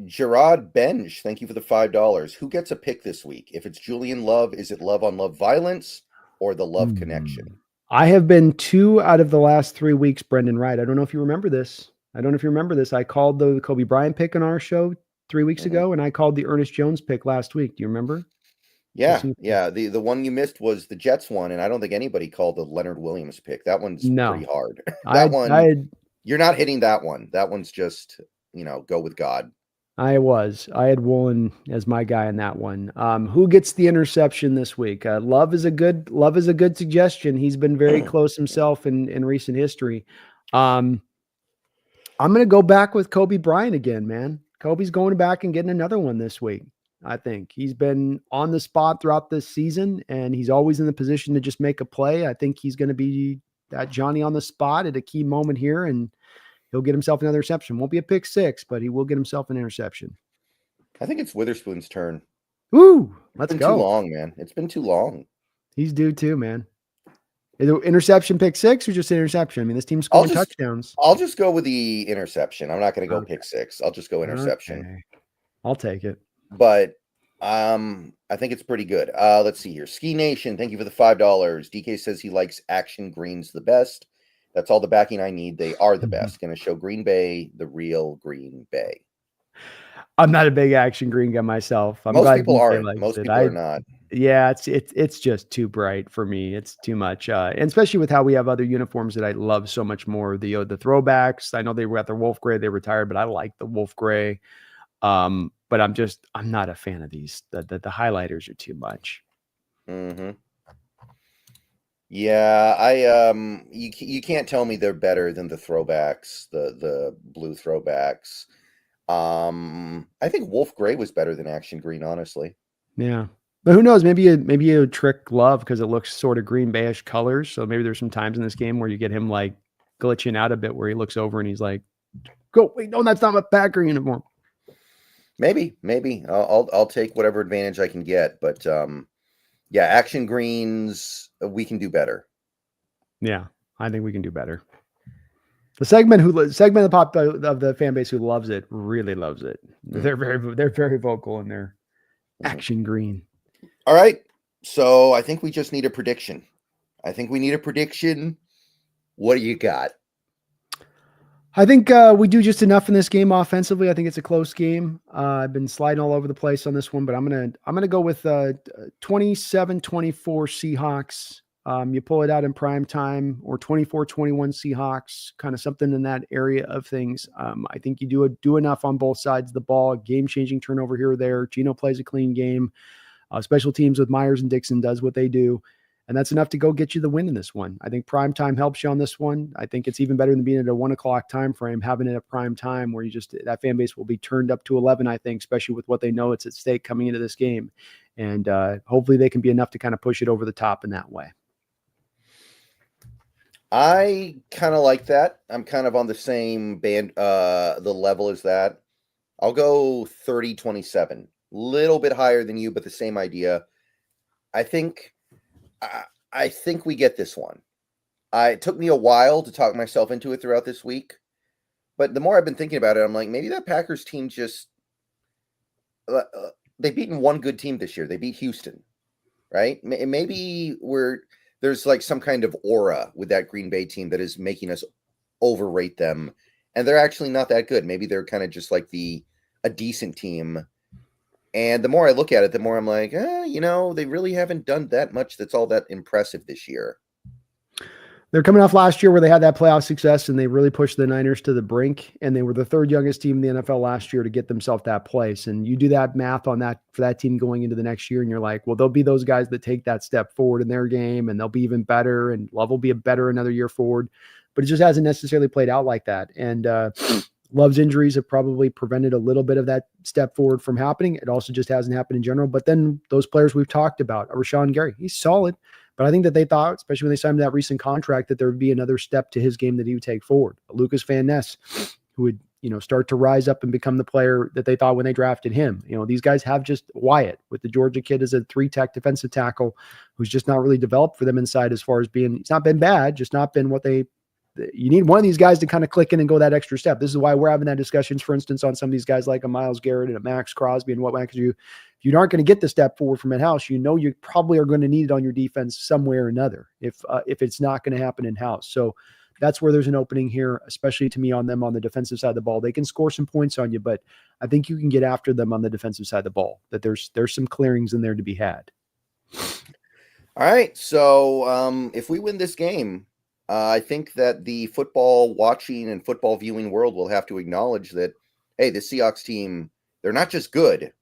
Gerard Benj, thank you for the $5. Who gets a pick this week? If it's Julian Love, is it love on love violence or the love connection? I have been 2 out of the last 3 weeks, Brendan Wright. I don't know if you remember this. I called the Kobe Bryant pick on our show 3 weeks ago, and I called the Ernest Jones pick last week. Do you remember? Yeah. The one you missed was the Jets one, and I don't think anybody called the Leonard Williams pick. That one's pretty hard. You're not hitting that one. That one's just, you know, go with God. I had Woolen as my guy in that one. Who gets the interception this week? Love is a good suggestion. He's been very close himself in recent history. I'm going to go back with Kobe Bryant again, man. Kobe's going back and getting another one this week. I think he's been on the spot throughout this season, and he's always in the position to just make a play. I think he's going to be that Johnny on the spot at a key moment here, and he'll get himself another interception. Won't be a pick six, but he will get himself an interception. I think it's Witherspoon's turn. Woo! It's been too long, man. It's been too long. He's due too, man. Is it interception, pick six, or just an interception? I mean, this team's scoring touchdowns. I'll just go with the interception. I'm not going to go pick six. I'll just go interception. Okay. I'll take it. But I think it's pretty good. Let's see here. Ski Nation, thank you for the $5. DK says he likes action greens the best. That's all the backing I need. They are the best. Going to show Green Bay, the real Green Bay. I'm not a big action green guy myself. Most people aren't. Most people are not. Yeah, it's just too bright for me. It's too much, and especially with how we have other uniforms that I love so much more. The throwbacks. I know they were at their wolf gray. They retired, but I like the wolf gray. But I'm not a fan of these. The highlighters are too much. Mm-hmm. Yeah, you can't tell me they're better than the throwbacks, the blue throwbacks. I think wolf gray was better than action green, honestly. Yeah. But who knows? Maybe you trick Love because it looks sort of green beige colors. So maybe there's some times in this game where you get him like glitching out a bit, where he looks over and he's like, "Go, wait, no, that's not a Packer uniform." Maybe I'll take whatever advantage I can get. But yeah, action greens we can do better. Yeah, I think we can do better. The segment of the fan base who loves it really loves it. They're very vocal in their action green. All right. So I think we just need a prediction. What do you got? I think we do just enough in this game offensively. I think it's a close game. I've been sliding all over the place on this one, but I'm gonna go with 27-24 Seahawks. You pull it out in prime time, or 24-21 Seahawks, kind of something in that area of things. I think you do enough on both sides of the ball. Game-changing turnover here or there. Gino plays a clean game. Special teams with Myers and Dixon does what they do. And that's enough to go get you the win in this one. I think prime time helps you on this one. I think it's even better than being at a 1 o'clock time frame, having it at prime time where that fan base will be turned up to 11, I think, especially with what they know it's at stake coming into this game. And hopefully they can be enough to kind of push it over the top in that way. I kind of like that. I'm kind of on the same the level as that. I'll go 30-27. Little bit higher than you, but the same idea. I think we get this one. It took me a while to talk myself into it throughout this week, but the more I've been thinking about it, I'm like, maybe that Packers team just they've beaten one good team this year. They beat Houston, right? Maybe there's like some kind of aura with that Green Bay team that is making us overrate them, and they're actually not that good. Maybe they're kind of just like a decent team. And the more I look at it, the more I'm like, they really haven't done that much that's all that impressive this year. They're coming off last year where they had that playoff success and they really pushed the Niners to the brink. And they were the third youngest team in the NFL last year to get themselves that place. And you do that math on that for that team going into the next year. And you're like, well, there'll be those guys that take that step forward in their game and they'll be even better. And Love will be a better another year forward. But it just hasn't necessarily played out like that. And Love's injuries have probably prevented a little bit of that step forward from happening. It also just hasn't happened in general. But then those players we've talked about, Rashawn Gary, he's solid. But I think that they thought, especially when they signed that recent contract, that there would be another step to his game that he would take forward. Lucas Van Ness, who would, start to rise up and become the player that they thought when they drafted him. These guys have just Wyatt with the Georgia kid as a 3-tech defensive tackle who's just not really developed for them inside as far as he's not been bad, just not been what you need one of these guys to kind of click in and go that extra step. This is why we're having that discussions, for instance, on some of these guys like a Myles Garrett and a Max Crosby and whatnot, because if you aren't going to get the step forward from in-house, you probably are going to need it on your defense somewhere or another if it's not going to happen in-house. So that's where there's an opening here, especially to me on them on the defensive side of the ball. They can score some points on you, but I think you can get after them on the defensive side of the ball, that there's some clearings in there to be had. All right. So if we win this game, I think that the football watching and football viewing world will have to acknowledge that, hey, the Seahawks team, they're not just good.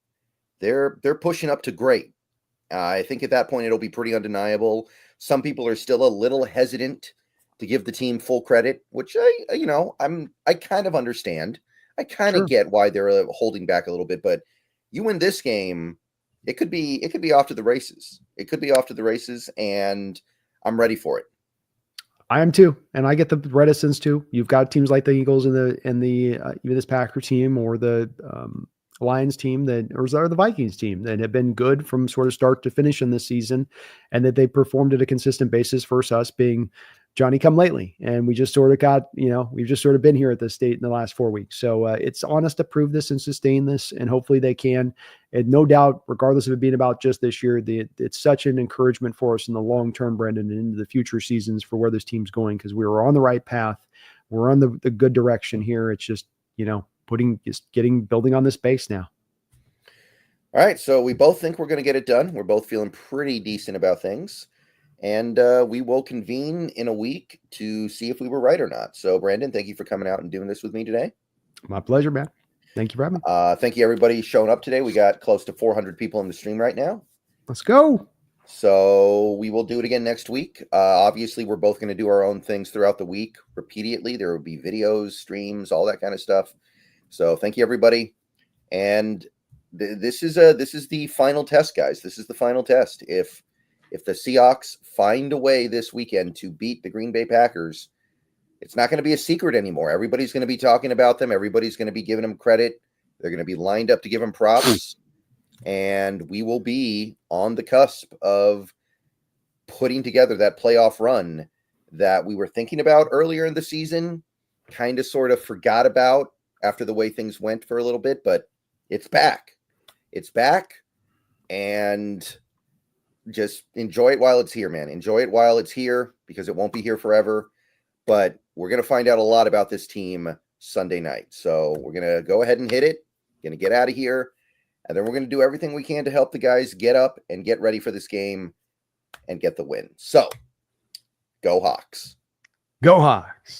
They're pushing up to great. I think at that point, it'll be pretty undeniable. Some people are still a little hesitant to give the team full credit, which I kind of understand. I kind of get why they're holding back a little bit, but You win this game, it could be off to the races. It could be off to the races, and I'm ready for it. I am too, and I get the reticence too. You've got teams like the Eagles and the even this Packer team or the Lions team or the Vikings team that have been good from sort of start to finish in this season, and that they performed at a consistent basis versus us being Johnny come lately. And we just sort of got, we've just sort of been here at this state in the last 4 weeks. So it's on us to prove this and sustain this, and hopefully they can. And no doubt, regardless of it being about just this year, it's such an encouragement for us in the long term, Brendan, and into the future seasons for where this team's going, because we were on the right path. We're on the good direction here. It's just, building on this base now. All right. So we both think we're going to get it done. We're both feeling pretty decent about things. And we will convene in a week to see if we were right or not. So, Brandon, thank you for coming out and doing this with me today. My pleasure, man. Thank you for having me. Thank you, everybody, showing up today. We got close to 400 people in the stream right now. Let's go. So we will do it again next week. Obviously, we're both going to do our own things throughout the week repeatedly. There will be videos, streams, all that kind of stuff. So thank you, everybody. And this is the final test, guys. This is the final test. If the Seahawks find a way this weekend to beat the Green Bay Packers, it's not going to be a secret anymore. Everybody's going to be talking about them. Everybody's going to be giving them credit. They're going to be lined up to give them props. And we will be on the cusp of putting together that playoff run that we were thinking about earlier in the season, kind of sort of forgot about after the way things went for a little bit, but it's back. It's back. And just enjoy it while it's here, man. Enjoy it while it's here, because it won't be here forever. But we're going to find out a lot about this team Sunday night. So we're going to go ahead and hit it. Going to get out of here. And then we're going to do everything we can to help the guys get up and get ready for this game and get the win. So, go Hawks. Go Hawks.